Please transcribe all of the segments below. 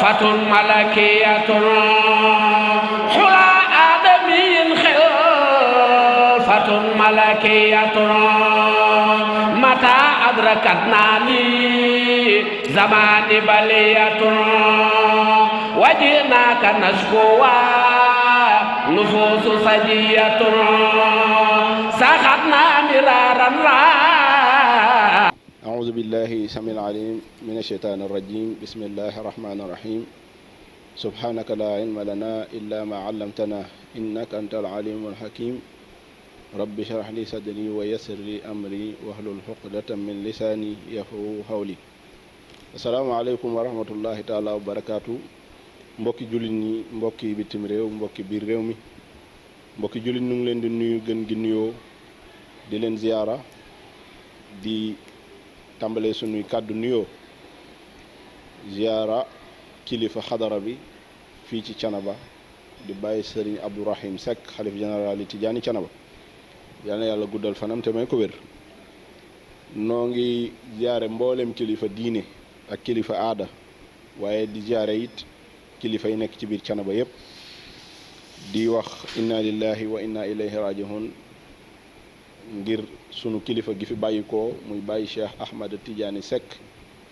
فتن ملكية حلى آدمي خلفة ملكية متى أدركتناني زمان بلية وجئناك نشكوى نفوس سجية سخطنا مرارا أعوذ بالله السميع العليم من الشيطان الرجيم بسم الله الرحمن الرحيم سبحانك لا علم لنا إلا ما علمتنا إنك أنت العليم الحكيم رب اشرح لي صدري ويسر لي أمري واحلل عقدة من لساني يفقهوا قولي السلام عليكم ورحمة الله تعالى وبركاته mbokki jullit ñi mbokki bitim réew mbokki biir réew mi mbokki jullit ñu ngi leen di nuyu gën gi nuyoo di leen ziyaara di tàmbalee sunuy kàddu nuyoo ziyaara kilifa xadara bi fii ci Canaba di bàyyi sëriñ Abdourahim Seck xalif général yi Tijaani Canaba yal na yàlla guddal fanam te may ko wér noo ngi ziyaare mboolem kilifa diine ak kilifa aada waaye di ziyaare it kilifa yi nekk ci biir Canaba yépp di wax inna lillahi wa inna ilayhi raji'un ngir sunu kilifa gi fi bàyyi ko muy bàyyi Cheikh Ahmad Tidiane Seck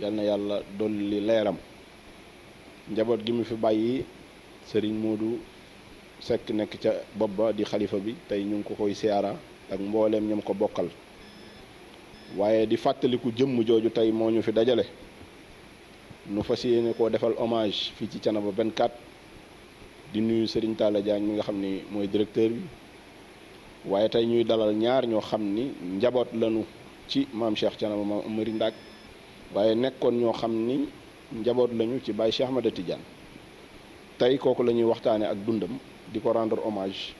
yal na yàlla dolli leeram njaboot gi mu fi bàyyi sëriñ Moodu Seck nekk ca bopp ba di xalifa bi tey ñu ngi ko koy siyaara ak mbooleem ñam ko bokkal waaye di fàttaliku jëmm jooju tey moo ñu fi dajale nu fas yéene koo defal hommage fii ci Canaba 24 di nuyu Serigne Talla Diagne mi nga xam ni mooy directeur bi waaye tey ñuy dalal ñaar ñoo xam ni njaboot lañu ci maam Cheikh Canaba maam Amari Ndak waaye nekkoon ñoo xam ni njaboot lañu ci Baye Cheikh Ahmad Tidiane tey kooku la ñuy waxtaane ak dundam di ko rendre hommage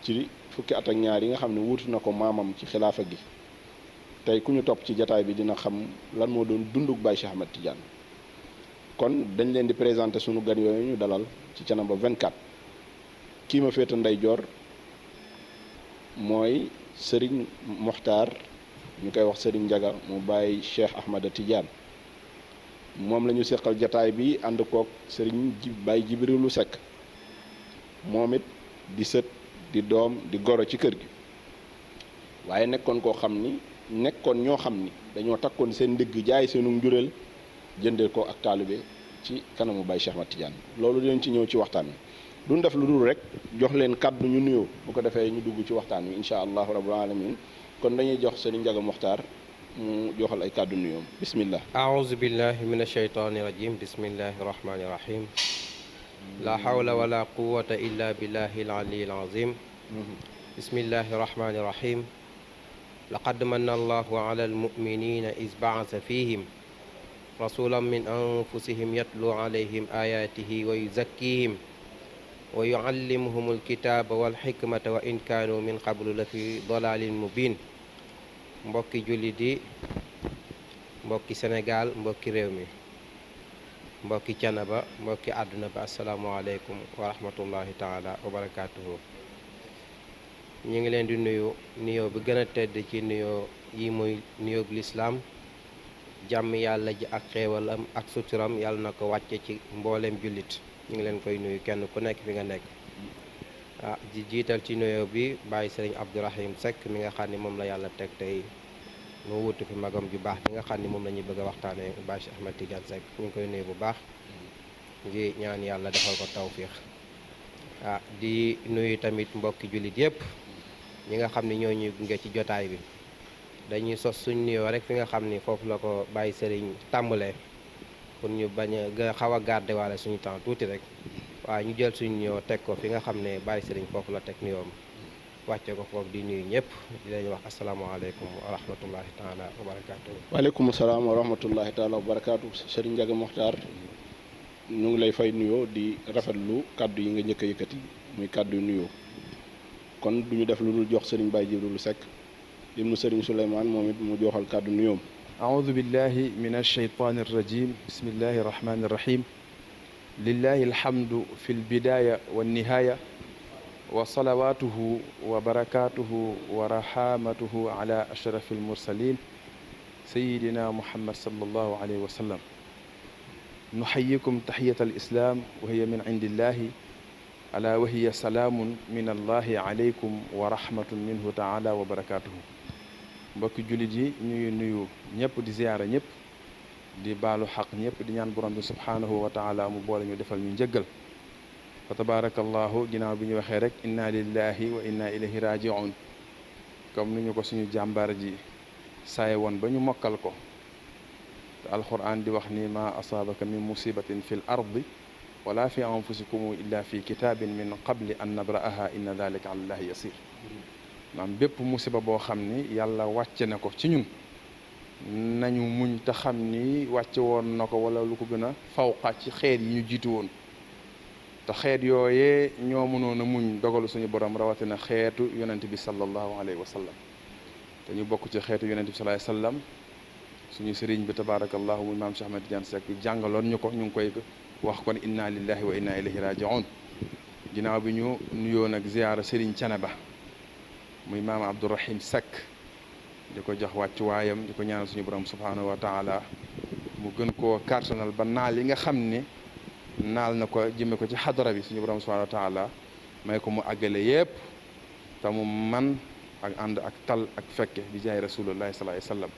ci fukki at ak ñaar yi nga xam ne wuutu na ko maamam ci xilaafa gi tey ku ñu topp ci jataay bi dina xam lan moo doon dunduk Baye Cheikh Ahmad Tidiane kon dañ leen di présenter sunu gan yooyu ñu dalal ci Canaba 24 kii ma féeta ndeyjoor mooy Serigne Mokhtar ñu koy wax Serigne Ndiaga mu bàyyi Cheikh Ahmad Tidiane moom la ñu seqal jataay bi ànd koog Serigne Baye Jibrilu Seck moom it di sët di doom di goro ci kër gi waaye nekkoon koo xam ni nekkoon ñoo xam ni dañoo takkoon seen ndigg jaay seenu njureel jëndee ko ak taalibe ci kanamu Baye Cheikh Ahmad Tidiane loolu dinañ ci ñëw ci waxtaan wi duñ def lu dul rek jox leen kàddu ñu nuyoo bu ko defee ñu dugg ci waxtaan wi incha allahu rabbul alamin kon dañuy jox Serigne Ndiaga Mokhtar mu joxal ay kàddu nuyoom bismillah aouzu billahi min ashaytani rajim bismillahi rahmani rahim la hawla wala quwwata illa billahi al-ali al-azim bismillahi rahmani rahim laqad manna allahu ala al-mu'minina iz ba'atha fihim rasulan min anfusihim yatlu alayhim ayatihi wa yuzakkihim wa yuallimuhum alkitaba walxikmata wa in kaanu min qablu la fi dalalin mubin mbokki jullit yi mbokki Sénégal mbokki réew mi mbokki Canaba mbokki àdduna bi asalaamualeykum wa rahmatullahi taala wa barakatuhu ñu ngi leen di nuyoo bi gën a tedd ci nuyoo yi muy nuyoo bu lislaam jàmm yàlla ji ak xeewalam ak suturam yàlla na ko wàcce ci mbooleem jullit ñu ngi leen koy nuyu kenn ku nekk fi nga nekk di jiital ci nuyoo bi bàyyi sëriñ Abdourahim Seck mi nga xam ni moom la yàlla teg tey mu wutu fi magam ju baax bi nga xam ni moom la ñuy bëgg a waxtaanee Baye Cheikh Ahmad Tidiane Seck ñu ngi koy nuyu bu baax ngi ñaan yàlla defal ko tawfiix di nuyu tamit mbokki jullit yépp ñi nga xam ni ñoo ñuy gunge ci jotaay bi dañuy sos suñ nuyoo rek fi nga xam ni foofu la ko bàyyi sëriñ tàmbalee pour ñu bañ a xaw a garder waale suñu temps tuuti rek waaye ñu jël suñu nuyoo teg ko fi nga xam ne bàyyi sëriñ foofu la teg nuyoom wàcce ko foofu di nuyu ñëpp di leen wax asalaamaaleykum wa rahmatullahi taala wa barakaatu. waaleykum salaam wa rahmatullahi taala wa barakaatu Serigne Ndiaga Mokhtar ñu ngi lay fay nuyoo di rafetlu kàddu yi nga njëkk a yëkkati muy kàddu yu nuyoo kon du ñu def lu dul jox Serigne Baye Jibrilu Seck ibnu Serigne Souleymane moom it mu joxal kàddu nuyoom. أعوذ بالله من الشيطان الرجيم بسم الله الرحمن الرحيم لله الحمد في البداية والنهاية وصلواته وبركاته ورحمته على أشرف المرسلين سيدنا محمد صلى الله عليه وسلم nuxayikum taxiyata al islaam wa hiya min indillahi ala wa hiya salaamun min allahi alaykum wa rahmatun minhu taala wa barakatuhu. mbokki jullit yi ñuy nuyu ñëpp di ziyaara ñëpp di baalu xaq ñëpp di ñaan borom bi subhaanahu wa taala mu boole ñu defal ñu njëggal. fa tabarakallahu ginnaaw bi ñu waxee rek inna lillahi wa inna ilayhi rajiun comme ni ñu ko suñu jàmbaar ji saaye woon ba ñu mokkal ko te alquran di wax ni ma asaabaka min musibatin fi l ardi wala fi anfusikum illa fi kitabin min qabli an nabra'aha inna dalika ala llahi yasir. maanaam bépp musiba boo xam ni yàlla wàcce na ko ci ñun nañu muñ te xam ni wàcce woon na ko wala lu ko gën a fawqa ci xeet yi ñu jiitu woon te xeet yooyee ñoo mënoon a muñ dogalu suñu borom rawatina xeetu yonent bi sallallahu alayhi wa sallam te ñu bokk ci xeetu yonent bi sallallahu alayhi wa sallam suñu sëriñ bi tabarakallahu muy maam Cheikh Ahmed Tidiane Seck jàngaloon ñu ko ñu ngi koy wax kon inna lillahi wa inna ilayhi rajiun. ginnaaw bi ñu nuyoo nag ziyaara sëriñ Canaba muy maam Abdourahim Seck di ko jox wàccu waayam di ko ñaanal suñu borom subhanahu wa taala mu gën koo kartanal ba naal yi nga xam ni naal na ko jëme ko ci xadara bi suñu borom subhanahu wa taala may ko mu àggale yépp te mu man ak ànd ak tal ak fekke di jaay rasulullahi sallallahu alayhi wasallam.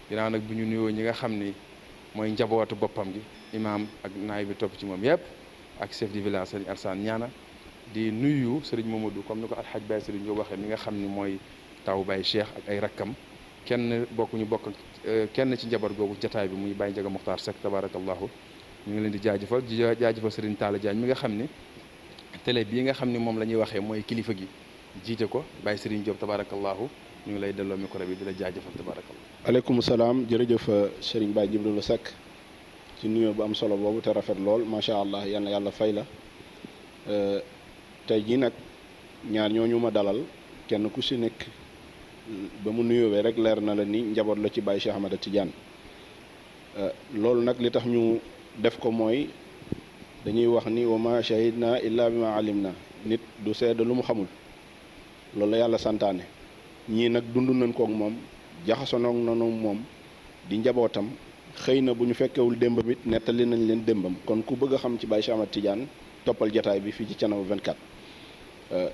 ginnaaw nag bu ñu nuyoo ñi nga xam ni mooy njabootu boppam gi imaam ak naay bi topp ci moom yépp ak chef du village sëriñ Arsane ñaana di nuyu sëriñ Mamadou comme ni ko alxaj Baye sëriñ yo waxee mi nga xam ni mooy taw Baye Cheikh ak ay rakkam kenn bokk kenn ci njaboot googu jataay bi muy Baye Njaga Muxtaar Seck tabarakallahu ñu ngi leen di jaajëfal di jaajëfal sëriñ Talla Diagne mi nga xam ni télé bii nga xam ni moom la ñuy waxee mooy kilifa gi jiite ko Baye sëriñ Diop tabarakallahu ñu ngi lay delloo micro bi di la jaajëfal tabarakallahu. aleykum salaam jërëjëf sëriñ Baye Jibril Seck ci nuyoo bu am solo boobu te rafet lool macha allah yal na yàlla fay la. tey jii nag ñaar ñooñu ma dalal kenn ku si nekk ba mu nuyoowee rek leer na la ni njaboot la ci Baye Cheikh Ahmed Tidiane. loolu nag li tax ñu def ko mooy dañuy wax ni wa ma shahidna illa bi ma alimna nit du seede lu mu xamul loolu la yàlla santaane ñii nag dund nañ kook moom jaxasonoog nanu moom di njabootam xëy na bu ñu fekkewul démbam it nettali nañ leen démbam kon ku bëgg a xam ci Baye Cheikh Ahmed Tidiane toppal jataay bi fii ci Thiénaba 24.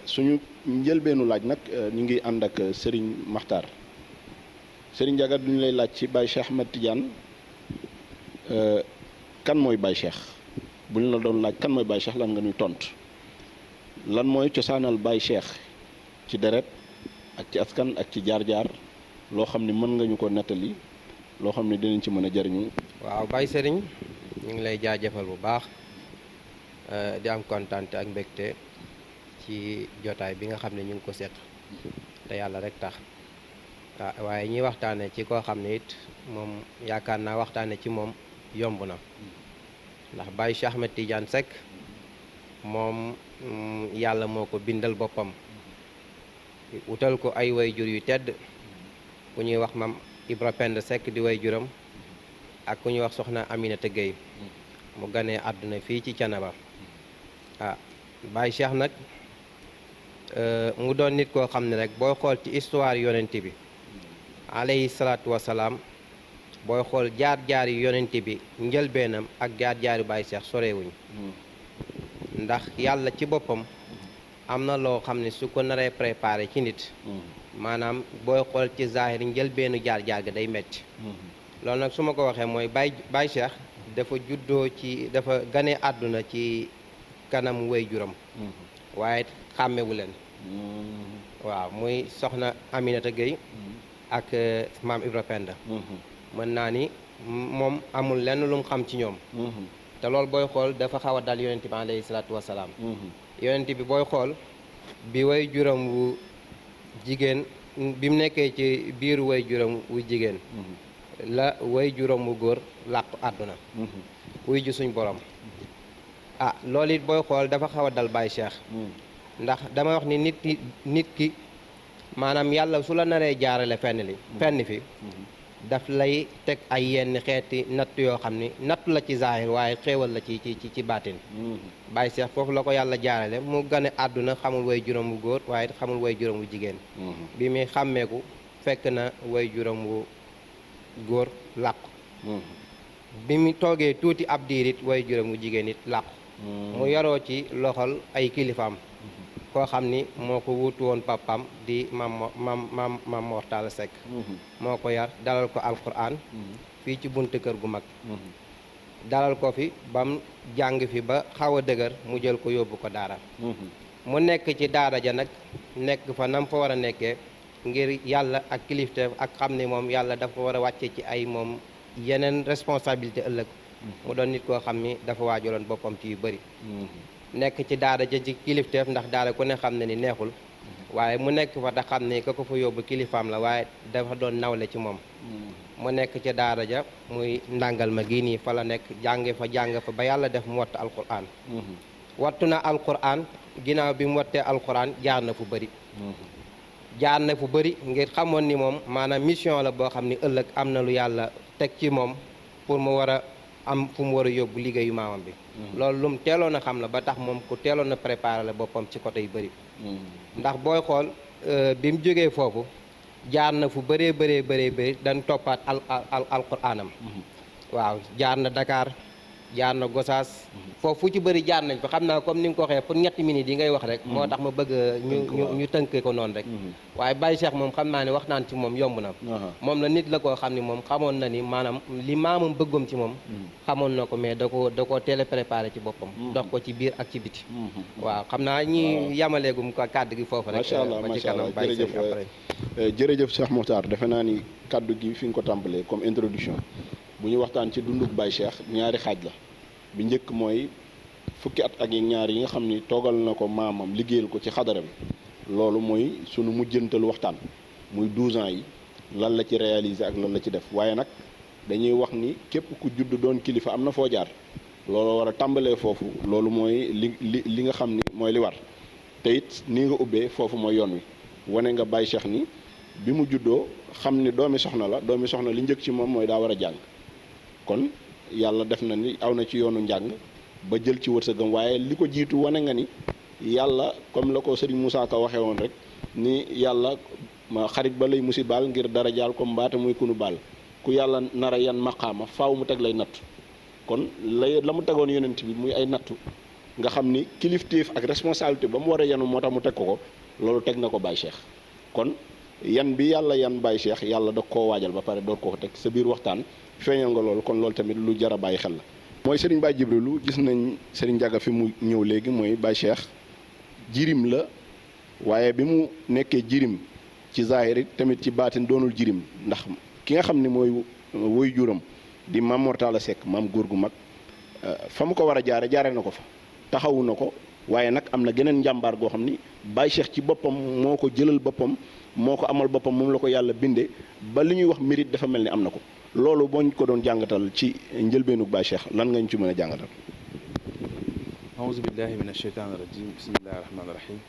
suñu njëlbeenu laaj nag ñu ngi ànd ak Serigne Makhtar Serigne Ndiaga duñu lay laaj ci Baye Cheikh Ahmed Tidiane kan mooy Baye Cheikh bu ñu la doon laaj kan mooy Baye Cheikh lan nga ñuy tontu lan mooy cosaanal Baye Cheikh ci deret ak ci askan ak ci jaar-jaar loo xam ni mën nga ñu ko nettali loo xam ne dinañ ci mën a jëriñu. waaw Baye Serigne ñu ngi lay jaajëfal bu baax di am kontaan ak mbégte ci jotaay bi nga xam ne ñu ngi ko seq te yàlla rek tax waaye ñuy waxtaane ci koo xam ne it moom yaakaar naa waxtaane ci moom yomb na ndax Baye Cheikh Ahmed Tidiane Seck moom yàlla moo ko bindal boppam wutal ko ay wayjur yu tedd ku ñuy wax mam Ibra Pend Seck di wayjuram ak ku ñuy wax soxna Aminata Gueye mu ganee àdduna fii ci Thiénaba Baye Cheikh nag mu doon nit koo xam ne rek booy xool ci histoire yonent bi alayhi salaatu wasalaam booy xool jaar-jaar yu yonent bi njëlbeenam ak jaar-jaar yu Baye Cheikh sorewuñ ndax yàlla ci boppam am na loo xam ne su ko naree préparé ci nit maanaam booy xool ci zahir njëlbeenu jaar-jaar ga day metti loolu nag su ma ko waxee mooy Baye Cheikh dafa juddoo ci dafa gane àdduna ci kanam way juram waaye xàmmewu leen waaw muy soxna Aminata Gueye ak maam Ibra Penda mën naa ni moom amul lenn lu mu xam ci ñoom te loolu booy xool dafa xaw a dal yonent bi alayhi salaatu wasalaam yonent bi booy xool bi way juram wu jigéen bi mu nekkee ci biiru way juram wu jigéen la way juram wu góor làqu àdduna wuy ju suñ borom loolu it booy xool dafa xaw a dal Baye Cheikh ndax dama wax ni nit ki maanaam yàlla su la naree jaarale fenn fi daf lay teg ay yenn xeeti natt yoo xam ni nattu la ci zahir waaye xéewal la ci baatin Baye Cheikh foofu la ko yàlla jaarale mu gane àdduna xamul way juróom wu góor waaye xamul way juróom wu jigéen bi muy xàmmeeku fekk na way juróom wu góor làqu bi mu toogee tuuti ab diirit way juróom mu jigéen it làqu mu yaroo ci loxol ay kilifaam koo xam ni moo ko wuutu woon papam di mam Mor Talla Seck moo ko yar dalal ko alquran fii ci buntu kër gu mag dalal ko fi bam jàng fi ba xaw a dëgër mu jël ko yóbbu ko daara mu nekk ci daara ja nag nekk fa nam fa war a nekkee ngir yàlla ak kilifteef ak xam ni moom yàlla dafa war a wàcce ci ay moom yeneen responsabilité ëllëg mu doon nit koo xam ni dafa waajaloon boppam ci yu bëri nekk ci daara ja ci kilifteef ndax daara ku ne xam ne ni neexul waaye mu nekk fa da xam ne ka ko fa yóbbu kilifaam la waaye dafa doon nawle ci moom mu nekk ci daara ja muy ndàngal ma gii nii fa la nekk jàng fa ba yàlla def mu wattu alquran wattu na alquran ginnaaw bi mu wattee alquran jaar na fu bëri ngir xamoon ni moom maanaam mission la boo xam ni ëllëg am na lu yàlla teg ci moom pour mu war a am fu mu war a yóbbu liggéeyu maamam bi loolu lu mu teeloon a xam la ba tax moom ku teeloon a préparé la boppam ci côté yu bëri ndax booy xool bi mu jógee foofu jaar na fu bëree dañ toppaat alquraanam waaw jaar na Dakar jaar na Gosaas foofu ci bëri jaar nañ fa xam naa comme ni nga ko waxee pour ñetti minutes yi ngay wax rek moo tax ma bëgg ñu tënkee ko noonu rek waaye Baye Cheikh moom xam naa ne wax naan ci moom yomb na moom la nit la koo xam ne moom xamoon na ni maanaam li maamam bëggoon ci moom xamoon na ko mais da koo teel a préparé ci boppam dox ko ci biir ak ci biti waaw xam naa ñi yamaleegum ko kàddu gi foofu rek macha allah ba ci kanam Baye Cheikh après jërëjëf Cheikh Mokhtar defe naa ni kàddu gi fi nga ko tàmbalee comme introduction bu ñu waxtaan ci dunduk Baye Cheikh ñaari xaaj la bi njëkk mooy fukki at ak ñaar yi nga xam ni toogal na ko maamam liggéeyal ko ci xadara bi loolu mooy sunu mujjantalu waxtaan muy 12 ans yi lan la ci réaliser ak lan la ci def waaye nag dañuy wax ni képp ku judd doon kilifa am na foo jaar loolu war a tàmbalee foofu loolu mooy li nga xam ni mooy li war te it nii nga ubbee foofu mooy yoon wi wane nga Baye Cheikh ni bi mu juddoo xam ni doomi soxna la doomi soxna li njëkk ci moom mooy daa war a jàng kon yàlla def na ni aw na ci yoonu njàng ba jël ci wërsëgam waaye li ko jiitu wane nga ni yàlla comme la ko Serigne Moussa Ka waxee woon rek ni yàlla xarit ba lay musibaal ngir dara jaal ko mbaate muy kunu baal ku yàlla nara yan maqaama faaw mu teg lay natt kon la mu tegoon yonent bi muy ay nattu nga xam ni kilifteef ak responsabilité ba mu war a yanu moo tax mu teg ko loolu teg na ko Baye Cheikh kon yan bi yàlla yan Baye Cheikh yàlla da koo waajal ba pare door ko teg sa biir waxtaan feeñal nga loolu kon loolu tamit lu jar a bàyyi xel la mooy Serigne Baye Djibrilu gis nañ Serigne Ndiaga fi mu ñëw léegi mooy Baye Cheikh jirim la waaye bi mu nekkee jirim ci zahir tamit ci baatin doonul jirim ndax ki nga xam ne mooy woy juram di Maam Mor Talla Seck maam góor gu mag fa mu ko war a jaare na ko fa taxawu na ko waaye nag am na geneen njàmbaar goo xam ni Baye Cheikh ci boppam moo ko jëlal boppam moo ko amal boppam moom la ko yàlla bindee ba li ñuy wax mérite dafa mel ni am na ko loolu boo ñu ko doon jàngatal ci njëlbeenug Baye Cheikh lan nga ñu ci mën a jàngatal. aouzu billahi min asheytaani rajim bismillahi rahmaani rahim.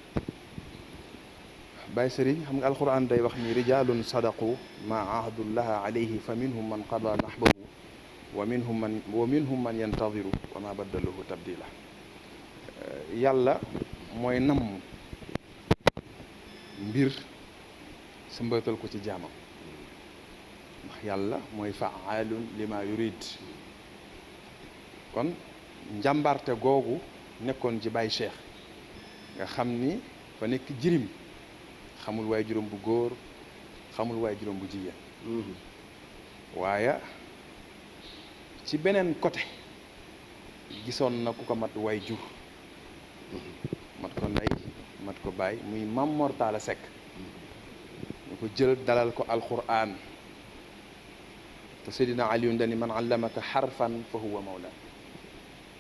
Baye Serigne xam nga alquran day wax ni rijalun sadaqu ma ahdullaha alayhi fa minhum man qada nahbahu wa minhum man yantadiru wa ma baddaluhu tabdila. yàlla mooy namm mbir sëmbatal ko ci jaamam ndax yàlla mooy faalun lima yurid kon njàmbarte googu nekkoon ci Baye Cheikh nga xam ni fa nekk jirim xamul waay juróom bu góor xamul waay juróom bu jigéen waaye ci beneen côté gisoon na ku ko mat waay jur mat ko ndey mat ko baay muy Maam Mor Talla Seck ñu ko jël dalal ko alquran te Seydina Aliyun dani man allamaka xarfan fa huwa mawla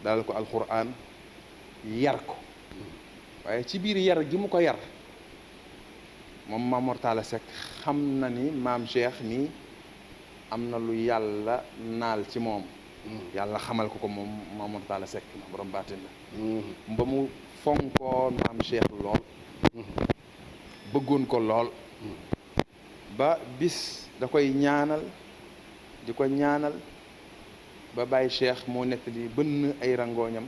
dalal ko alquran yar ko waaye ci biir yar gi mu ko yar moom Maam Mor Talla Seck xam na ni maam Cheikh nii am na lu yàlla naal ci moom yàlla xamal ko moom Maam Mor Talla Seck ndax borom baatin la ba mu fonkoon maam Cheikh lool bëggoon ko lool ba bis da koy ñaanal di ko ñaanal ba Baye Cheikh moo nekk li bënn ay rangooñam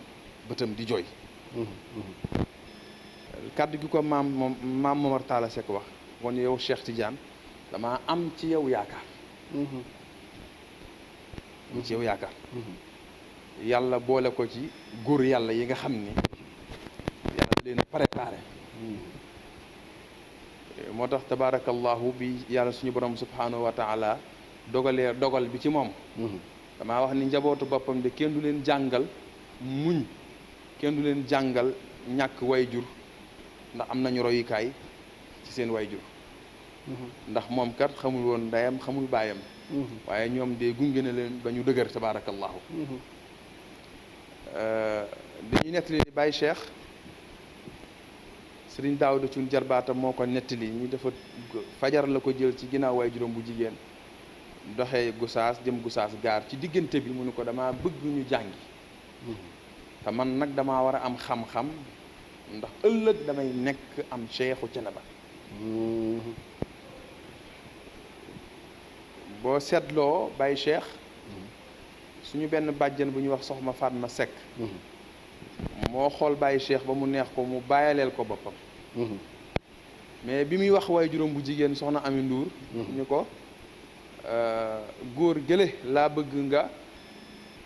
bëtam di jooy kàddu gi ko maam Mor Talla Seck wax kon yow Cheikh Tidiane dama am ci yow yaakaar ñu ci yow yaakaar yàlla boole ko ci góor yàlla yi nga xam ni yàlla da leen a préparé moo tax tabaarakallahu bi yàlla suñu borom subhanahu wa taala dogal bi ci moom damaa wax ni njabootu boppam de kenn du leen jàngal muñ kenn du leen jàngal ñàkk wayjur ndax am nañu royukaay ci seen wayjur ndax moom kat xamul woon ndeyam xamul baayam waaye ñoom de gunge na leen ba ñu dëgër tabaarakallahu dañuy nettali ni Baye Cheikh Sëriñ Daawda Cuun jarbaatam moo ko nettali ñu dafa fajar la ko jël ci ginnaaw waajuram bu jigéen doxee Gusaas jëm Gusaas gaar ci diggante bi mu ne ko dama bëgg ñu jàngi te man nag damaa war a am xam-xam ndax ëllëg damay nekk am Cheikhu Thiénaba boo seetloo Baye Cheikh suñu benn bàjjen bu ñuy wax soxna Fatma Seck moo xool Baye Cheikh ba mu neex ko mu bàyyaleel ko boppam mais bi muy wax waaye juróom bu jigéen soxna Ami Ndour ñu ko góor gële laa bëgg nga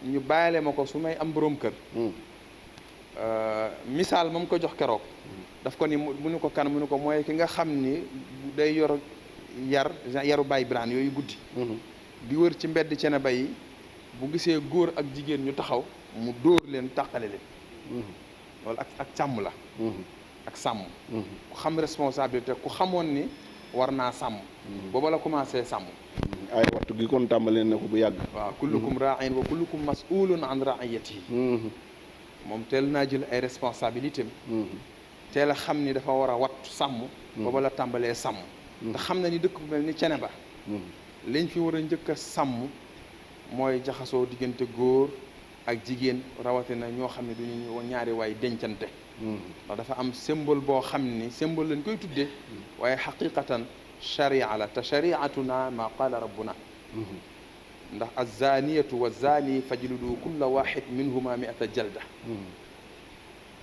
ñu bàyyale ma ko su may am boroom kër misaal moom ko jox keroog daf ko ni mu ni ko kan mu ni ko mooy ki nga xam ni day yor yaru Baye Birane yooyu guddi di wër ci mbedd Thiénaba yi bu gisee góor ak jigéen ñu taxaw mu dóor leen tàqale leen loolu ak sàmm la ak sàmm ku xam responsabilité ku xamoon ni war naa sàmm booba la commencé sàmm ay waxtu gi kon tàmbalee na ko bu yàgg waaw kullukum ra'in wa kullukum mas'ulun an ra'iyatihi moom teel naa jël ay responsabilité am teel a xam ni dafa war a wattu sàmm booba la tàmbalee sàmm te xam na ni dëkk bu mel ni Thiénaba liñ fi war a njëkk a sàmm mooy jaxasoo diggante góor ak jigéen rawatina ñoo xam ne duñu ñaari waay dencante ndax dafa am symbole boo xam ni symbole lañ koy tuddee waaye xaqiqatan sharia la te shariatuna ma qaala rabbuna ndax azaniyatu wa zani fajlidu kulla waxid minhuma miata jalda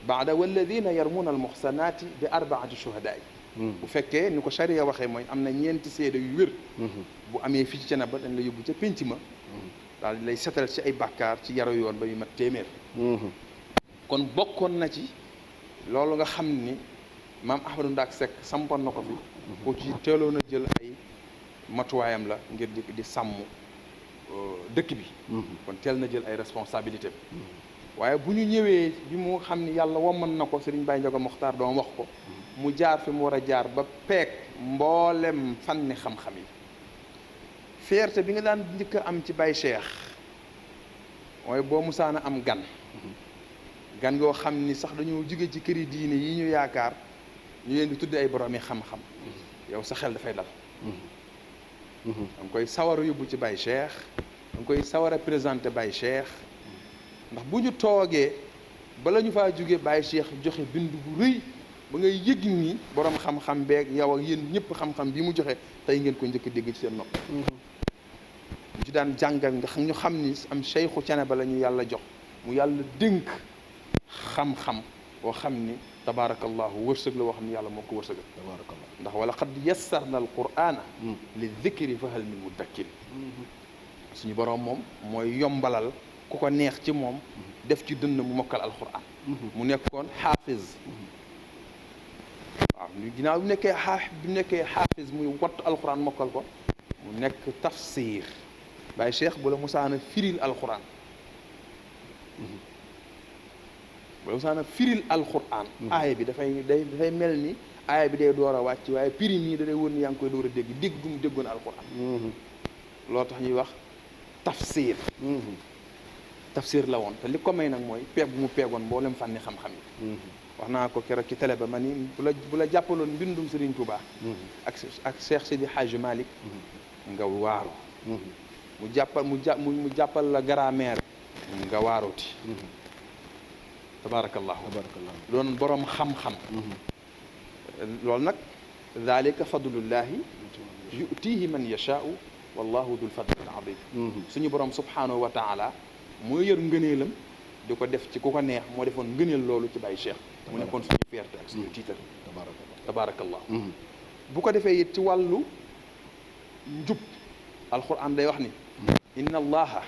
baada walladina yarmuna almuxsanati bi arbaati shuhadaay bu fekkee ni ko sharia waxee mooy am na ñeenti seede yu wér bu amee fii ci Thiénaba dañ la yóbbu ca pénc ma daal lay setal ci ay bàkkaar ci yaru yoon ba yu mat téeméer kon bokkoon na ci loolu nga xam ni maam Ahmadou Ndaak Seck sampoon na ko fi ku ci teeloon a jël ay matuwaayam la ngir di sàmm dëkk bi kon teel na jël ay responsabilité waaye bu ñu ñëwee bi mu xam ni yàlla womman na ko Serigne Baye Ndiaga Mokhtar doom wax ko mu jaar fi mu war a jaar ba peeg mboolem fànni xam-xam yi fierté bi nga daan njëkk a am ci Baye Cheikh mooy boo musaana am gan yoo xam ni sax dañoo jóge ci këri diine yi ñu yaakaar ñu leen di tudde ay boroomi xam-xam yow sa xel dafay dal da nga koy sawar a yóbbu ci Baye Cheikh da nga koy sawar a présenté Baye Cheikh ndax bu ñu toogee bala ñu faa jóge Baye Cheikh joxe bind bu rëy ba ngay yëg ni borom xam-xam beeg yow ak yéen ñëpp xam-xam bi mu joxe tey ngeen ko njëkk a dégg ci seen nopp ñu ci daan jàngal nga xam ñu xam ni am Cheikhu Thiénaba la ñu yàlla jox mu yàlla dénk xam-xam boo xam ni tabaarakallahu wërsëg la boo xam ni yàlla moo ko wërsëgal tabaarakallah ndax wala qad yassarna al qur'ana li dhikri fa hal min mudakkir suñu borom moom mooy yombalal ku ko neex ci moom def ci dënn mu mokkal alquran mu nekkoon xaafiz waaw ginnaaw bi nekkee xaafiz muy wattu alquran mokkal ko mu nekk tafsir Baye Cheikh bu la musaana firil alquran aaya bi dafay mel ni aaya bi day door a wàcc waaye firi nii da day wër ni yaa ngi koy door a dégg gu mu déggoon alquran loo tax ñuy wax tafsir la woon te li ko may nag mooy peeg bu mu peegoon mboolem fànni xam-xam yi wax naa ko keroog ci télé ba ma ni bu la jàppaloon mbindum Serigne Touba ak Cheikh Sidi Hadji Malick nga waaru mu jàppal la grammaire nga waaruti tabarakallahu doon borom xam-xam loolu nag dalika fadlullahi yutihi man yashaau wallahu dul fadli al azim suñu borom subhanahu wa taala mooy yor ngëneelam di ko def ci ku ko neex moo defoon ngëneel loolu ci Baye Cheikh mu nekkoon suñu fierté ak suñu tiitar tabarakallah bu ko defee it ci wàllu njub alquran day wax ni inna allaha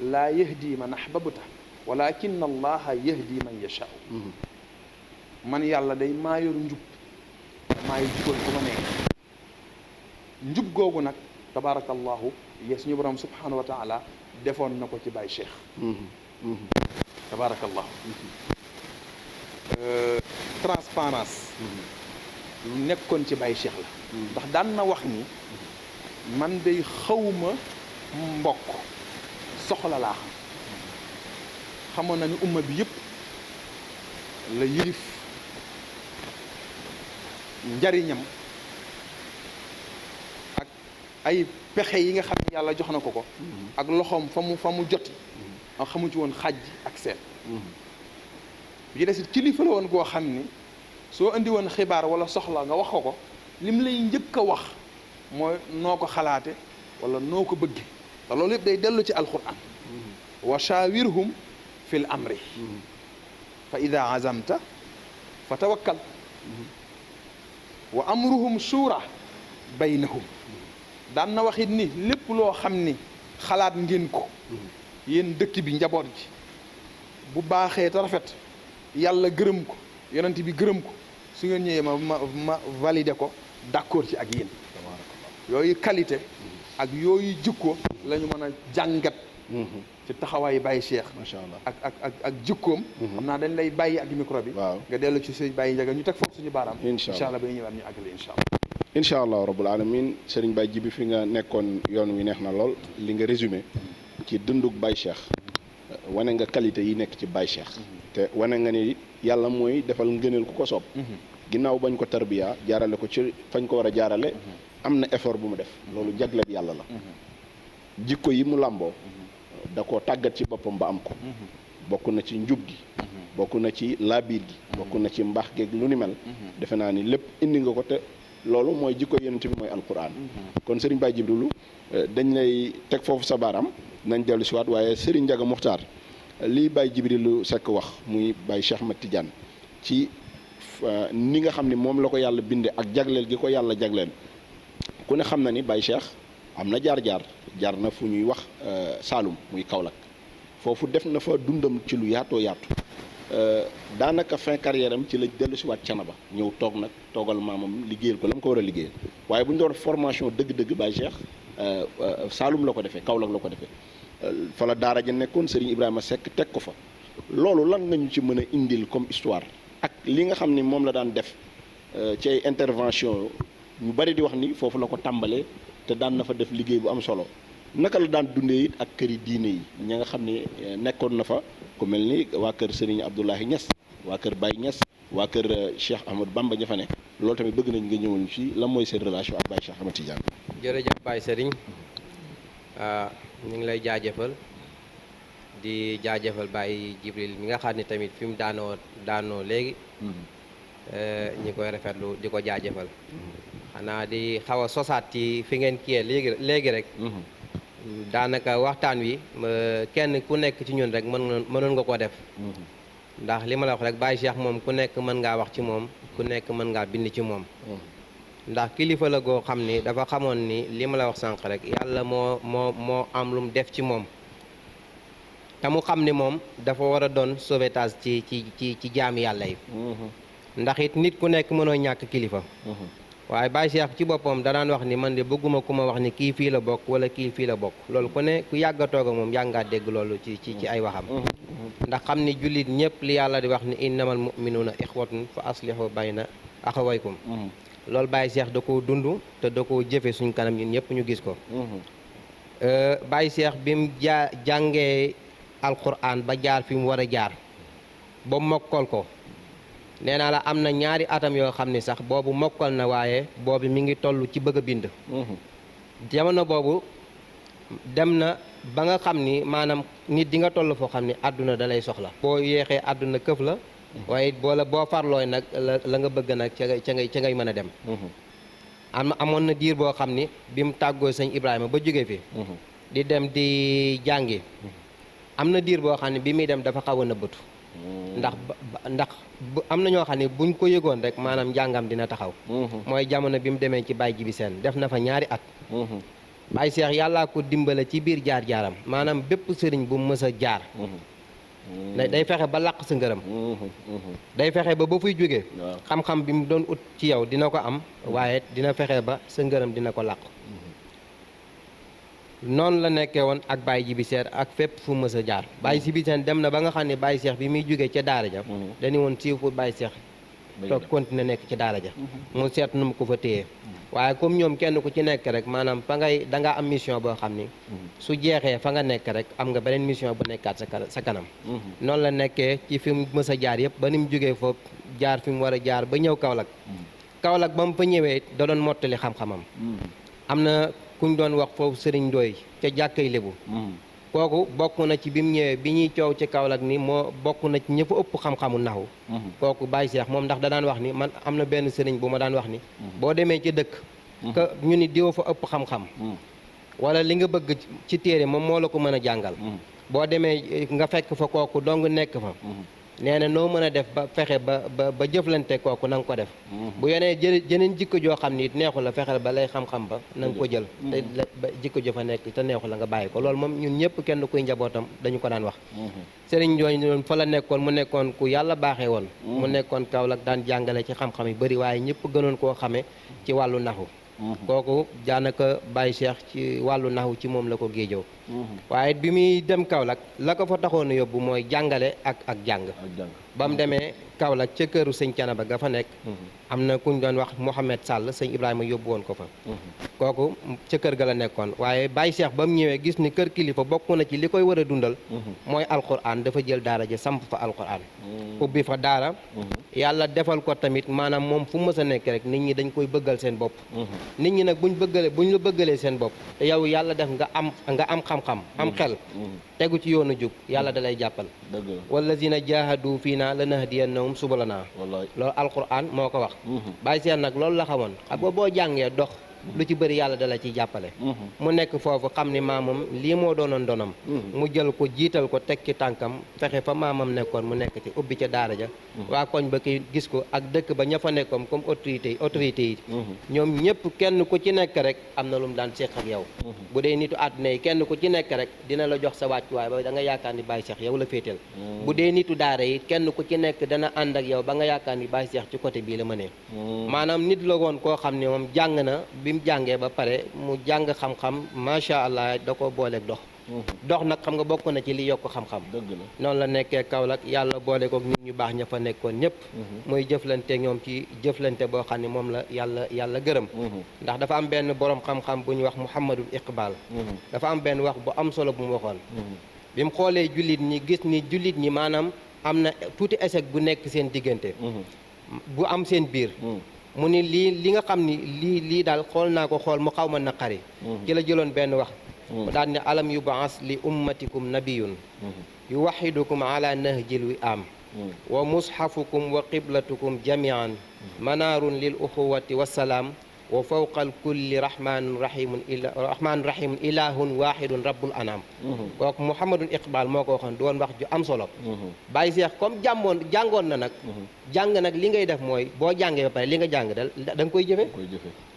laa yahdi man ahbabta walakin allaha yahdi man yashaa man yàlla day maa yor njub maay jubal ku ma neex njub googu nag tabaarakallahu ye suñu borom subhanahu wa taala defoon na ko ci Baye Cheikh tabaarakallahu transparence lu nekkoon ci Baye Cheikh la ndax daan na wax ni man day xawma mbokk soxla laa xamoon na ni umma bi yëpp la yilif njariñam ak ay pexe yi nga xam ne yàlla jox na ko ko ak loxoom fa mu joti ak xamu ci woon xàjj ak seet bi ci des it kilifa la woon goo xam ni soo indi woon xibaar wala soxla nga wax ko lim lay njëkk a wax mooy noo ko xalaate wala noo ko bëgge te loolu yëpp day dellu ci alquran wa shawirhum fil amri fa ida azamta fa tawakkal wa amruhum shura baynahum daan na waxit ni lépp loo xam ni xalaat ngeen ko yéen dëkk bi njaboot ji bu baaxee te rafet yàlla gërëm ko yonent bi gërëm ko su ngeen ñëwee ma validé ko d'accord ci ak yéen yooyu qualité ak yooyu jikko la ñu mën a jàngat ci taxawaayu Baye Cheikh macha allah ak jikkoom xam naa dañ lay bàyyi ak micro bi nga dellu ci sëñ Baye Ndiaga ñu teg foofu suñu baaraam incha allah ba ñu ñëwaat ñu àggale incha allah incha allah rabbul alamin Serigne Baye Djibi fi nga nekkoon yoon wi neex na lool li nga résumé ci dundug Baye Cheikh wane nga qualité yi nekk ci Baye Cheikh te wane nga ni yàlla mooy defal ngëneel ku ko soob ginnaaw bañ ko tarbiya jaarale ko ci fañ ko war a jaarale am na effort bu mu def loolu jagleel yàlla la jikko yi mu làmboo da koo tàggat ci boppam ba am ko bokk na ci njub gi bokk na ci laabiir gi bokk na ci mbaax geeg lu ni mel defe naa ni lépp indi nga ko te loolu mooy jikko yonent bi mooy alquran kon Serigne Baye Djibril dañ lay teg foofu sa baaraam nañ dellu si waat waaye Serigne Ndiaga Muxtaar lii Baye Djibril Seck wax muy Baye Cheikh Ahmed Tidiane ci ni nga xam ni moom la ko yàlla binde ak jagleel gi ko yàlla jagleel ku ne xam na ni Baye Cheikh am na jaar na fu ñuy wax Saalum muy Kaolack foofu def na fa dundam ci lu yaatoo yaatu daanaka fin carrière am ci la dellu si waat Canaba ñëw toog nag toogal maamam liggéeyal ko la mu ko war a liggéeyal waaye bu ñu doon formation dëgg-dëgg Baye Cheikh Saalum la ko defee Kaolack la ko defee fa la daara ja nekkoon Serigne Ibrahima Seck teg ko fa loolu lan nga ñu ci mën a indil comme histoire ak li nga xam ni moom la daan def ci ay intervention ñu bari di wax ni foofu la ko tàmbalee te daan na fa def liggéey bu am solo naka la daan dundee it ak këri diine yi ña nga xam ne nekkoon na fa ku mel ni waa kër Serigne Abdoulahi Niass waa kër Baye Niass waa kër Cheikh Ahmadou Bamba ña fa ne loolu tamit bëgg nañ nga ñëwoon ci lan mooy seen relation ak Baye Cheikh Ahmed Tidiane. jërëjëf Baye Serigne ñu ngi lay jaajëfal di jaajëfal Baye Djibril mi nga xam ne tamit fi mu daanoo léegi ñi koy rafetlu di ko jaajëfal xanaa di xaw a sosaat ci fi ngeen kiyee léegi rek daanaka waxtaan wi kenn ku nekk ci ñun rek mënoon nga ko def ndax li ma la wax rek Baye Cheikh moom ku nekk mën ngaa wax ci moom ku nekk mën ngaa bind ci moom ndax kilifa la goo xam ni dafa xamoon ni li ma la wax sànq rek yàlla moo am lu mu def ci moom te mu xam ni moom dafa war a doon sauvetage ci jaami yàlla yi ndax it nit ku nekk mënoo ñàkk kilifa waaye Baye Cheikh ci boppam danaan wax ni man de bëgguma ku ma wax ni kii fii la bokk wala kii fii la bokk loolu ku ne ku yàgg a toog ak moom yàgg ngaa dégg loolu ci ay waxam ndax xam ni jullit ñëpp li yàlla di wax ni innamal mu'minuuna ixwatun fa aslihu bayna axawaykum loolu Baye Cheikh da koo dund te da koo jëfe suñ kanam ñun ñëpp ñu gis ko Baye Cheikh bi mu jàngee alquran ba jaar fi mu war a jaar ba mokkal ko nee naa la am na ñaari atam yoo xam ni sax boobu mokkal na waaye boobu mi ngi toll ci bëgg a bind jamono boobu dem na ba nga xam ni maanaam nit di nga toll foo xam ni àdduna da lay soxla boo yéexee àdduna këf la waaye boo farlooy nag la nga bëgg nag ca ngay mën a dem amoon na diir boo xam ni bi mu tàggoo sëñ Ibrahima ba jóge fi di dem di jàngi am na diir boo xam ne bi muy dem dafa xaw a nëbbatu ndax am na ñoo xam ne buñ ko yëgoon rek maanaam njàngam dina taxaw mooy jamono bi mu demee ci Baye Jibi Sène def na fa ñaari at Baye Cheikh yàllaa ko dimbale ci biir jaar-jaaram maanaam bépp sëriñ bu mës a jaar day fexe ba làq sa ngërëm day fexe ba fuy jógee xam-xam bi mu doon ut ci yow dina ko am waaye dina fexe ba sa ngërëm dina ko làq noonu la nekkee woon ak Baye Jibi Seer ak fépp fu mës a jaar Baye Jibi Seer dem na ba nga xam ne Baye Cheikh bi muy jógee ca daara ja dañu woon siiw pour Baye Cheikh toog continuer nekk ci daara ja mu seet nu mu ko fa téye waaye comme ñoom kenn ku ci nekk rek maanaam fa ngay da ngaa am mission boo xam ni su jeexee fa nga nekk rek am nga beneen mission bu nekkaat sa kanam noonu la nekkee ci fi mu mës a jaar yëpp ba ni mu jógee foofu jaar fi mu war a jaar ba ñëw Kaolack ba mu fa ñëwee da doon mottali xam-xamam am na kuñ doon wax foofu Serigne Ndoye ca jàkkay Lébu kooku bokk na ci bi mu ñëwee bi ñuy coow ci Kaolack ni moo bokk na ci ñëpp ëpp xam-xamu naxu kooku Baye Cheikh moom ndax da daan wax ni man am na benn sëriñ bu ma daan wax ni boo demee ci dëkk que ñu ni diw fa ëpp xam-xam wala li nga bëgg ci téere moom moo la ko mën a jàngal boo demee nga fekk fa kooku dong nekk fa nee na noo mën a def ba fexe ba jëflante kooku na nga ko def bu yenee jëneen jikko joo xam ni it neexu la fexeel ba lay xam-xam ba na nga ko jël te ba jikko jo fa nekk te neexu la nga bàyyi ko loolu moom ñun ñëpp kenn kuy njabootam dañu ko daan wax sëriñ Jooñ fa la nekkoon mu nekkoon ku yàlla baaxee woon mu nekkoon Kaolack daan jàngale ci xam-xam yu bëri waaye ñëpp gënoon koo xamee ci wàllu naxu kooku daanaka Baye Cheikh ci wàllu naxu ci moom la ko géejoo waaye bi muy dem Kaolack la ko fa taxoon a yóbbu mooy jàngale ak jàng ba mu demee Kaolack ca këru sëñ Canaba ga fa nekk am na kuñ doon wax Mouhamed Sall sëñ Ibrahima yóbbu woon ko fa kooku ca kër ga la nekkoon waaye Baye Cheikh ba mu ñëwee gis ni kër kilifa bokk na ci li koy war a dundal mooy alquran dafa jël daara ja samp fa alquran ubbi fa daara yàlla defal ko tamit maanaam moom fu mës a nekk rek nit ñi dañ koy bëggal seen bopp nit ñi nag buñ la bëggalee seen bopp te yow yàlla def nga am xam-xam am xel tegu ci yoonu jub yàlla da lay jàppal wallazina jahadu fii naa lanahdiyannahum subulanaa loolu alquran moo ko wax Baye Cheikh nag loolu la xamoon xam nga boo jàngee dox lu ci bëri yàlla dala ciy jàppale mu nekk foofu xam ni maamam lii moo doonoon donam mu jël ko jiital ko teg ci tànkam fexe fa maamam nekkoon mu nekk ci ubbi ca daara ja waa koñ ba ki gis ko ak dëkk ba ña fa nekkoon comme autorité yi ñoom ñëpp kenn ku ci nekk rek am na lu mu daan seq ak yow bu dee nitu àdduna yi kenn ku ci nekk rek dina la jox sa wàccuwaay ba da nga yaakaar ni Baye Cheikh yow la féetal bu dee nitu daara yi kenn ku ci nekk dana ànd ak yow ba nga yaakaar ni Baye Cheikh ci côté bii la mënee maanaam nit la woon koo xam ne moom jàng na mu jàngee ba pare mu jàng xam-xam macha allah da ko booleeg dox nag xam nga bokk na ci li yokk xam-xam noonu la nekkee Kaolack yàlla boole kook nit ñu baax ña fa nekkoon ñëpp muy jëflante ñoom ci jëflante boo xam ne moom la yàlla gërëm ndax dafa am benn borom xam-xam bu ñu wax Mouhamadul Iqbal dafa am benn wax bu am solo bu mu waxoon bi mu xoolee jullit ñi gis ni jullit ñi maanaam am na tuuti échec bu nekk seen diggante bu am seen biir mu ni li nga xam ni lii daal xool naa ko xool mu xaw ma naqari ci la jëloon benn wax mu daal ne alam yubaas li ummatikum nabiyun yuwaxidukum ala nahjil wi am wa mushafukum wa qiblatukum jamian manaarun lil uxuwati wassalaam wa fawqal kulli rahmanun rahimun ilahun wahidun rabbul anam kooku Mouhamadul Iqbal moo ko waxoon doon wax ju am solo Baye Cheikh comme jàngoon na nag jàng nag li ngay def mooy boo jàngee ba pare li nga jàng dal da nga koy jëfe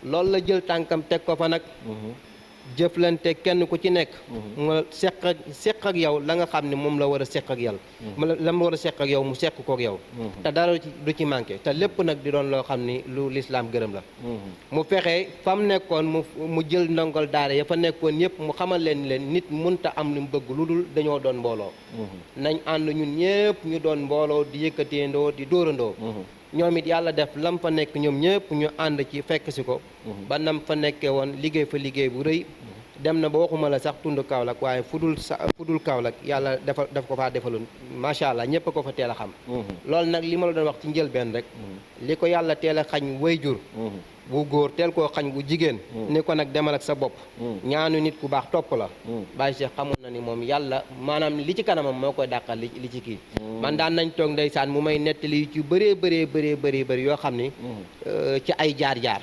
loolu la jël tànkam teg ko fa nag jëflante kenn ku ci nekk mu seq ak yow la nga xam ne moom la war a seq ak yow la mu war a seq ak yow mu seq kook yow te dara du ci manqué te lépp nag di doon loo xam ni lu lislaam gërëm la mu fexe fa mu nekkoon mu jël ndongol daara ya fa nekkoon yëpp mu xamal leen nit munta am lu mu bëgg lu dul dañoo doon mbooloo nañ ànd ñun ñëpp ñu doon mbooloo di yëkkateendoo di dóorandoo ñoom it yàlla def lam fa nekk ñoom ñëpp ñu ànd ci fekk si ko ba nam fa nekkee woon liggéey fa liggéey bu rëy dem na ba waxuma la sax tund Kaolack waaye fudul Kaolack yàlla daf ko faa defaloon macha allah ñëpp a ko fa teel a xam loolu nag li ma la doon wax ci njëlbeen rek li ko yàlla teel a xañ wayjur bu góor teel koo xañ bu jigéen ni ko nag demal ak sa bopp ñaanu nit ku baax topp la Baye Cheikh xamoon na ni moom yàlla maanaam li ci kanamam moo koy dàqal li ci kii man daan nañ toog ndeysaan mu may nettali yu ci bëree yoo xam ni ci ay jaar-jaar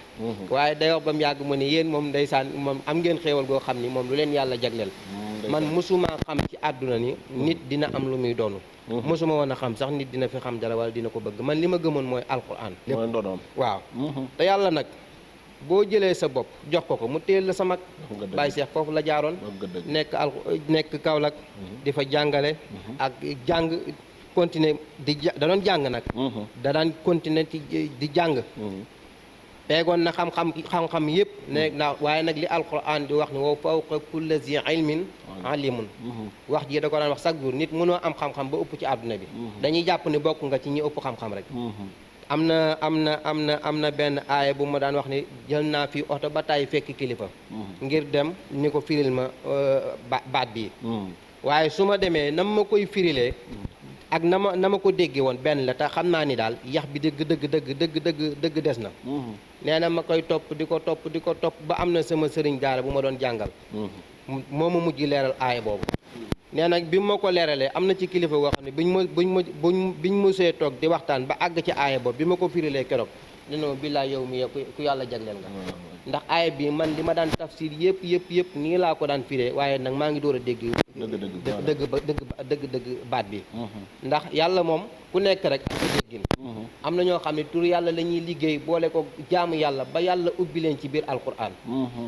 waaye day wax ba mu yàgg mu ne yéen moom ndeysaan moom am ngeen xéewal goo xam ni moom lu leen yàlla jagleel man mosuma xam ci àdduna ni nit dina am lu muy doonu mosuma woon a xam sax nit dina fi xam dara wala dina ko bëgg man li ma gëmoon mooy alquran lépp waaw te yàlla nag boo jëlee sa bopp jox ko mu téel la sa mag Baye Cheikh foofu la jaaroon nekk Kaolack di fa jàngale ak jàng continuer da doon jàng nag da daan continuer di jàng peegoon na xam-xam yëpp ne na waaye nag li alquran di wax ni wa fawqa kulli zi ilmin alimun wax ji da ko daan wax chaque jour nit mënoo am xam-xam ba ëpp ci àdduna bi dañuy jàpp ni bokk nga ci ñi ëpp xam-xam rek am na benn aaya bu ma daan wax ni jël naa fi oto ba tàyyi fekk kilifa ngir dem ni ko firil ma baat bii waaye su ma demee nam ma koy firilee ak na ma ko déggee woon benn la te xam naa ni daal yax bi dëgg des na nee na ma koy topp di ko topp ba am na sama sëriñ daara bu ma doon jàngal moo ma mujj leeral aaya boobu nee nag bi ma ko leeralee am na ci kilifa goo xam ne biñ ma see toog di waxtaan ba àgg ci aaya boobu bi ma ko firilee keroog dina billaay yow mi ku yàlla jagleel nga ndax aaya bi man li ma daan tafsir yëpp nii laa ko daan firee waaye nag maa ngi door a dégg dëgg baat bi ndax yàlla moom ku nekk rek ak déggin am na ñoo xam ne tur yàlla la ñuy liggéey boole ko jaamu yàlla ba yàlla ubbi leen ci biir alquran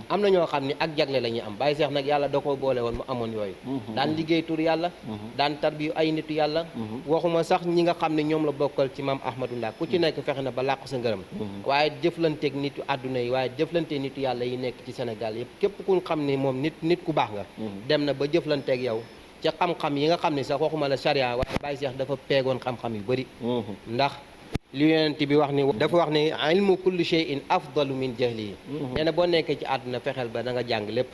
am na ñoo xam ne ak jagle la ñuy am Baye Cheikh nag yàlla da ko boole woon mu amoon yooyu daan liggéey tur yàlla daan tarbiyu ay nitu yàlla waxuma sax ñi nga xam ne ñoom la bokkal ci maam Ahmadou Ndak ku ci nekk fexe na ba làqu sa ngërëm waaye jëflanteeg nitu àdduna yi waaye jëflante nitu yàlla yi nekk ci Sénégal yëpp képp ku xam ne moom nit ku baax nga dem na ba jëflanteeg yow ca xam-xam yi nga xam ne sax waxuma la charia waaye Baye Cheikh dafa peegoon xam-xam yu bëri ndax li yonent bi wax ni dafa wax ni ilmu kulli shay'in afdalu min jahlihi nee na boo nekkee ci àdduna fexeel ba da nga jàng lépp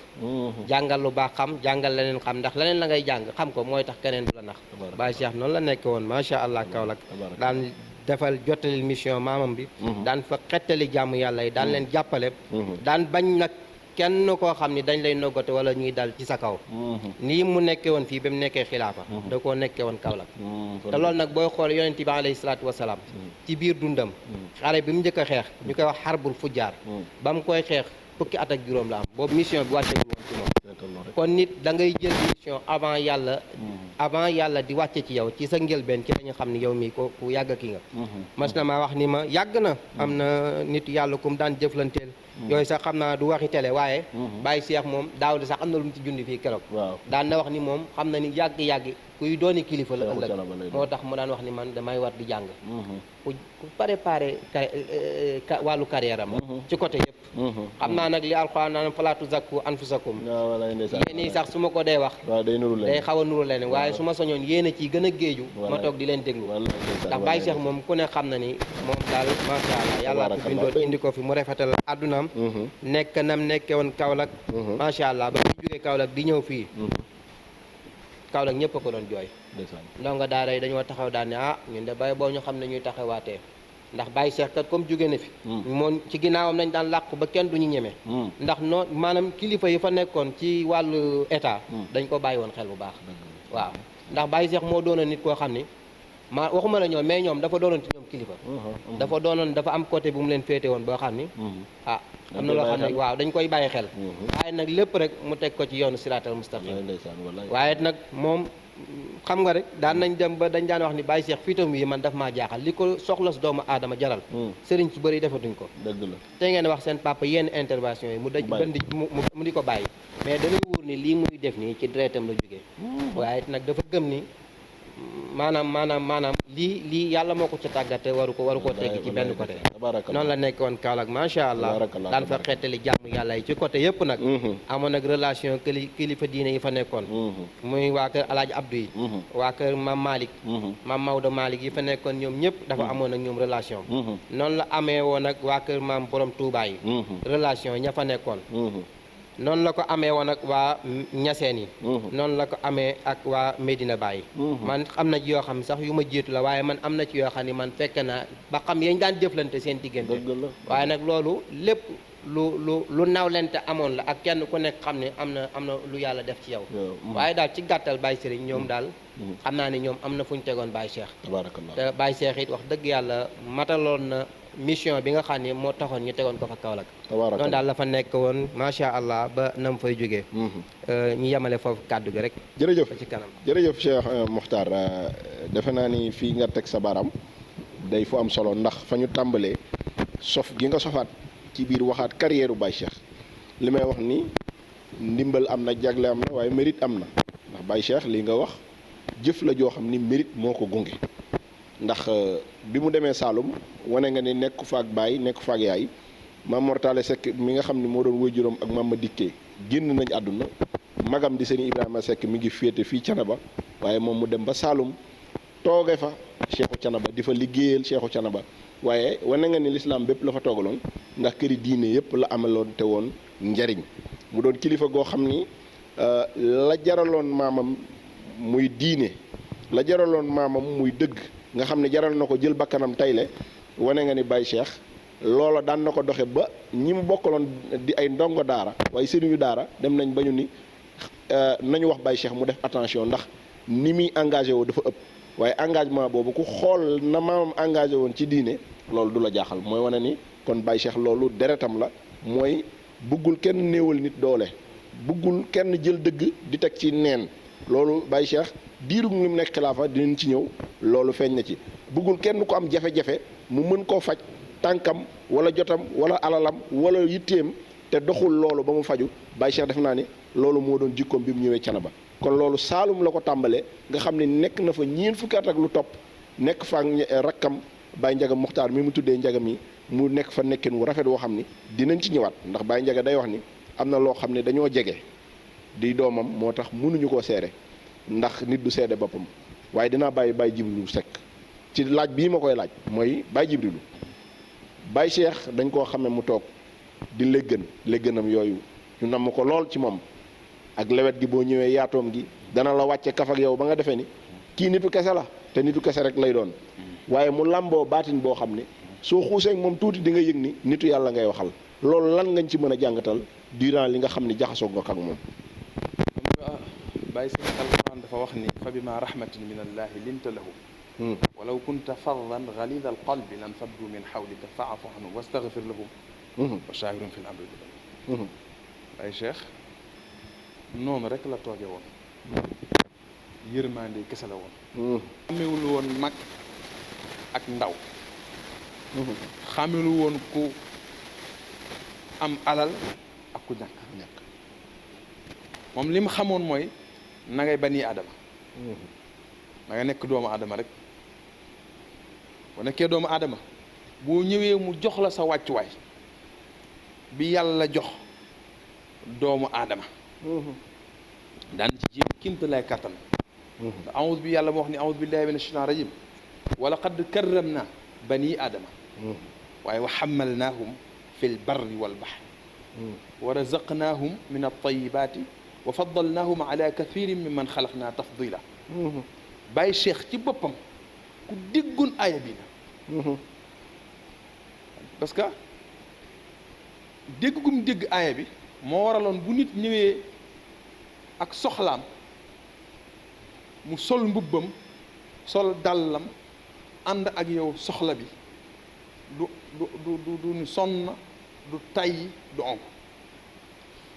jàngal lu baax xam jàngal leneen xam ndax leneen la ngay jàng xam ko mooy tax keneen du la nax Baye Cheikh noonu la nekk woon macha allah Kaolack daan defal jottali mission maamam bi daan fa xettali jàmm yàlla yi daan leen jàppale daan bañ nag kenn koo xam ni dañ lay noggate wala ñuy dal ci sa kaw nii mu nekkee woon fii ba mu nekkee xilaafa da koo nekkee woon Kaolack te loolu nag booy xool yonent bi alayhi salaatu wasalaam ci biir dundam xare bi mu njëkk a xeex ñu koy wax xarbul fujjaar ba mu koy xeex fukki at ak juróom la am boobu mission bi wàccegul woon ci moom kon nit da ngay jël mission avant yàlla di wàcce ci yow ci sa njëlbeen ci dañu xam ni yow mii ku yàgg ki nga mas na maa wax ni ma yàgg na am na nit yàlla kum daan jëflanteel yooyu sax xam naa du waxi télé waaye Baye Cheikh moom daaw di sax am na lu mu ci jundi fii keroog daan na wax ni moom xam na ni yàgg kuy dooni kilifa la ëllëg moo tax mu daan wax ni man damay war di jàng ku préparé wàllu carrière am ci côté yëpp xam naa nag li alxuraan naan falaa tuzakku anfusakum yéen yi sax su ma ko dee wax day xaw a nuru leneen waaye su ma soñoon yéen a ciy gën a géeju ma toog di leen déglu ndax Baye Cheikh moom ku ne xam na ni moom daal macha allah yàlla ko bindoon indi ko fi mu rafetal addunaam nekk nam nekke woon Kaolack macha allah ba mu jógee Kaolack di ñëw fii Kaolack ñëpp a ko doon jooy ndongo daara yi dañoo taxaw daan ne ñun de bay boo ñu xam ne ñuy taxawaatee ndax Baye Cheikh kat comme jóge na fi moom ci ginnaawam nañ daan làqu ba kenn duñu ñeme ndax noonu maanaam kilifa yi fa nekkoon ci wàllu état dañ ko bàyyi woon xel bu baax waaw ndax Baye Cheikh moo doonoon nit koo xam ni waxuma la ñoom mais ñoom dafa doonoon ci ñoom kilifa dafa am côté bu mu leen féete woon boo xam ni am na loo xam ne waaw dañ koy bàyyi xel waaye nag lépp rek mu teg ko ci yoonu siraatal mustaqim waaye nag moom xam nga rek daan nañ dem ba dañ daan wax ni Baye Cheikh fiitam yi man daf maa jaaxal li ko soxla si doomu aadama jaral sëriñ ci bëri defatuñ ko dëgg la te ngeen wax seen papa yenn intervention yi mu di ko bàyyi mais dañuy wóor ni lii muy def nii ci deretam la jógee waaye nag dafa gëm ni maanaam lii yàlla moo ko ca tàggate waru ko teggi ci benn côté noonu la nekk woon Kaolack macha allah daan fa xeetali jàmm yàlla yi ci côté yëpp nag amoon nag relation kilifa diine yi fa nekkoon muy waa kër Alaaji Abdou yi waa kër Mam Malick Mam Maodo Malick yi fa nekkoon ñoom ñëpp dafa amoon ak ñoom relation noonu la amee woon nag waa kër Maam Borom Touba yi relation ña fa nekkoon noonu la ko amee woon ak waa ñaseen yi noonu la ko amee ak waa Medina Baye man am na ci yoo xam sax yu ma jiitu la waaye man am na ci yoo xam ni man fekk naa ba xam yañ daan jëflante seen diggante waaye nag loolu lépp lu nawlente amoon la ak kenn ku nekk xam ne am na lu yàlla def ci yow waaye daal ci gàttal Baye Serigne ñoom daal xam naa ne ñoom am na fu ñu tegoon Baye Cheikh te Baye Cheikh it wax dëgg yàlla mataloon na mission bi nga xam ne moo taxoon ñu tegoon ko fa Kaolack noonu daal la fa nekk woon macha allah ba nam fay jógee ñu yemale foofu kàddu gi rek jërëjëf ci kanam jërëjëf Cheikh Mokhtar defe naa ni fii nga teg sa baram day fu am solo ndax fa ñu tàmbalee sof gi nga sofaat ci biir waxaat carrière Baye Cheikh li may wax ni ndimbal am na, jagle am na, waaye mérite am na. ndax Baye Cheikh li nga wax jëf la joo xam ni mérite moo ko gunge. ndax bi mu demee Saalum wane nga ni nekk fa ak baay nekk fa ak yaay Maam Mor Talla Seck mi nga xam ni moo doon waajuram ak Maam ma dikkee génn nañ àdduna, magam di sëñ Ibrahima Seck mi ngi féete fii Canaba, waaye moom mu dem ba Saalum tooge fa Cheikhu Canaba di fa liggéeyal Cheikhu Canaba. waaye wane nga ni lislaam bépp la fa toogaloon, ndax këri diine yëpp la amaloon te woon njariñ. mu doon kilifa goo xam ni la jaraloon maamam muy diine, la jaraloon maamam muy dëgg, nga xam ne jaral na ko jël bakkanam tayle, wane nga ni Baye Cheikh loola daan na ko doxe ba ñi mu bokkaloon di ay ndongo daara waaye sëriñu daara dem nañ ba ñu ni nañu wax Baye Cheikh mu def attention, ndax ni muy engagé woo dafa ëpp. waaye engagement boobu ku xool na maamam engagé woon ci diine loolu du la jaaxal. mooy wane ni kon Baye Cheikh loolu deretam la, mooy buggul kenn néewal nit doole, buggul kenn jël dëgg di teg ci neen. loolu Baye Cheikh diirug ni mu nekk xilaafa dinañ ci ñëw, loolu feeñ na ci. buggul kenn ku am jafe-jafe mu mën koo faj tànkam wala jotam wala alalam wala yitteem te doxul loolu ba mu faju. Baye Cheikh def naa ni loolu moo doon jikkoom bi mu ñëwee Canaba. kon loolu Saalum la ko tàmbalee, nga xam ne nekk na fa ñeent fukki at ak lu topp, nekk fa ak rakkam Baye Ndiaga Muxtaar mi mu tuddee Ndiaga mi, mu nekk fa nekkin wu rafet woo xam ni dinañ ci ñëwaat. ndax Baye Ndiaga day wax ni am na loo xam ne dañoo jege di doomam, moo tax mënuñu koo seere ndax nit du seede boppam. waaye dinaa bàyyi Baye Jibrilu Seck ci laaj bii ma koy laaj, mooy Baye Jibrilu. Baye Cheikh dañ koo xamee mu toog di légganam yooyu ñu namm ko lool ci moom, ak lewet gi boo ñëwee yaatoom gi dana la wàcce kaf ak yow ba nga defee ni kii nitu kese la, te nitu kese rek lay doon. waaye mu làmboo baatin boo xam ne soo xuusee moom tuuti di nga yëg ni nitu yàlla ngay waxal. loolu lan ngañ ci mën a jàngatal durant li nga xam ne jaxasoo nga ak moom. Baye Cheikh alquran dafa wax ni fa bima rahmatin min allahi linta lahum walaw kunta faddan galida alqalbi lan faddu min hawlika fa'fu anhum wastaghfir lahum wa shawirhum fil amri. Baye Cheikh noonu rek la tooge woon, yërmande kese la woon. xamewul woon mag ak ndaw, xamewul woon ku am alal ak ku ñàkk. moom li mu xamoon mooy na ngay bani aadama, na nga nekk doomu aadama rek. bu nekkee doomu aadama boo ñëwee mu jox la sa wàccuwaay bi yàlla jox doomu aadama. daan ci jéem kémt lay kattan. a'uudu bi yàlla moo wax ni a'uudu billahi mina shaytaani rajim wa laqad karramna bani aadama waaye wa xamalnaahum fi lbarri walbaxri wa razaqnaahum min altayibaati wa faddalnaahum ala kathirin min man xalaqnaa tafdila. Baye Cheikh ci boppam ku déggoon aaya bi la, parce que dégg gu mu dégg aaya bi moo waraloon bu nit ñëwee ak soxlaam mu sol mbubbam sol dàllam ànd ak yow soxla bi du ni sonn du tayyi du onk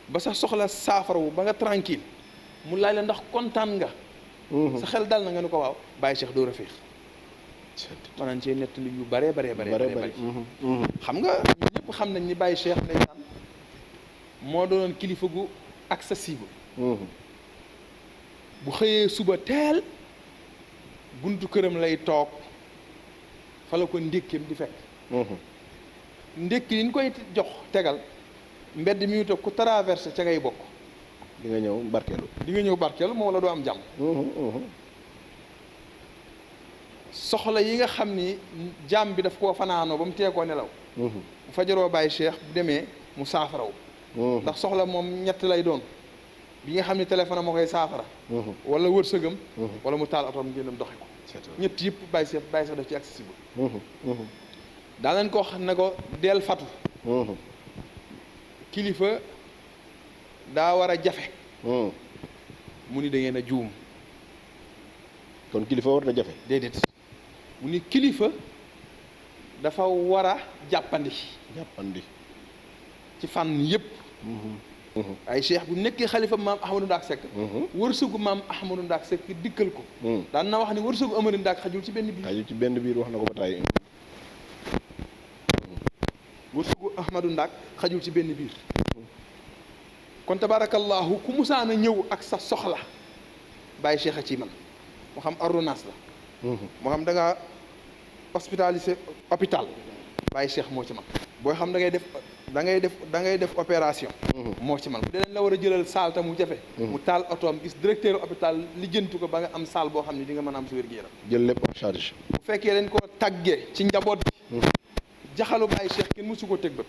ba sa soxla saafarawu ba nga tranquille mu laaj la ndax kontaan nga sa xel dal na nga ni ko waaw. Baye Cheikh doo rafiix maanaam cee nettali yu bare xam nga ñun ñëpp xam nañ ni Baye Cheikh ndeysaan moo doonoon kilifa gu accessible. bu xëyee suba teel buntu këram lay toog fa la ko ndékkeem di fekk. ndékki li ñu koy jox tegal mbedd mi ñu toog ku traversé ca ngay bokk. di nga ñëw barkeelu moo la doo am jàmm. soxla yi nga xam ni jàmm bi daf koo fanaanoo ba mu tee koo nelaw. bu fajaroo Baye Cheikh bu demee mu saafaraw. ndax soxla moom ñett lay doon. bi nga xam ne téléphone moo koy saafara. wala wërsëgam. wala mu taal otoom ngeen dem doxi ko. ñett yëpp Baye Cheikh daf ci accessible. daa leen ko wax ne ko deel fatu. kilifa daa war a jafe. mu ni da ngeen a juum. kon kilifa war na jafe. déedéet mu ni kilifa dafa war a jàppandi. ci fànn yëpp. ay cheikh bu nekkee xalifa maam Ahmadou Ndaak Seck. wërsëgu maam Ahmadou Ndaak Seck dikkal ko. daan na wax ni wërsëgu Amari Ndaak xajul ci benn biir. wax na ko ba tàyyi. wërsëgu Ahmadou Ndak xajul ci benn biir kon tabarakallahu ku musaan a ñëw ak sa soxla bàyyi cheikh a ci man moo xam ordonnance la moo xam da nga hospitalisé hôpital bàyyi cheikh moo ci man booy xam da ngay def opération moo ci man bu dee la war a jëlal saal ta mu jafe mu taal otoom gis directeur hôpital lijjantu ko ba nga am saal boo xam ne di nga mën a am sa wér-gu-yaram jël lépp en charge bu fekkee dañ ko tàggee ci njaboot bi jaxalu bàyyi cheikh kenn mësu ko teg bët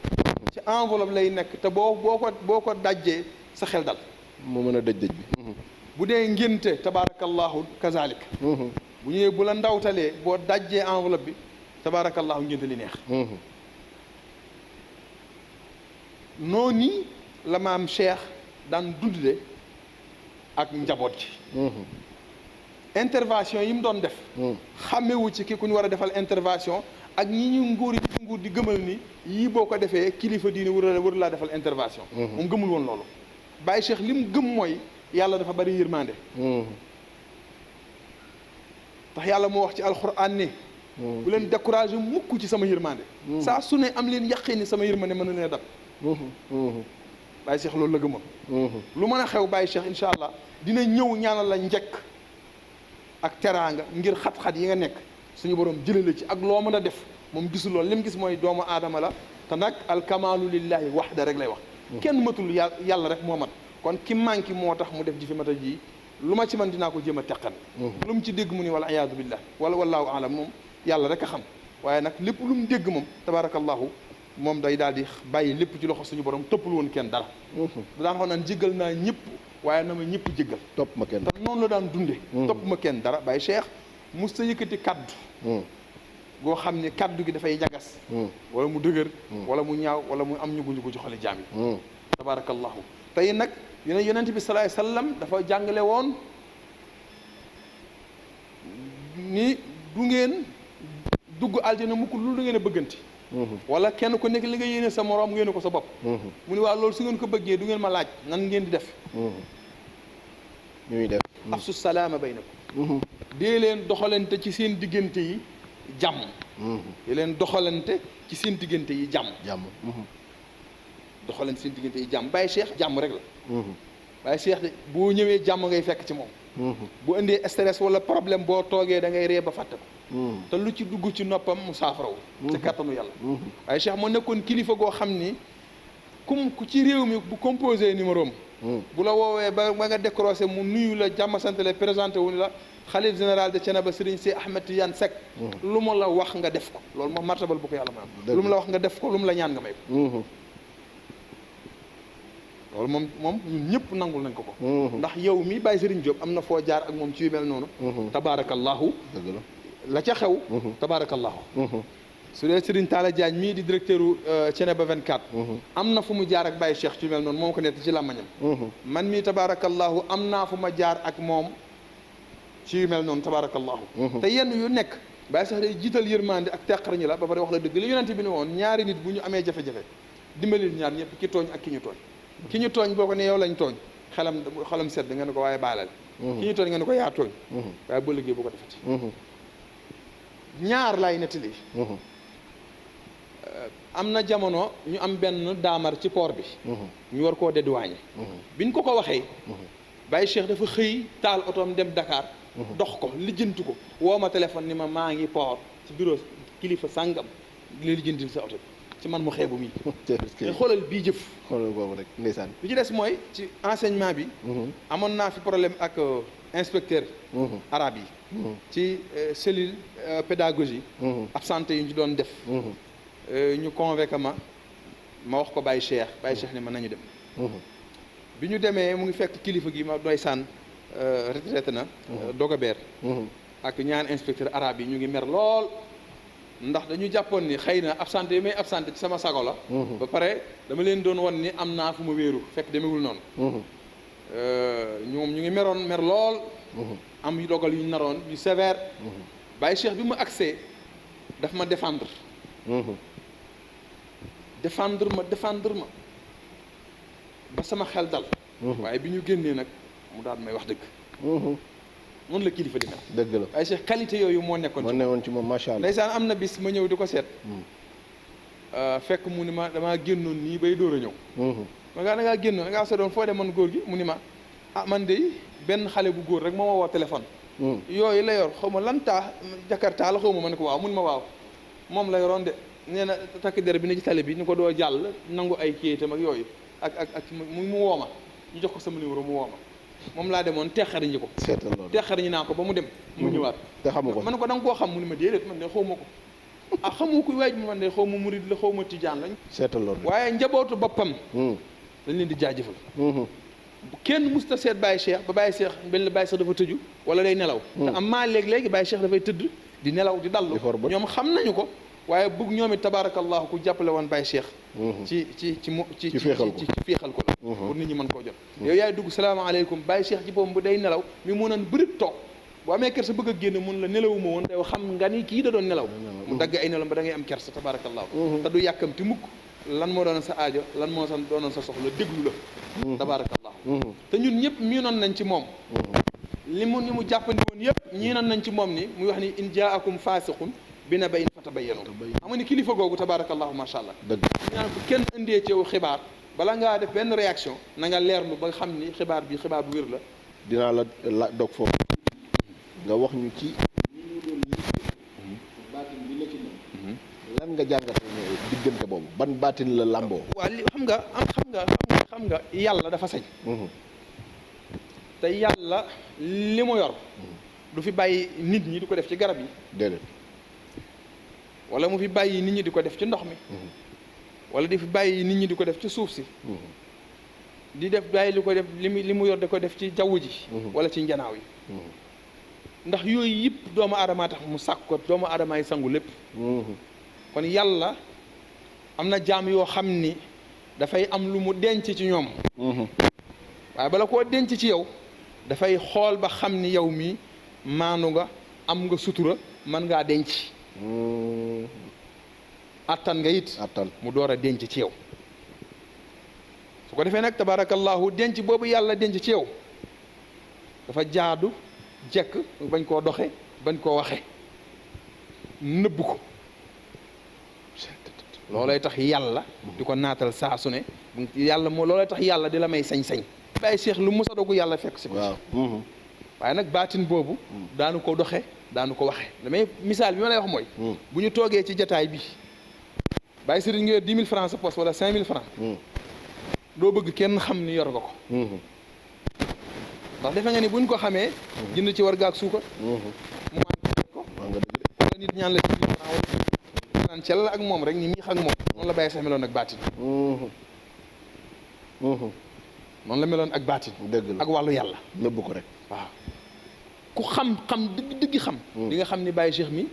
ci enveloppe lay nekk te boo ko dajjee sa xel dal mu mën a dëj bi bu dee ngénte tabaarakallahu kazalik bu ñëwee bu la ndawtalee boo dajjee enveloppe bi tabaarakallahu ngénte li neex noonu la maam Cheikh daan dundle ak njaboot ji intervention yi mu doon def xàmmewu ci ki ku ñu war a defal intervention ak ñi ñu nguur di gëmal ni yii boo ko defee kilifa diine war laa defal intervention moom gëmul woon loolu Baye Cheikh li mu gëm mooy yàlla dafa bari yërmande tax yàlla moo wax ci alxuraan ne bu leen découragé mukk ci sama yërmande saa su ne am leen yaqin ni sama yërmande mën na leen dab Baye Cheikh loolu la gëmoon lu mën a xew Baye Cheikh incha allah dina ñëw ñaanal la njëkk ak teraanga ngir xat-xat yi nga nekk suñu borom jëlale ci ak loo mën a def moom gisul loolu li mu gis mooy doomu aadama la te nag alkamaalu lillahi waxda rek lay wax kenn matul yàlla rek moo mat kon ki manqué moo tax mu def ji fi mata ji lu ma ci man dinaa ko jéem a teqan lu mu ci dégg mu ni wala iyaadu billah wala wallahu alam moom yàlla rek a xam waaye nag lépp lu mu dégg moom tabarakallahu moom day daal di bàyyi lépp ci loxo suñu borom toppul woon kenn dara daan wax naan jéggal naa ñëpp waaye na ma ñëpp jéggal topp ma kenn te noonu la daan dunde topp ma kenn dara Baye Cheikh mus ta yëkkati kaddu goo xam ne kaddu gi dafay ñagas wala mu dëgër wala mu ñaaw wala mu am ñugu-ñugu ci xoli jaam yi tabarakallahu tey nag yonent bi salaay sallam dafa jàngale woon ni du ngeen dugg aljana mukk lu ngeen a bëgganti wala kenn ku nekk li nga yéene sa moroom ngeen ko sa bopp mu ni waa loolu su ngeen ko bëggee du ngeen ma laaj nan ngeen di def ñuy def afsu salaama baynakum dee leen doxalante ci seen diggante yi jàmm dee leen doxalante ci seen diggante yi jàmm doxalante seen diggante yi jàmm Baye Cheikh jàmm rek la Baye Cheikh de boo ñëwee jàmm ngay fekk ci moom bu indee stress wala problème boo toogee da ngay ree ba fàtte ko te lu ci dugg ci noppam mu saafarawu ci kattanu yàlla Baye Cheikh moo nekkoon kilifa goo xam ni ku ci réew mi bu composé numéro am bu la woowee ba nga décroché mu nuyu la jàmm sant la présenté wu ni la xalif général de Thiénaba Serigne Sy Ahmed Tidiane Seck lu ma la wax nga def ko loolu moom martabal bu ko yàlla ma am lu mu la wax nga def ko lu mu la ñaan nga may ko loolu moom ñun ñëpp nangul nañ ko ko ndax yow mi Baye Serigne Diop am na foo jaar ak moom ci yu mel noonu tabaarakallahu la ca xew tabaarakallahu su dee Serigne Talla Diagne mii di directeur u Thiénaba 24 am na fu mu jaar ak Baye Cheikh ci yu mel noonu moom ko nett ci làmmañam man mii tabaarakallahu am naa fu ma jaar ak moom ci yu mel noonu tabaarakallahu te yenn yu nekk Baye Cheikh day jiital yërmande ak teqar ñi la ba pare wax la dëgg li yonente bi ne woon ñaari nit bu ñu amee jafe-jafe dimbalil ñaar ñëpp ki tooñ ak ki ñu tooñ ki ñu tooñ boo ko ne yow lañ tooñ xelam sedd nga ne ko waaye baalal ki ñu tooñ nga ne ko yaa tooñ waaye boo liggéey boo ko defati ñaar laay nettali am na jamono ñu am benn daamar ci port bi ñu war koo dédouaner biñ ko waxee Baye Cheikh dafa xëy taal otoom dem Dakar dox ko lijjanti ko woo ma téléphone ni ma maa ngi port ci bureau kilifa sàngam li lijjantil sa oto bi ci man mu xeebu mi mais xoolal bii jëf xoolal boobu rek ndeysaan bi ci des mooy ci enseignement bi amoon naa fi problème ak inspecteur arabe yi ci cellule pédagogie absenté yu ñu doon def ñu convoqué ma wax ko Baye Cheikh ne ma nañu dem bi ñu demee mu ngi fekk kilifa gi ma doy saan retraité na Dogabeer ak ñaari inspecteur arabe yi ñu ngi mer lool ndax dañu jàppoon ni xëy na absenté yi may absenté ci sama sago la ba pare dama leen doon wan ni am naa fu ma wéeru fekk demewul noonu ñoom ñu ngi mer lool am yu dogal yu ñu naroon yu sévère Baye Cheikh bi mu accès daf ma défendre ma ba sama xel dal waaye bi ñu génnee nag mu daal may wax dëgg noonu la kilifa di mel dëgg la Baye Cheikh qualité yooyu moo nekkoon ci moom macha allah ndeysaan am na bis ma ñëw di ko seet fekk mu ni ma damaa génnoon nii bay dóor a ñëw ma ngaa da ngaa génnoon da ngaa sa doon foo demoon góor gi mu ni ma man de benn xale bu góor rek moo ma woo téléphone yooyu la yor xaw ma lantaa jakarta la xaw ma ne ko waaw mun ma waaw moom la yoroon de nee na takk der bi ne ci tali bi ni ko doo jàll nangu ay kayitam ak yooyu ak mu woo ma ñu jox ko sama numéro mu woo ma moom laa demoon teexari ñi ko teexari ñi naa ko ba mu dem mu ñëwaat te xamu ko man ko da nga koo xam mu ni ma déedéet man de xaw ma ko xamu ko waaj ma man de xaw ma murid la xaw ma tijaan lañ seetal loolu waaye njabootu boppam dañ leen di jaajëfal kenn musta seet Baye Cheikh ba Baye Cheikh benn la Baye Cheikh dafa tëju wala day nelaw te am maa léegi Baye Cheikh dafay tëdd di nelaw di dallu ñoom xam nañu ko waaye bëgg ñoom it tabarakallahu ku jàppale woon Baye Cheikh ci féexal ko la pour nit ñi mën koo jot yow yaay dugg salaamaaleykum Baye Cheikh ci boppam bu day nelaw mi mun a bërit toog bu amee kersa bëgg a génn mun la nelawuma woon yow xam nga ni kii da doon nelaw mu dagg ay nelaw ba da ngay am kersa tabarakallahu te du yàkkamti mukk lan moo doon sa aajo lan moo sa doonoon sa soxla déglu la tabarakallahu te ñun ñëpp miinoon nañ ci moom li mu jàppandi woon yëpp ñiinoon nañ ci moom ni muy wax ni in jaakum faasiqun bi naba'in fatabayyanu xam nga ni kilifa googu tabarakallahu macha allah dëgg ñaan ko kenn indee ci yow xibaar bala ngaa def benn réaction na nga leerlu ba xam ni xibaar bi xibaar bu wér la dinaa la dog foofu nga wax ñu ci baatin bi la ci moom lan nga jàngate diggante boobu ban baatin la làmboo waaw li xam nga yàlla dafa sañ te yàlla li mu yor du fi bàyyi nit ñi di ko def ci garab yi déedéet wala mu fi bàyyi nit ñi di ko def ci ndox mi wala di fi bàyyi nit ñi di ko def ci suuf si di def bàyyi li ko def li mu yor di ko def ci jaww ji wala ci njanaaw yi ndax yooyu yëpp doomu aadama tax mu sàkk ko doomu aadama yi sangu lépp kon yàlla am na jaam yoo xam ni dafay am lu mu denc ci ñoom waaye bala koo denc ci yow dafay xool ba xam ni yow mi maanu nga am nga sutura mën ngaa denc attan nga it mu door a denc ci yow su ko defee nag tabarakallahu denc boobu yàlla denc ci yow dafa jaadu jekk bañ koo doxe bañ koo waxe nëbb ko loolay tax yàlla di ko naatal saa su ne yàlla moo loolay tax yàlla di la may sañ-sañ Baye Cheikh lu mos a dogu yàlla fekk si ko waaye nag baatin boobu daanu ko doxe daanu ko waxe damay misaal bi ma lay wax mooy bu ñu toogee ci jataay bi Baye Serigne nga yor 10 000 francs sa poche wala 5 000 francs doo bëgg kenn xam ni yor nga ko ndax defe nga ni buñ ko xamee jënd ci war gaak suukar mu man ko wala nit ñaan la 10 000 francs wala naan cell ak moom rek ni mii ak moom noonu la Baye Cheikh meloon ak baatin noonu la meloon ak baatin dëgg la ak wàllu yàlla nëbb ko rek waaw ku xam dëgg xam di nga xam ni Baye Cheikh mi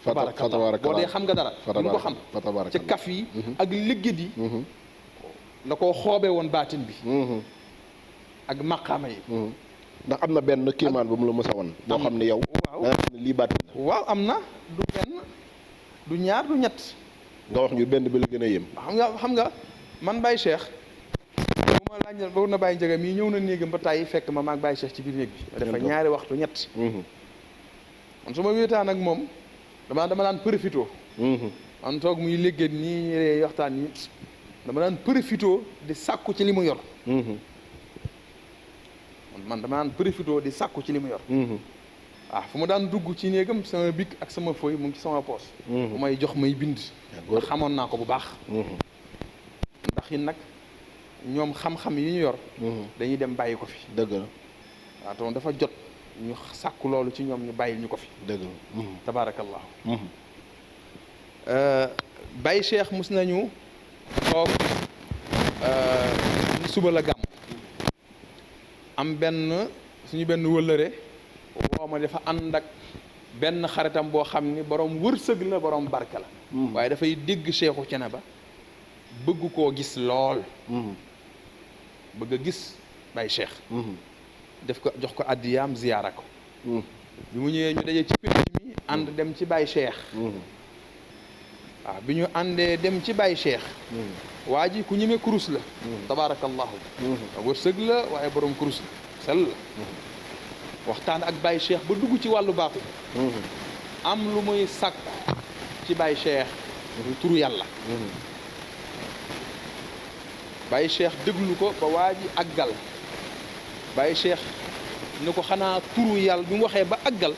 tabarakallah boo dee xam nga dara di nga ko xam ci kaf yi ak liggéey yi la koo xoobee woon baatin bi ak maqaama yi ndax am na benn kiimaan bu mu la mës a wan boo xam ne yow waaw da nga xam ne lii baatin la waaw am na du benn du ñaar du ñett nga wax ñu benn bi la gën a yëm xam nga man Baye Cheikh bu ma laaj ba na Baye Ndiaga mii ñëw na néegam ba tàyyi fekk ma maag Baye Cheikh ci biir néeg bi dafa ñaari waxtu ñett man su ma wéetaan ak moom dama daan profito man toog muy liggéey nii waxtaan nii dama daan profito di sàkku ci li mu yor man dama daan profito di sàkku ci li mu yor waaw fu ma daan dugg ci néegam sama bic ak sama feuille mu ngi ci sama poos bu may jox may bind ndax xamoon naa ko bu baax ndax it nag ñoom xam-xam yi ñu yor dañuy dem bàyyi ko fi dëgg la waaw te dafa jot ñu sàkku loolu ci ñoom ñu bàyyil ñu ko fi dëgg la tabarakallahu Baye Cheikh mus nañu toog suba la gàmm am suñu benn wëllëre woo ma dafa ànd ak benn xaritam boo xam ni borom wërsëg la borom barke la waaye dafay dégg Cheikhu Thiénaba bëgg koo gis lool bëgg a gis Baye Cheikh def ko jox ko addiyaam ziyaara ko bi mu ñëwee ñu daje ci pénc mi ànd dem ci Baye Cheikh waaw bi ñu àndee dem ci Baye Cheikh waa ji ku ñemee kurus la tabarakallahu wërsëg la waaye borom kurus la sell la waxtaan ak Baye Cheikh ba dugg ci wàllu baatu am lu muy sàkku ci Baye Cheikh turu yàlla. Baye Cheikh déglu ko ba waa ji àggal Baye Cheikh ni ko xanaa turu yàlla bi mu waxee ba àggal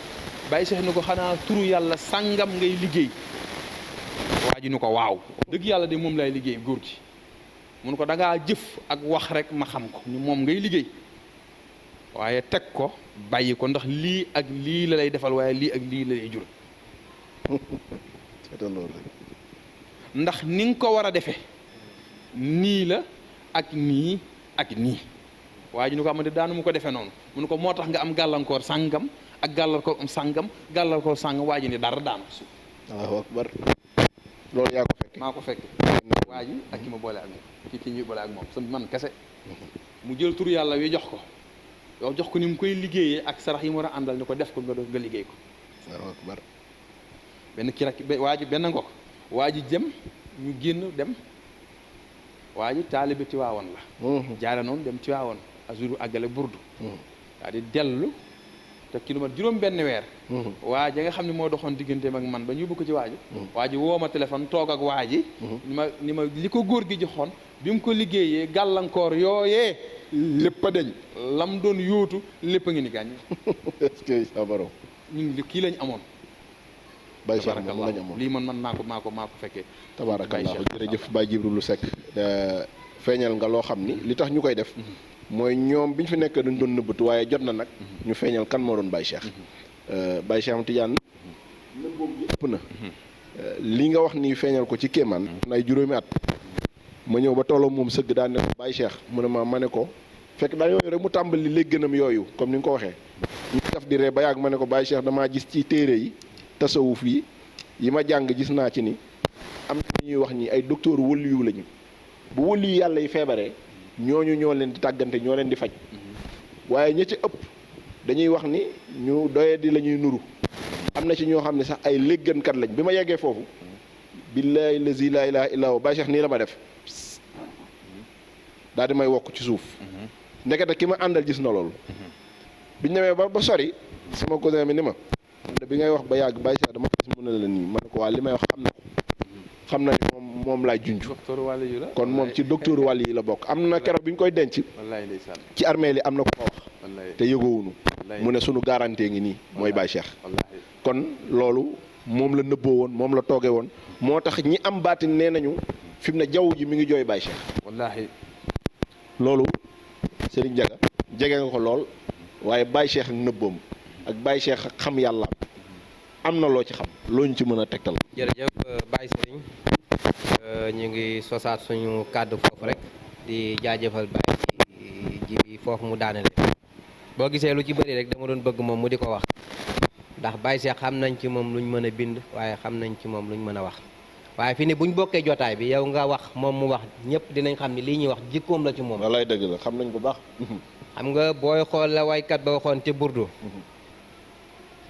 Baye Cheikh ni ko xanaa turu yàlla sàngam ngay liggéey. waa ji ni ko waaw dëgg yàlla de moom lay liggéey góor gi mun ko da ngaa jëf ak wax rek ma xam ko ni moom ngay liggéey waaye teg ko bàyyi ko ndax lii ak lii la lay defal waaye lii ak lii la lay jur. ndax ni nga ko war a defee nii la ak nii ak nii waa ji ni ko amante daanu mu ko defee noonu mun ko moo tax nga am gàllankoor sàngam ak gàllankoor sàngam gàllankoor sàngam waa ji ni dara daanu suuf. Allahu akbar loolu yaa ko fekk. maa ko fekk waa ji ak ki ma boole ak moom ki ñuy boole ak moom sa man kese mu jël tur yàlla wi jox ko yow jox ko ni mu koy liggéeyee ak sarax yi mu war a àndal ni ko def ko nga liggéey ko. Allahu akbar benn kii rek waa ji benn ngok waa ji jëm ñu génn dem waa ji taalibe Tiwaawoon la. jaare noonu dem Tiwaawoon azuru àggale burdu. daal di dellu te kilomètre juróom benn weer. waa ji nga xam ne moo doxoon digganteem ak man ba ñu yóbbu ko ci waa ji. waa ji woo ma téléphone toog ak waa ji. ni ma li ko góor gi joxoon bi mu ko liggéeyee gàllankoor yooyee lépp a deñ lam doon yóotu lépp a ngi ni gàññ. est-ce que sa borom. ñun kii lañ amoon. Baye Cheikh moom lañ amoon lii man maa ko fekkee. tabaarakallaa jërëjëf Baye Djibril Seck feeñal nga loo xam ni li tax ñu koy def. mooy ñoom bi ñu fi nekk dañ doon nëbbatu waaye jot na nag ñu feeñal kan moo doon Baye Cheikh. Baye Cheikh Tidiane nëbboom gi ëpp na. li nga wax ni feeñal ko ci kéemaan. ay juróomi at ma ñëw ba tolloo moom sëgg daan ne ko Baye Cheikh mu ne ma ne ko fekk daa yooyu rek mu tàmbali léggënam yooyu comme ni nga ko waxee. ñu def di ree ba yàgg ma ne ko Baye Cheikh damaa gis ci téere yi tasawuf yi ma jàng gis naa ci ni am na ñuy wax ni ay docteur wëliyu lañu bu wëliyu yàlla yi feebaree ñooñu ñoo leen di tàggante ñoo leen di faj waaye ña ci ëpp dañuy wax ni ñu doye di la ñuy nuru am na ci ñoo xam ne sax ay léggënkat lañ bi ma yeggee foofu billaahi lazi laa ilaaha illaa huwa Baye Cheikh nii la ma def daal di may wokk ci suuf ndekete ki ma àndal gis na loolu biñ demee ba sori sama cousin bi ni ma bi ngay wax ba yàgg Baye Cheikh dama gis mu ne la nii ma ne ko waa li may wax xam na ni moom laay junj kon moom ci docteur wàll yi la bokk am na keroog bi ñu koy denc ci armée li am na ko fa wax te yëgoowunu mu ne sunu garantie ngi nii mooy Baye Cheikh kon loolu moom la nëbboo woon moom la tooge woon moo tax ñi am baatin nee nañu fi mu ne jaww ji mi ngi jooy Baye Cheikh wallaahi loolu Serigne Ndiaga jege nga ko lool waaye Baye Cheikh ak nëbboom ak Baye Cheikh ak xam yàlla am na loo ci xam loo ñu ci mën a tegtal. jërëjëf Baye Serigne ñu ngi sosaat suñu kàddu foofu rek di jaajëfal Baye ji bi foofu mu daanele boo gisee lu ci bëri rek dama doon bëgg moom mu di ko wax ndax Baye Cheikh xam nañ ci moom luñ mën a bind waaye xam nañ ci moom luñ mën a wax waaye fi ni buñ bokkee jotaay bi yow nga wax moom mu wax ñëpp dinañ xam ni lii ñuy wax jikkoom la ci moom. wallaay dëgg la xam nañ bu baax. xam nga booy xool la waykat ba waxoon ci burdu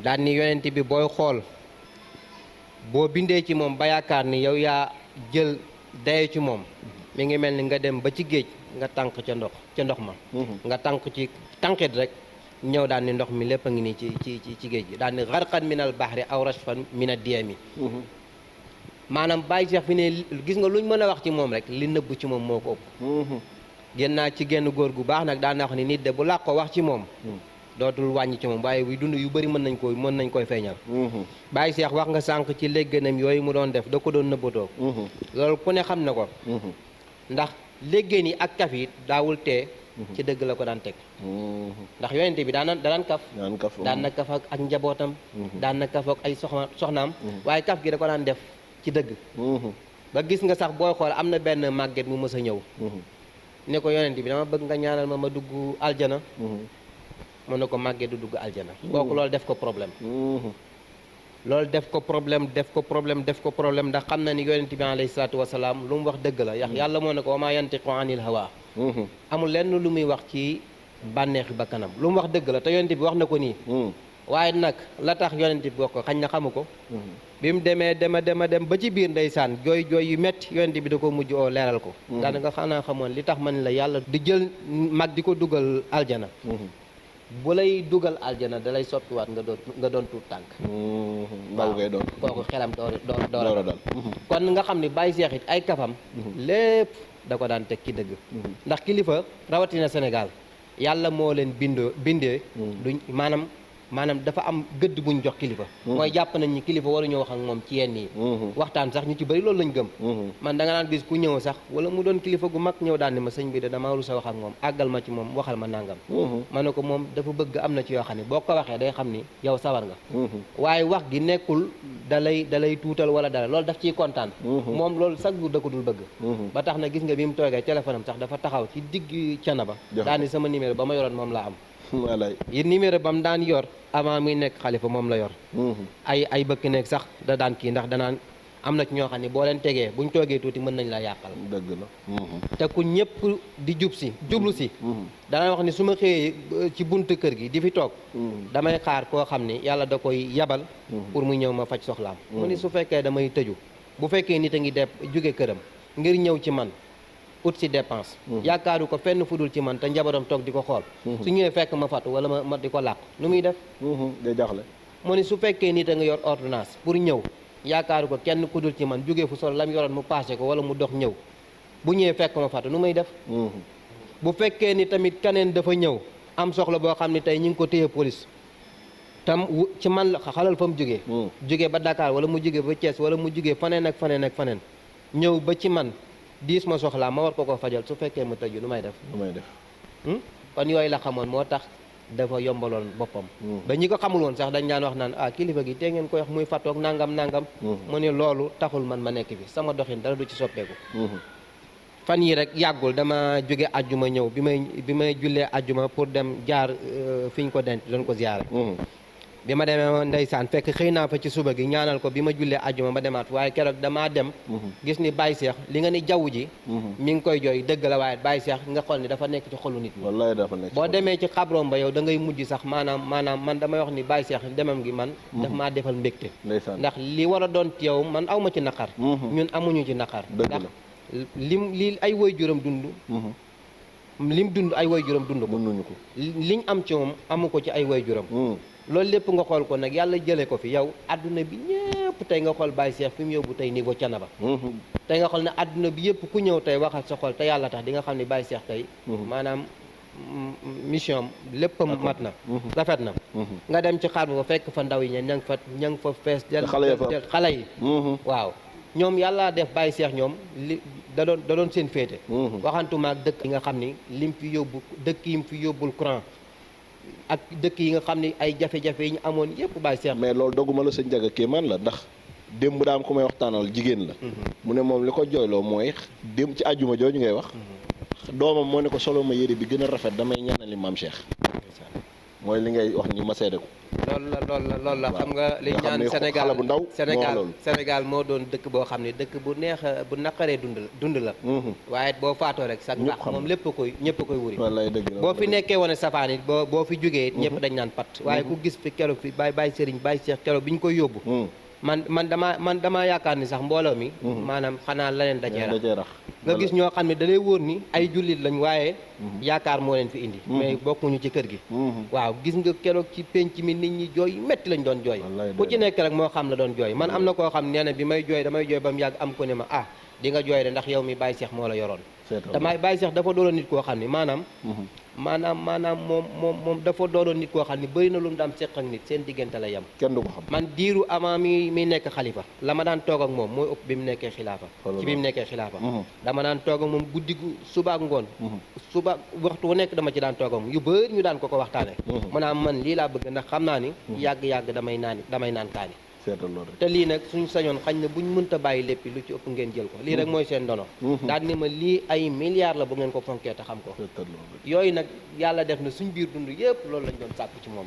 daan ni yonent bi booy xool boo bindee ci moom ba yaakaar ni yow yaa jël daye ci moom mi ngi mel ni nga dem ba ci géej nga tànk ca ndox ma nga tànk ci tànkit rek ñëw daan ni ndox mi lépp a ngi nii ci géej gi daan ni xarqan minal bahri aw rashfan mina diyami maanaam Baye Cheikh fi ne gis nga luñ mën a wax ci moom rek li nëbb ci moom moo ko ëpp génn naa ci genn góor gu baax nag daan na wax ni nit de bu làq ko wax ci moom dootul wàññi ci moom waaye buy dund yu bëri mën nañ koy feeñal Baye Cheikh wax nga sànq ci léggéenam yooyu mu doon def da ko doon nëbbatoo loolu ku ne xam na ko ndax léggéen yi ak kaf yi daawul tee ci dëgg la ko daan teg ndax yonente bi daan kaf daan na kaf ak njabootam daan na kaf ak ay soxnaam waaye kaf gi da ko daan def ci dëgg ba gis nga sax booy xool am na benn màgget mu mës a ñëw ne ko yonente bi dama bëgg nga ñaanal ma dugg aljana mën na ko màggee du dugg aljana kooku loolu def ko problème loolu def ko problème ndax xam na ni yonent bi alayhi salaatu wasalaam lu mu wax dëgg la yàlla moo ne ko wa maa yantiqu anil hawa amul lenn lu muy wax ci bànneexi ba kanam lu mu wax dëgg la te yonent bi wax na ko nii waaye nag la tax yonent bi wax ko xañ na xamu ko bi mu demee dem ba ci biir ndeysaan jooy yu metti yonent bi da ko mujj oo leeral ko daanaka xanaa xamoon li tax man la yàlla di jël mag di ko dugal aljana bu lay dugal aljana da lay soppiwaat nga doon tuut tànk. ndaw ngay doon kooku xelam door a dal. kon nga xam ni Baye Cheikh it ay kafam. lépp da ko daan teg ci dëgg. ndax kilifa rawatina Sénégal yàlla moo leen bindee. duñ maanaam dafa am gëdd buñ jox kilifa. mooy jàpp nañ ni kilifa waruñoo wax ak moom ci yenn yi. waxtaan sax ñu ci bëri loolu lañ gëm. man da nga naan gis ku ñëw sax wala mu doon kilifa gu mag ñëw daan ni ma sëñ bi de dama rus a wax ak moom àggal ma ci moom waxal ma nangam. ma ne ko moom dafa bëgg am na ci yoo xam ne boo ko waxee day xam ni yow sawar nga. waaye wax gi nekkul da lay tuutal wala dara loolu daf ciy kontaan. moom loolu chaque jour da ko dul bëgg. ba tax na gis nga bi mu toogee téléphone am sax dafa taxaw ci digg Thiénaba. daan ni sama numéro ba ma yoroon moom laa am. walaay yi numéro ba mu daan yor avant muy nekk xalifa moom la yor. ay bëkk nekk sax da daan kii ndax danaan am na ci ñoo xam ne boo leen tegee buñ toogee tuuti mën nañ la yàqal. dëgg la. te ku ñëpp di jublu si. danaa wax ni su ma xëyee ci buntu kër gi di fi toog. damay xaar koo xam ni yàlla da koy yabal. pour mu ñëw ma faj soxlaam. mu ni su fekkee damay tëju bu fekkee nit a ngi jóge këram ngir ñëw ci man. ut si dépense yaakaaru ko fenn fudul ci man te njabaram toog di ko xool su ñëwee fekk ma fatu wala ma di ko làq nu muy def day jaxle mu ni su fekkee nit a nga yor ordonnance pour ñëw yaakaaru ko kenn ku dul ci man jógee fu sol lam yoroon mu passé ko wala mu dox ñëw bu ñëwee fekk ma fatu nu muy def bu fekkee ni tamit keneen dafa ñëw am soxla boo xam ne tey ñu ngi ko téye police tam ci man la xalal fa mu jógee ba Dakar wala mu jógee ba Thiès wala mu jógee faneen ak faneen ñëw ba ci man diis ma soxlaa ma war ko fajal su fekkee ma tëju nu may def kon yooyu la xamoon moo tax dafa yombaloon boppam ba ñi ko xamul woon sax dañ daan wax naan kilifa gi te ngeen koy wax muy fatoog nangam mu ne loolu taxul man ma nekk fi sama doxin dara du ci soppeeku fan yi rek yàggul dama jóge ajjuma ñëw bi may jullee ajjuma pour dem jaar fi ñu ko denc doon ko ziyaare bi ma demee ndeysaan fekk xëy naa fa ci suba gi ñaanal ko bi ma jullee ajjuma ma demaat waaye keroog damaa dem gis ni Baye Cheikh li nga ni jaww ji mi ngi koy jooy dëgg la waaye Baye Cheikh nga xool ni dafa nekk ci xolu nit ñi wallaay dafa nekk boo demee ci xabroom ba yow da ngay mujj sax maanaam man damay wax ni Baye Cheikh demam gi man daf maa defal mbégte ndax li war a doon ci yow man awma ci naqar ñun amuñu ci naqar ndax li ay waajuram dund lim dund ay waajuram dund ko liñ am ci moom amu ko ci ay waajuram loolu lépp nga xool ko nag yàlla jëlee ko fi yow adduna bi ñëpp tey nga xool Baye Cheikh fi mu yóbbu tey niveau Thiénaba tey nga xool ne adduna bi yëpp ku ñëw tey waxal sa xol te yàlla tax di nga xam ne Baye Cheikh tey maanaam mission léppam mat na rafet na nga dem ci xaar ba fekk fa ndaw yi ña ngi fa fees del xale yi waaw ñoom yàlla def Baye Cheikh ñoom li da doon seen féete waxantuma ak dëkk yi nga xam ni lim fi yóbbu dëkk yim fi yóbbul courant ak dëkk yi nga xam ne ay jafe-jafe yi ñu amoon yëpp Baye Cheikh mais loolu dogguma la sëñ Njaga kéemaan la ndax démb daa am ku may waxtaanal jigéen la mu ne moom li ko jooyloo mooy démb ci àjjuma jooju ngay wax doomam moo ne ko solo ma yére bi gën a rafet damay ñaanali maam Cheikh mooy li ngay wax ni ma seede ko loolu la xam nga li ñaan Sénégal bu ndaw Sénégal moo doon dëkk boo xam ne dëkk bu neex bu naqaree dund la waaye boo faatoo rek sax ndax moom ñëpp koy wuri boo fi nekkee woon safaan it boo fi jógee it ñëpp dañ naan pat waaye ku gis fi keroog fi Baye Serigne Baye Cheikh keroog bi ñu koy yóbbu man damaa yaakaar ni sax mbooloo mi maanaam xanaa la leen dajee rax nga gis ñoo xam ne da lay wóor ni ay jullit lañ waaye yaakaar moo leen fi indi mais bokkuñu ci kër gi waaw gis nga keroog ci penc mi nit ñi jooy métti lañ doon jooy ku ci nekk rek moo xam la doon jooy man am na koo xam nee na bi may jooy damay jooy ba mu yàgg am ko ne ma di nga jooy de ndax yow mi Baye Cheikh moo la yoroon damay Baye Cheikh dafa doon nit koo xam ne maanaam moom dafa doonoon nit koo xam ne bëri na lu mu daan seq ak nit seen diggante la yem kenn du ko xam man diiru avant mi nekk xalifa la ma daan toog ak moom mooy ëpp bi mu nekkee xilaafa ci bi mu nekkee xilaafa dama daan toog ak moom guddi gu suba ak ngoon suba waxtu wu nekk dama ci daan toog ak moom yu bëri ñu daan ko waxtaane mu naa man lii laa bëgg ndax xam naa ni yàgg-yàgg damay naan kaani te lii nag suñ sañoon xañ na buñ mënta bàyyi lépp lu ci ëpp ngeen jël ko lii rek mooy seen ndono daal ni ma lii ay milliards la bu ngeen ko fonkee te xam ko yooyu nag yàlla def na suñ biir dund yëpp loolu lañ doon sàkku ci moom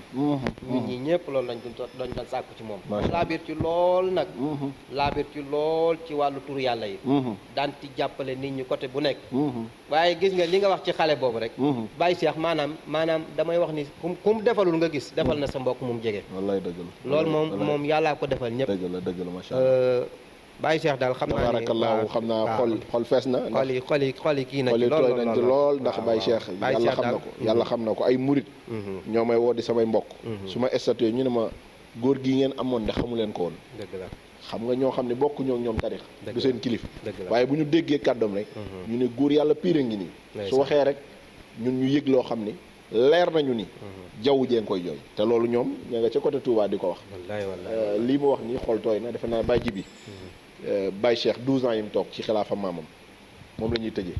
ñun ñi ñëpp loolu lañ doon sàkku ci moom laabir ci lool nag laabir ci lool ci wàllu tur yàlla yi daan ci jàppale nit ñi côté bu nekk waaye gis nga li nga wax ci xale boobu rek Baye Cheikh maanaam damay wax ni kum defalul nga gis defal na sa mbokk moom jege wallaay dëgg la loolu moom yàllaa ko defal ñëpp dëgg la macha Allah Baye Cheikh daal xam naa ne tabaarakallaahu xam naa xol fees na. xol yi kii na xol ci yi tooy nañ ci lool ndax Baye Cheikh yàlla xam na ko yàlla xam na ko ay murit ñoo may woo di samay mbokk su ma statue ñu ne ma góor gi ngeen amoon de xamu leen ko woon. dëgg la xam nga ñoo xam ne bokk ñoo ñoom tarix du seen kilifa dëgg la waaye bu ñu déggee kàddoom rek ñu ne góor yàlla piire ngi nii su waxee rek ñun ñu yëg loo xam ni leer nañu ni jaww jee koy jooy te loolu ñoom ña nga ca côté Touba di ko wax lii mu wax nii xol tooy na defe naa Baye Jibi Baye Cheikh 12 ans yi mu toog ci xilaafa maamam moom la ñuy tëjee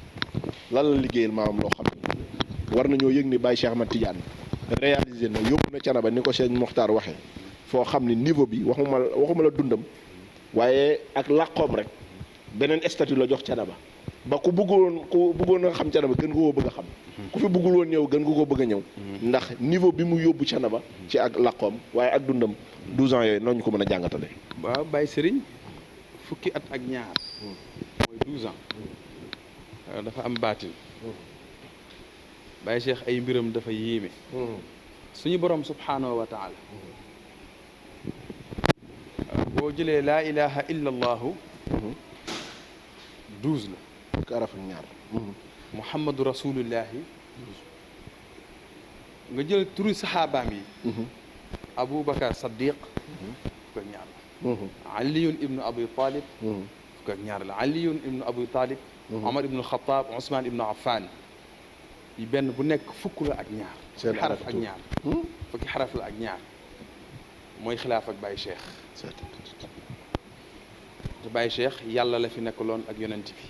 lan la liggéeyal maamam loo xam ne war nañoo yëg ni Baye Cheikh Ahmad Tidiane réalisé na yóbbu na Thiénaba ni ko Cheikh Mokhtar waxee foo xam ni niveau bi waxuma la dundam waaye ak làqoom rek beneen statut la jox Thiénaba ba ku bëggoon a xam Thiénaba gën nga koo bëgg a xam ku fi bëggul woon ñëw gën nga koo bëgg a ñëw ndax niveau bi mu yóbbu Thiénaba ci ak làqoom waaye ak dundam 12 ans yooyu noonu ñu ko mën a jàngatale. waaw Baye Serigne fukki at ak ñaar mooy 12 ans dafa am baatin Baye Cheikh ay mbiram dafa yéeme suñu borom subhanahu wa taala boo jëlee laa ilaha illa allahu 12 la fukki araf ak ñaar muhammadu rasulullahi nga jël turu saxaabaam yi aboubacar saddiq fukk ak ñaar la aliyun ibnu abi talib fukk ak ñaar la aliyun ibnu abi talib omar ibnu alxataab ousmane ibnu affan yi benn bu nekk fukk la ak ñaar fukki xaraf ak ñaar fukki xaraf la ak ñaar mooy xilaaf ak Baye Cheikh te Baye Cheikh yàlla la fi nekkaloon ak yonent bi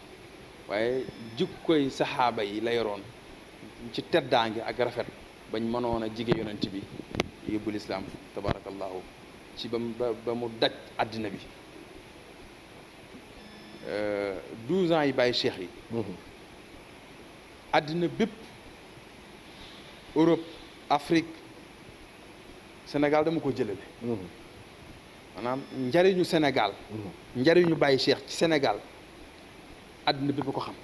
waaye jikkoy saxaaba yi la yoroon ci teddaange ak rafet bañ mënoon a jige yonent bi yóbbu lislaam tabarakallahu ci ba mu daj àddina bi 12 ans yi Baye Cheikh yi àddina bépp Europe Afrique Sénégal dama ko jëlale maanaam njariñu Sénégal njariñu Baye Cheikh ci Sénégal àddina bépp ko xam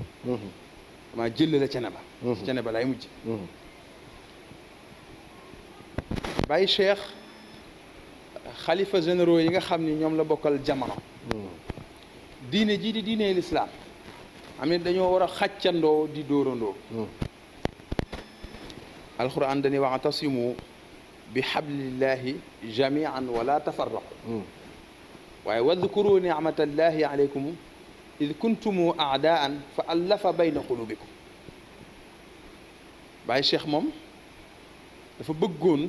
dama jëlale Thiénaba ci Thiénaba lay mujj Baye Cheikh xalifa généraux yi nga xam ni ñoom la bokkal jamono diine jii di diine lislaam am ne dañoo war a xàccandoo di dóorandoo alquran dañuy wa'tasimu bi hablillahi jamian wala tafarraqu waaye wadkuru nicmatallahi alaykum id kuntumu aadaan fa allafa bayna qulubikum Baye Cheikh moom dafa bëggoon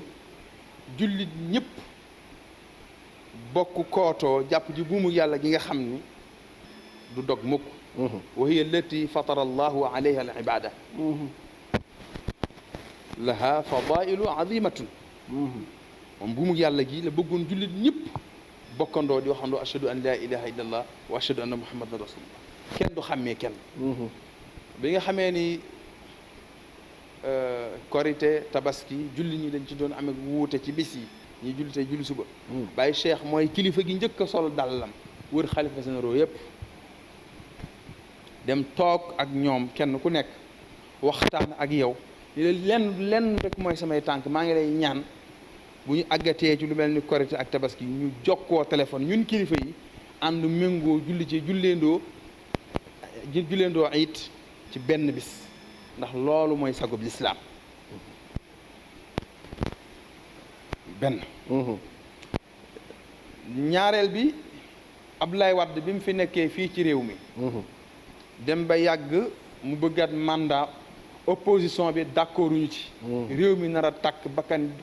jullit ñëpp bokk kootoo jàpp ji buumu yàlla gi nga xam ni du dog mukk wa hiya allati fatara allahu alayha al ibada laha fadailu azimatun moom buumu yàlla gi la bëggoon jullit ñëpp bokkandoo di waxandoo ashhadu an la ilaha illa allah wa ashhadu anna muhammadan rasulullah kenn du xàmmee kenn bi nga xamee ni korité tabaski julli ñi dañ ci doon amee wuute ci bis yi ñi julli tey julli suba Baye Cheikh mooy kilifa gi njëkk a sol dàllam wër xalifa généraux yépp dem toog ak ñoom kenn ku nekk waxtaan ak yow lenn rek mooy samay tànk maa ngi lay ñaan bu ñu àggatee ci lu mel ni korité ak tabaski ñu jokkoo téléphone ñun kilifa yi ànd méngoo julli ci julleendoo it ci benn bis ndax loolu mooy sagub lislaam benn ñaareel bi Abdoulaye Wade bi mu fi nekkee fii ci réew mi dem ba yàgg mu bëggaat mandat opposition bi d'accord uñu ci réew mi nar a takk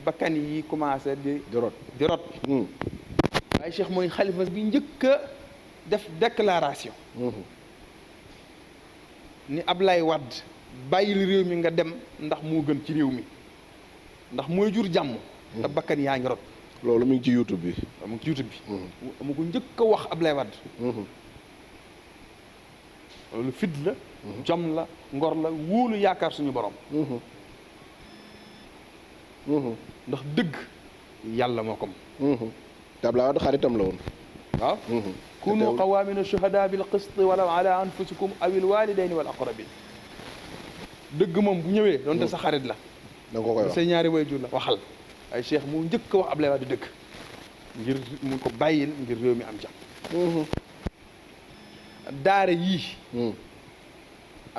bakkan yi commencé di rot Baye Cheikh mooy xalifa bi njëkk a def déclaration ni Abdoulaye Wade bàyyil réew mi nga dem ndax moo gën ci réew mi ndax mooy jur jàmm te bakkan yaa ngi rot loolu mu ngi ci YouTube bi mu ngi ci YouTube bi mu ko njëkk a wax Abdoulaye Wade loolu fit la jom la ngor la wóolu yaakaar suñu borom ndax dëgg yàlla moo ko moom te Abdoulaye Wade xaritam la woon waaw kunu qawaamina shuhada bil qist walaw ala anfusikum awil walidayni wal aqrabin dëgg moom bu ñëwee doonte sa xarit la da nga ko koy wax say ñaari waajur la waxal ay Cheikh mu njëkk a wax Abdoulaye Wade dëgg ngir mu ko bàyyil ngir réew mi am jàmm daara yii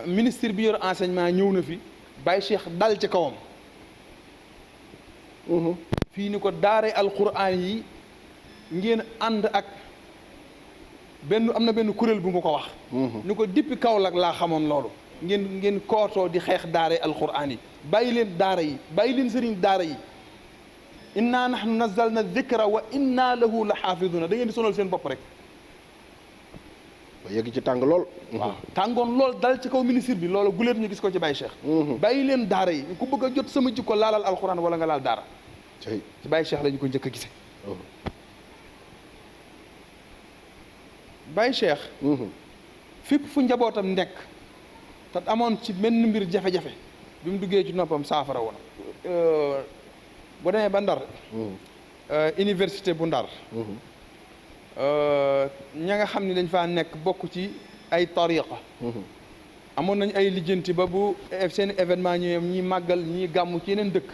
ministre bi yor enseignement ñëw na fi Baye Cheikh dal ci kawam fii ni ko daara alquran yi ngeen ànd ak am na benn kuréel bu ma ko wax ni ko depuis Kaolack laa xamoon loolu ngeen kootoo di xeex daara alquran yi bàyyi leen daara yi bàyyi leen sëriñ daara yi inna nahnu nazzalna dhikra wa inna lahu la xaafiduna da ngeen di sonal seen bopp rek ba yegg ci tàng lool waaw tàngoon lool dal ci kaw ministre bi loolu guléet ñu gis ko ci Baye Cheikh bàyyi leen daara yi ku bëgg a jot sama jikko laalal alquran wala nga laal daara ci Baye Cheikh la ñu ko njëkk a gise Baye Cheikh fépp fu njabootam nekk te amoon ci benn mbir jafe-jafe bi mu duggee ci noppam saafara woon bu demee ba Ndar université bu Ndar ña nga xam ne dañ faa nekk bokk ci ay tariqa amoon nañ ay lijjanti ba bu seen événement ñëwee ñi màggal ñi gàmmu ci yeneen dëkk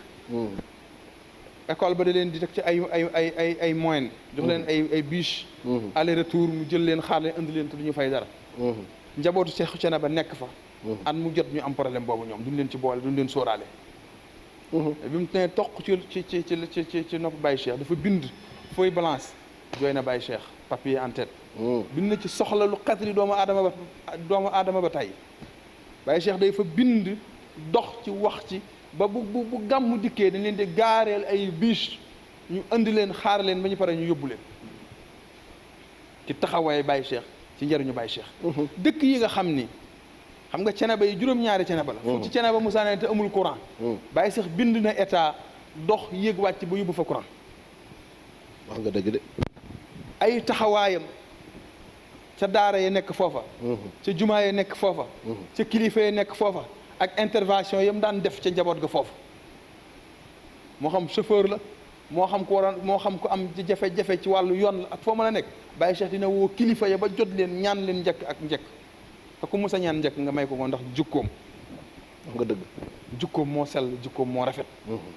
école ba da leen di teg ci ay moyens jox leen ay bus aller retour mu jël leen xaar leen indi leen te du ñu fay dara njabootu Cheikh Thiénaba nekk fa at mu jot ñu am problème boobu ñoom duñ leen ci boole duñ leen sóoraale bi mu ne toq ci nopp Baye Cheikh dafa bind feuille blanche jooy na Baye Cheikh papier en tête bind na ci soxla lu xetli doomu aadama ba tey Baye Cheikh day fa bind dox ci wax ci ba bu gàmmu dikkee dañ leen di gaareel ay biche ñu indi leen xaar leen ba ñu pare ñu yóbbu leen ci taxawaay Baye Cheikh ci njëriñu Baye Cheikh dëkk yi nga xam ni xam nga Thiénaba yi juróom-ñaari Thiénaba la fu ci Thiénaba Moussa ne te amul courant Baye Cheikh bind na état dox yéeg wàcc ba yóbbu fa courant wax nga dëgg de ay taxawaayam ca daara ya nekk foofa ca jumaa ya nekk foofa ca kilifa ya nekk foofa ak intervention yam daan def ca njaboot ga foofu moo xam chauffeur la moo xam ko waroon moo xam ko am jafe-jafe ci wàllu yoon la ak foo mën a nekk Baye Cheikh dina woo kilifa ya ba jot leen ñaan leen njëkk ak njëkk te ku musa ñaan njëkk nga may ko ndax jukkoom wax nga dëgg jukkoom moo sell jukkoom moo rafet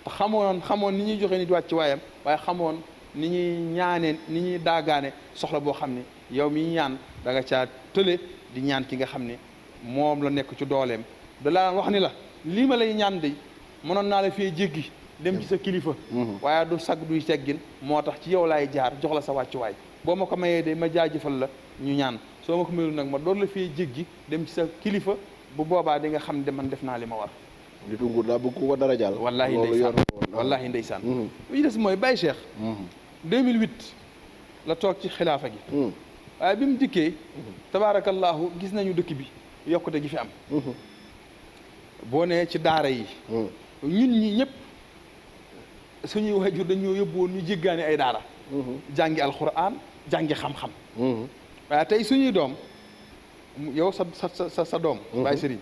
te xamoon ni ñuy joxe nit wàcc ci waayam waaye xamoon ni ñuy ñaanee ni ñuy daagaane soxla boo xam ne yow mi ñaan da nga caa tële di ñaan ki nga xam ne moom la nekk ci dooleem da laa wax ni la lii ma lay ñaan de mënoon naa la fee jéggi dem ci sa kilifa waaye du sag duy teggin moo tax ci yow laay jaar jox la sa wàccuwaay boo ma ko mayee de ma jaajëfal la ñu ñaan soo ma ko mayul nag ma doon la fee jéggi dem ci sa kilifa bu boobaa di nga xam ne man def naa li ma war nitu nguur daa bëgg ko dara jàll wallaahi ndeysaan wallaahi ndeysaan li des mooy Baye Cheikh 2008 la toog ci xilaafa gi waaye bi mu dikkee tabaarakallaahu gis nañu dëkk bi yokkute gi fi am boo nee ci daara yi ñun ñi ñëpp suñuy waajur dañoo yóbbu woon ñu jéggaani ay daara jàngi alquran jàngi xam-xam waaye tey suñuy doom yow sa doom Baye Serigne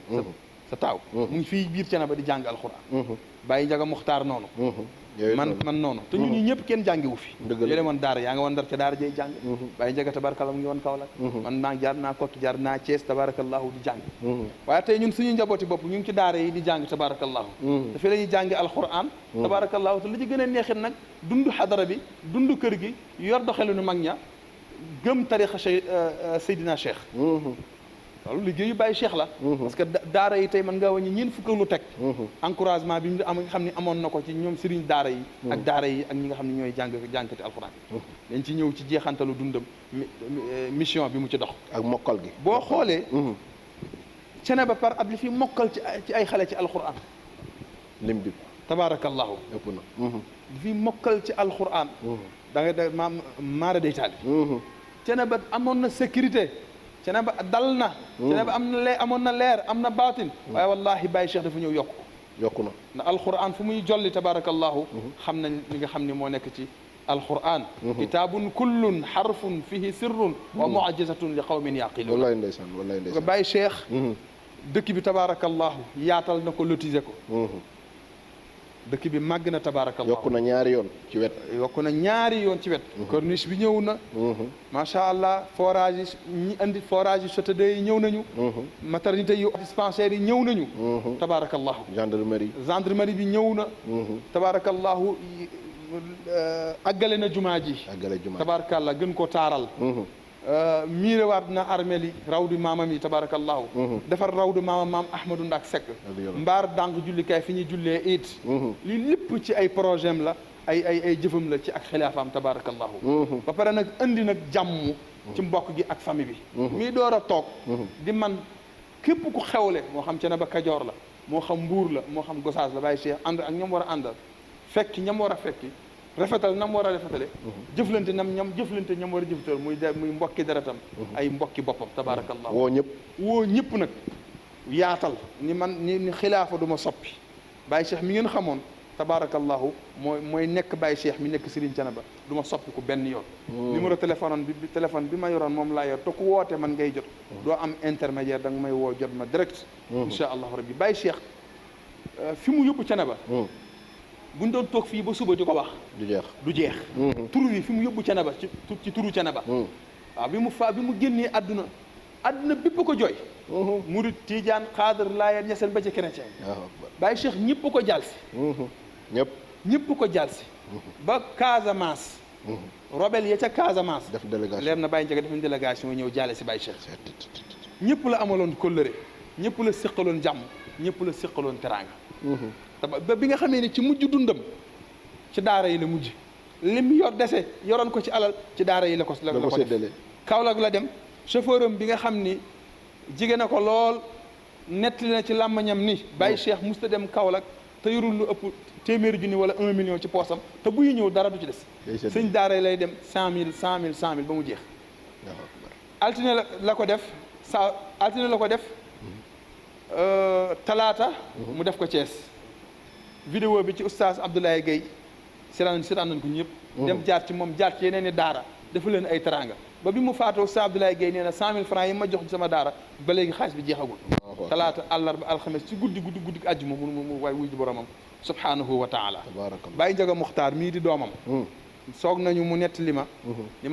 sa taaw mu ngi fii biir Thiénaba di jàng alquran Baye Njaga Muxtaar noonu man noonu te ñun ñi ñëpp kenn jàngiwu fi yoo demoon daara yaa nga woon Ndar ca daara jay jàng Baye Njaga tabarakallah mu ngi woon Kaolack man naa jaar naa Kokki jaar naa Thiès tabarakallahu di jàng waaye tey ñun suñu njabooti bopp ñu ngi ci daara yi di jàng tabarakallahu te fi la ñuy jàngi alquran tabarakallahu te li ci gën a neexit nag dund xadara bi dund kër gi yor doxalinu mag ña gëm tarixa Seydina Cheikh loolu liggéeyu Baye Cheikh la parce que daara yi tey mën ngaa wàññi ñeent fukk lu teg encouragement bi mu am nga xam ne amoon na ko ci ñoom sëriñ daara yi ak daara yi ak ñi nga xam ne ñooy jàngkati alxuraan dañ ci ñëw ci jeexantalu dundam mission bi mu ci dox ak mokkal gi boo xoolee Thiénaba par at li fi mokkal ci ay xale ci alxuraan lim bi tabaarakallahu ëpp na li fi mokkal ci alxuraan da ngay da maara day taali Thiénaba amoon na sécurité Thiénaba dal na Thiénaba amoon na leer am na baatin waaye wallahi Baye Cheikh dafa ñëw yokku na ndax alquran fu muy jolli tabarakallahu xam nañ li nga xam ne moo nekk ci alquran kitaabun kullun xarfun fihi sirrun wa mu'jizatun li qawmin yaqiluun wallahi ndeysaan wallahi ndeysaan Baye Cheikh dëkk bi tabarakallahu yaatal na ko lotiser ko dëkk bi màgg na tabarakallah yokku na ñaari yoon ci wet corniche bi ñëw na macha allah forage yi ñi andi forage yi château yi ñëw nañu maternité yu dispensaires yi ñëw nañu tabarakallahu gendarmerie bi ñëw na tabarakallahu aggale na jumaa ji tabarakallah gën koo taaral miirewaat na armeli rawdu maamam yi tabarakallahu defar rawdu maam Ahmadou Ndak Seck mbaar dànk jullikaay fi ñuy jullee it lii lépp ci ay projet am la ay jëfam la ci ak xilaafaam tabarakallahu ba pare nag andi nag jàmm ci mbokk gi ak famille bi mii door a toog di man képp ku xewle moo xam ca ne ba Kajoor la moo xam Mbuur la moo xam Gosaas la Baye Cheikh ànd ak ñam war a àndal fekki ñam war a fekki rafetal nam war a rafetale jëflante ñam war a jëftal muy mbokki deretam ay mbokki boppam tabarakallah woo ñëpp nag yaatal ni xilaafa du ma soppi Baye Cheikh mi ngeen xamoon tabarakallahu mooy nekk Baye Cheikh mi nekk Serigne Thiénaba du ma soppi ku benn yoon numéro téléphone bi ma yoroon moom laa yor te ku woote man ngay jot doo am intermédiaire da nga may woo jot ma direct insha allahu rabbi Baye Cheikh fi mu yóbbu Thiénaba buñ doon toog fii ba suba di ko wax du jeex tur wi fi mu yóbbu Thiénaba ci turu Thiénaba waaw bi mu génnee adduna bépp ko jooy murid Tijaan Xaadir Laayeen Ñaseen ba ci chrétien Baye Cheikh ñëpp ko jàll si ñëpp ko jàll si ba Casamance rebelle ya ca Casamance def délégation leer na Baye Ndiaga def délégation ñëw jàlle si Baye Cheikh ñëpp la amaloon kóllëre ñëpp la séqaloon jàmm ñëpp la séqaloon teraanga ba bi nga xamee ni ci mujj dundam ci daara yi la mujj lim yoroon ko ci alal ci daara yi la ko def Kaolack la dem chauffeur am bi nga xam ni jigéen na ko lool nettali na ci làmmañam ni Baye Cheikh musta dem Kaolack te yorul lu ëpp téeméeri junni wala 1 million ci poosam te buy ñëw dara du ci des sëñ daara yi lay dem 100 000 ba mu jeex altine la ko def talaata mu def ko Thiès vidéo bi ci oustaz Abdoulaye Gueye seetaan nañ ko ñëpp dem jaar ci moom jaar ci yeneen i daara dafa leen ay teranga ba bi mu faatoo oustaz Abdoulaye Gueye nee na 100 000 francs yi ma jox sama daara ba léegi xaalis bi jeexagul talaata àllarba alxames ci guddi àjjuma mu waay wuy ji boromam subhanahu wa taala Baye Ndiaga Muxtaar mii di doomam soog nañu mu nett li ma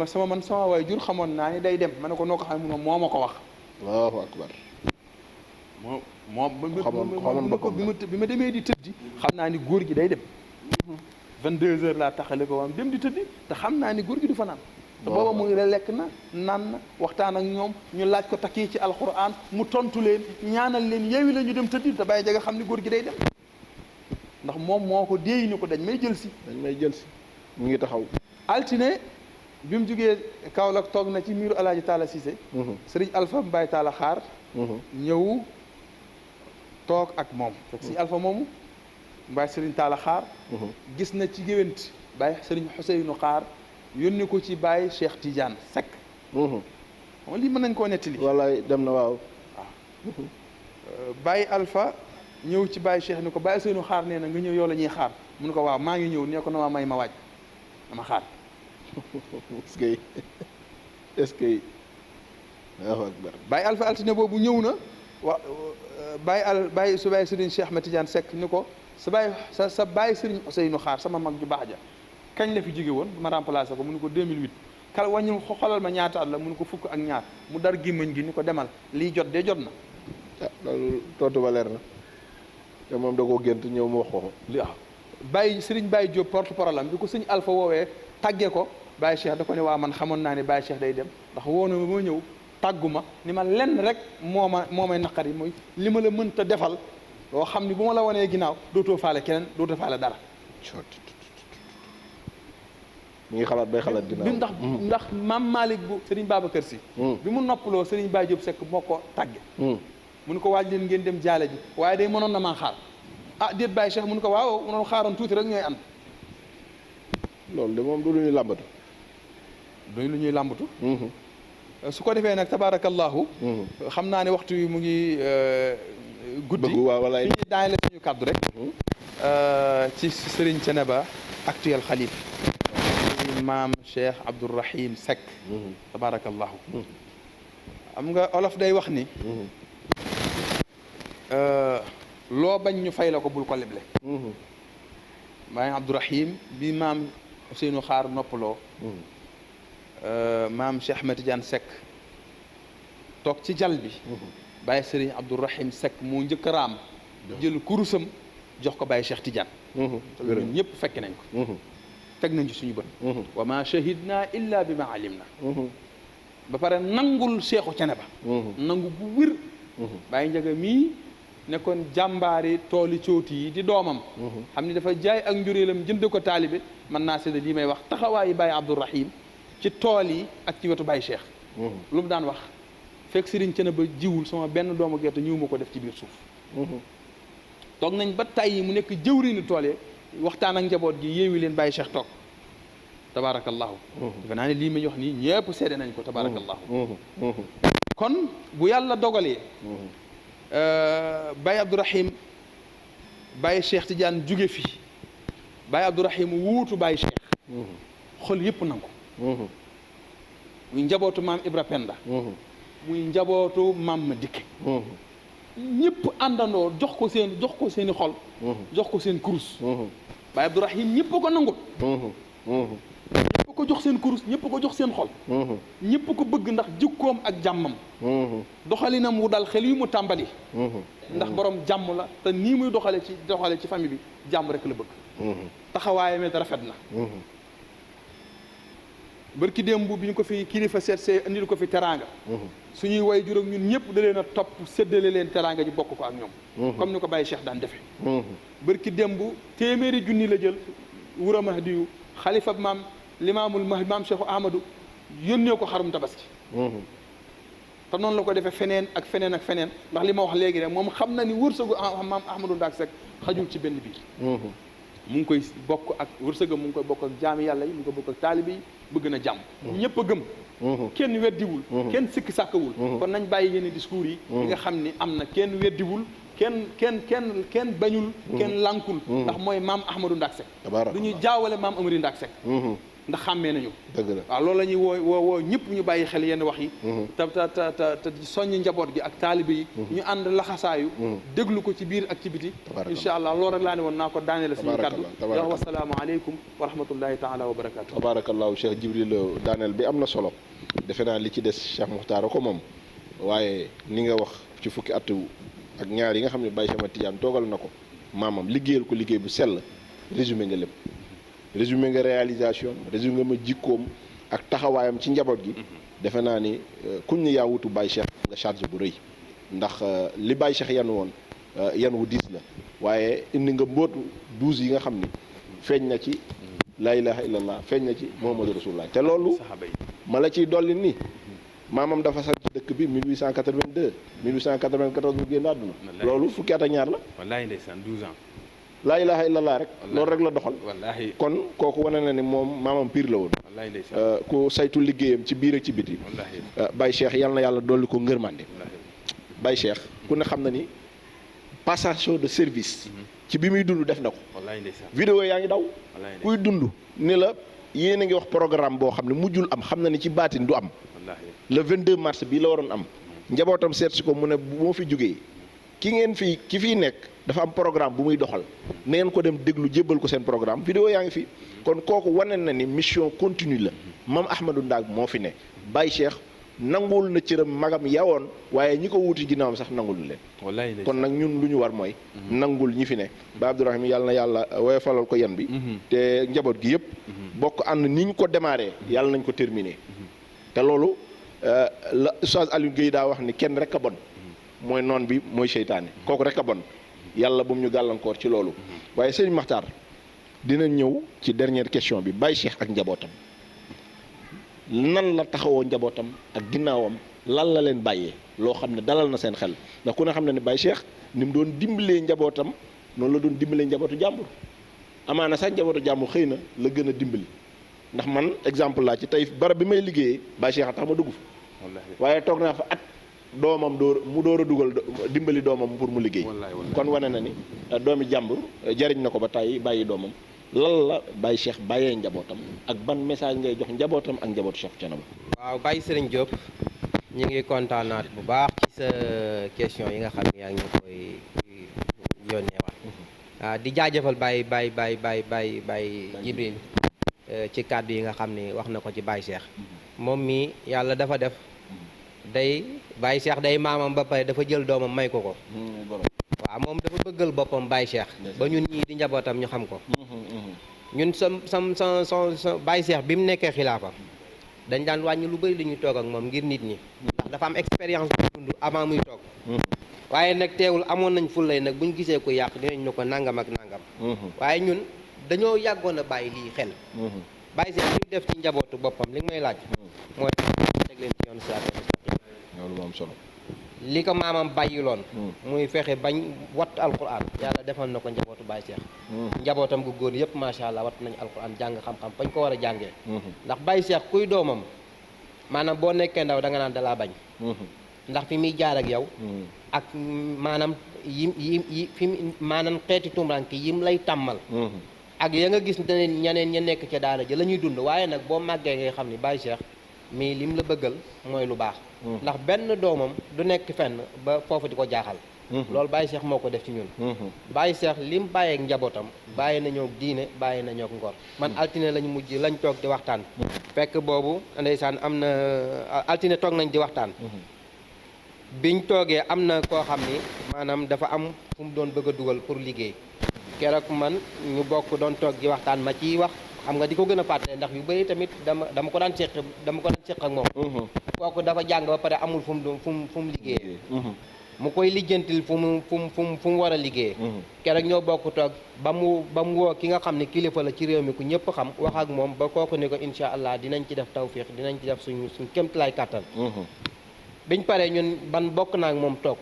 sama waay jur xamoon naa ni day dem ma ne ko noo ko xam ne moo ma ko wax allahu akbar bi ma demee di tëddi xam naa ni góor gi day dem 22 heures laa taxale ko waam dem di tëddi te xam naa ni góor gi du fa naan te booba mu ngi lekk na naan na waxtaan ak ñoom ñu laaj ko takki ci alquran mu tontu leen ñaanal leen yeewi la ñu dem tëddi te Baye Ndiaga xam ni góor gi day dem ndax moom moo ko déey ni ko dañ may jël si mu ngi taxaw altine bi mu jógee Kaolack toog na ci miiru Alaaji Taala Cissé Sëriñ Alpha Baye Taala Xaar ñëw toog ak moom fekk si Alpha moomu Baye Sëriñ Taala Xaar gis na ci géwént Baye Sëriñ Xuseynu Xaar yónni ko ci Baye Cheikh Tidiane Seck xam lii mën nañ koo nettali wallaay dem na waaw Baye Alpha ñëw ci Baye Cheikh ni ko Baye Sëriñ Xaar nee na nga ñëw yow la ñuy xaar mu ne ko waaw maa ngi ñëw nee ko na ma may ma waaj dama xaar est-ce que waaw akbar Baye Alpha altine boobu ñëw na Baye Sëriñ Cheikh Ahmed Tidiane Seck ni ko sa Baye Sëriñ Ousseynou Xaar sama mag ju baax ja kañ la fi jóge woon ma remplacé ko mu ne ko 2008 kal wàññi xoolal ma ñaata at la mu ne ko fukk ak ñaar mu dar gémmañ gi ni ko demal lii jot de jot na loolu tontu ba leer na te moom da koo gént ñëw mu wax ko waaw Baye Sëriñ Baye Diop porte-parole am bi ko sëñ Alpha woowee tàggee ko Baye Cheikh da ko ne waa man xamoon naa ne Baye Cheikh day dem ndax woo na ma ñëw tàggu ma ni ma lenn rek moo may naqari mooy li ma la mënta defal loo xam ni bu ma la wanee ginnaaw dootoo faale keneen dootoo faale dara mu ngi xalaat bay xalaat ginnaaw ndax maam Malick bu Serigne Babacar Sy bi mu noppaloo Serigne Baye Diop Seck moo ko tàgge mu ne ko waaj leen ngeen dem jaale ji waaye day mënoon na maa xaar déet Baye Cheikh mu ne ko waaw mënoon xaaroon tuuti rek ñooy ànd loolu de moom du lu ñuy làmbatu su ko defee nag tabaarakallahu xam naa ne waxtu wi mu ngi guddi fi ñu daañu la suñu kàddu rek ci Serigne Thiénaba actuel xalif maam Cheikh Abdourahim Seck tabaarakallahu am nga olof day wax ni loo bañ ñu fay la ko bul ko leble maam Abdourahim bi maam Ousseynou Xaar noppaloo maam Cheikh Ahmed Tidiane Seck toog ci jal bi Baye Serigne Abdourahim Seck moo njëkk a raam jël kurusam jox ko Baye Cheikh Tidiane ñun ñëpp fekk nañ ko teg nañ ci suñu bët wa ma shahidna illa bi ma alim na ba pare nangul seexu cene ba nangu bu wér Baye Njaga mii nekkoon jàmbaari tooli cooti yi di doomam xam ni dafa jaay ak njuréelam jënd ko taalibe mën naa sédda lii may wax taxawaayu Baye Abdourahim ci tool yi ak ci wetu Baye Cheikh lu mu daan wax fekk sëriñ cene ba jiwul sama benn doomu gerte ñëw ma ko def ci biir suuf toog nañ ba tàyyi mu nekk jëwriñu tool yi waxtaan ak njaboot gi yéewi leen Baye Cheikh toog tabarakallahu defe naa ne lii may wax nii ñëpp seede nañ ko tabarakallahu kon bu yàlla dogalee Baye Abdourahim Baye Cheikh Tidiane jóge fi Baye Abdourahim wuutu Baye Cheikh xol yëpp nangu muy njabootu maam Ibra Penda muy njabootu maam ma dikke ñëpp àndandoo jox ko seeni xol jox ko seen kurus Baye Abdourahim ñëpp ko nangul ñëpp ko jox seen kurus ñëpp ko jox seen xol ñëpp ko bëgg ndax jikkoom ak jàmmam doxalinam wu dal xel yu mu tàmbali ndax borom jàmm la te nii muy doxale ci famille bi jàmm rek la bëgg taxawaayam it rafet na barki démb bi ñu ko fi kilifa seet see indil ko fi teraanga suñuy way juróom ñun ñëpp da leen a topp séddale leen teraanga ji bokk ko ak ñoom comme ni ko Baye Cheikh daan defee barki démb téeméeri junni la jël wura Mahdiyu xalifa maam limaamul maam Cheikh Ahmadou yónnee ko xarum tabaski te noonu la ko defee feneen ak feneen ak feneen ndax li ma wax léegi rek moom xam na ni wërsëgu maam Ahmadou Ndak Seck xajul ci benn biir mu ngi koy bokk ak wërsëgam mu ngi koy bokk ak jaami yàlla yi mu ngi koy bokk ak taalibe yi bëgg na jàmm ñëpp a gëm kenn weddiwul kenn sikki sàkkawul kon nañ bàyyi yenn discours yi nga xam ni am na kenn weddiwul kenn bañul kenn lànkul ndax mooy maam Ahmadou Ndak Seck du ñuy jaawale maam Amari Ndak Seck ndax xàmmee nañu dëgg la waaw loolu la ñuy woo ñëpp ñu bàyyi xel yenn wax yi te soññ njaboot gi ak taalibe yi ñu ànd laxasaayu déglu ko ci biir ak ci biti incha allah loolu rek laa ne woon naa ko daaneel suñu kaddu wax wasalaamu aleykum wa rahmatullahi taala wa barakatu tabarakallahu Cheikh Jibril daaneel bi am na solo defe naa li ci des Cheikh Muxtaar ko moom waaye ni nga wax ci fukki at ak ñaar yi nga xam ne Baye Cheikh Tidiane toogal na ko maamam liggéeyal ko liggéey bu sell résumé nga lépp résumé nga réalisation résumé nga ma jikkoom ak taxawaayam ci njaboot gi defe naa ni kuñ ne yaa wutu Baye Cheikh nga charge bu rëy ndax li Baye Cheikh yan woon yan wu diis la waaye indi nga mbootu 12 yi nga xam ni feeñ na ci laa ilaha illallah feeñ na ci Muhammadu Rasulullah te loolu ma la ciy dolli ni maamam dafa sax ci dëkk bi 1882 1894 mu génn àdduna loolu fukki at ak ñaar la wallahi ndeysaan 12 ans laa ilaha illallah rek loolu rek la doxal wallaahi kon kooku wane na ni moom maamam piir la woon wallaahi ndeysaan ku saytu liggéeyam ci biir ak ci biti wallaahi Baye Cheikh yal na yàlla dolli ko ngërmande Baye Cheikh ku ne xam na ni passation de service ci bi muy dund def na ko wallaahi ndeysaan vidéo yaa ngi daw kuy dund ni la yéen a ngi wax programme boo xam ne mujjul am xam na ni ci baatin du am wallaahi le 22 mars bii la waroon am njabootam seet si ko mu ne bu ma fi jógee ki fiy nekk dafa am programme bu muy doxal na ngeen ko dem déglu jébbal ko seen programme vidéo yaa ngi fi kon kooku wane na ni mission continue la maam Ahmadou Ndak moo fi ne Baye Cheikh nangul na cëram magam yawoon waaye ñi ko wuti ginnaawam sax nangul leen wallaahi kon nag ñun lu ñu war mooy nangul ñi fi ne Baye Abdourahim yàlla na yàlla woyofalal ko yan bi te njaboot gi yëpp bokk ànd ni ñu ko démarré yàlla nañ ko terminé te loolu la Oustaz Aliou Guèye daa wax ni kenn rek a bon mooy noon bi mooy seytaane kooku rek a bon yàlla bu mu ñu gàllankoor ci loolu waaye sëñ Maxtaar dina ñëw ci dernière question bi Baye Cheikh ak njabootam nan la taxawoo njabootam ak ginnaawam lan la leen bàyyee loo xam ne dalal na seen xel ndax ku ne xam ne ne Baye Cheikh ni mu doon dimbalee njabootam noonu la doon dimbalee njabootu jàmbur amaana sax njabootu jàmbur xëy na la gën a dimbali ndax man exemple laa ci tey barab bi may liggéeyee Baye Cheikh a tax ma dugg fa waaye toog naa fa at doomam mu door a dugal dimbali doomam pour mu liggéey kon wane na ni doomi jàmbur jariñ na ko ba tàyyi bàyyi doomam lan la Baye Cheikh bàyyee njabootam ak ban message ngay jox njabootam ak njabootu Cheikh Thiénaba waaw Baye Serigne Diop ñu ngi kontaanaat bu baax ci sa question yi nga xam ne yaa ngi koy yónnee waat di jaajëfal Baye Jibril ci kàddu yi nga xam ne wax na ko ci Baye Cheikh moom mi yàlla dafa def Baye Cheikh day maamam ba pare dafa jël doomam may ko waaw moom dafa bëggal boppam Baye Cheikh ba ñun ñii di njabootam ñu xam ko ñun sa Baye Cheikh bi mu nekkee xilaafa dañ daan wàññi lu bëri lu ñuy toog ak moom ngir nit ñi ndax dafa am expérience bu dund avant muy toog waaye nag teewul amoon nañ fullay nag buñ gisee ko yàq dinañ ne ko nangam ak nangam waaye ñun dañoo yàggoon a bàyyi lii xel bàyyi seen li mu def ci njabootu boppam li may laaj mooy teg leen ci yoon siraatal mustaqiim loolu moom solo li ko maamam bàyyiloon muy fexe bañ watt alquran yàlla defal na ko njabootu Baye Cheikh njabootam gu góor yëpp macha allah watt nañu alquran jàng xam-xam bañ ko war a jàngee ndax Baye Cheikh kuy doomam maanaam boo nekkee ndaw da nga naan dalaa bañ ndax fi muy jaar ak yow ak maanaam yi fi maanaam xeeti tumranke yim lay tàmmal ak ya nga gis ne ñeneen ña nekk ca daara ji la ñuy dund waaye nag boo màggee ngay xam ni Baye Cheikh mii lim la bëggal mooy lu baax ndax benn doomam du nekk fenn ba foofu di ko jaaxal loolu Baye Cheikh moo ko def ci ñun Baye Cheikh lim bàyyeek njabootam bàyyi nañoo diine bàyyi nañoo ngor man altine lañ mujj lañ toog di waxtaan fekk boobu ndeysaan am na altine toog nañ di waxtaan biñ toogee am na koo xam ni maanaam dafa am fu mu doon bëgg a dugal pour liggéey keroog man ñu bokk doon toog di waxtaan ma ciy wax xam nga di ko gën a fàttali ndax yu bëri tamit dama ko daan seq ak moom kooku dafa jàng ba pare amul fu mu liggéeyee mu koy lijjantil fu mu war a liggéeyee keroog ñoo bokk toog ba mu woo ki nga xam ne kilifa la ci réew mi ku ñëpp xam wax ak moom ba kooku ne ko incha allah dinañ ci def tawfiq dinañ ci def suñ kéemtalaay kàttan biñ paree ñun ban bokk naa ak moom toog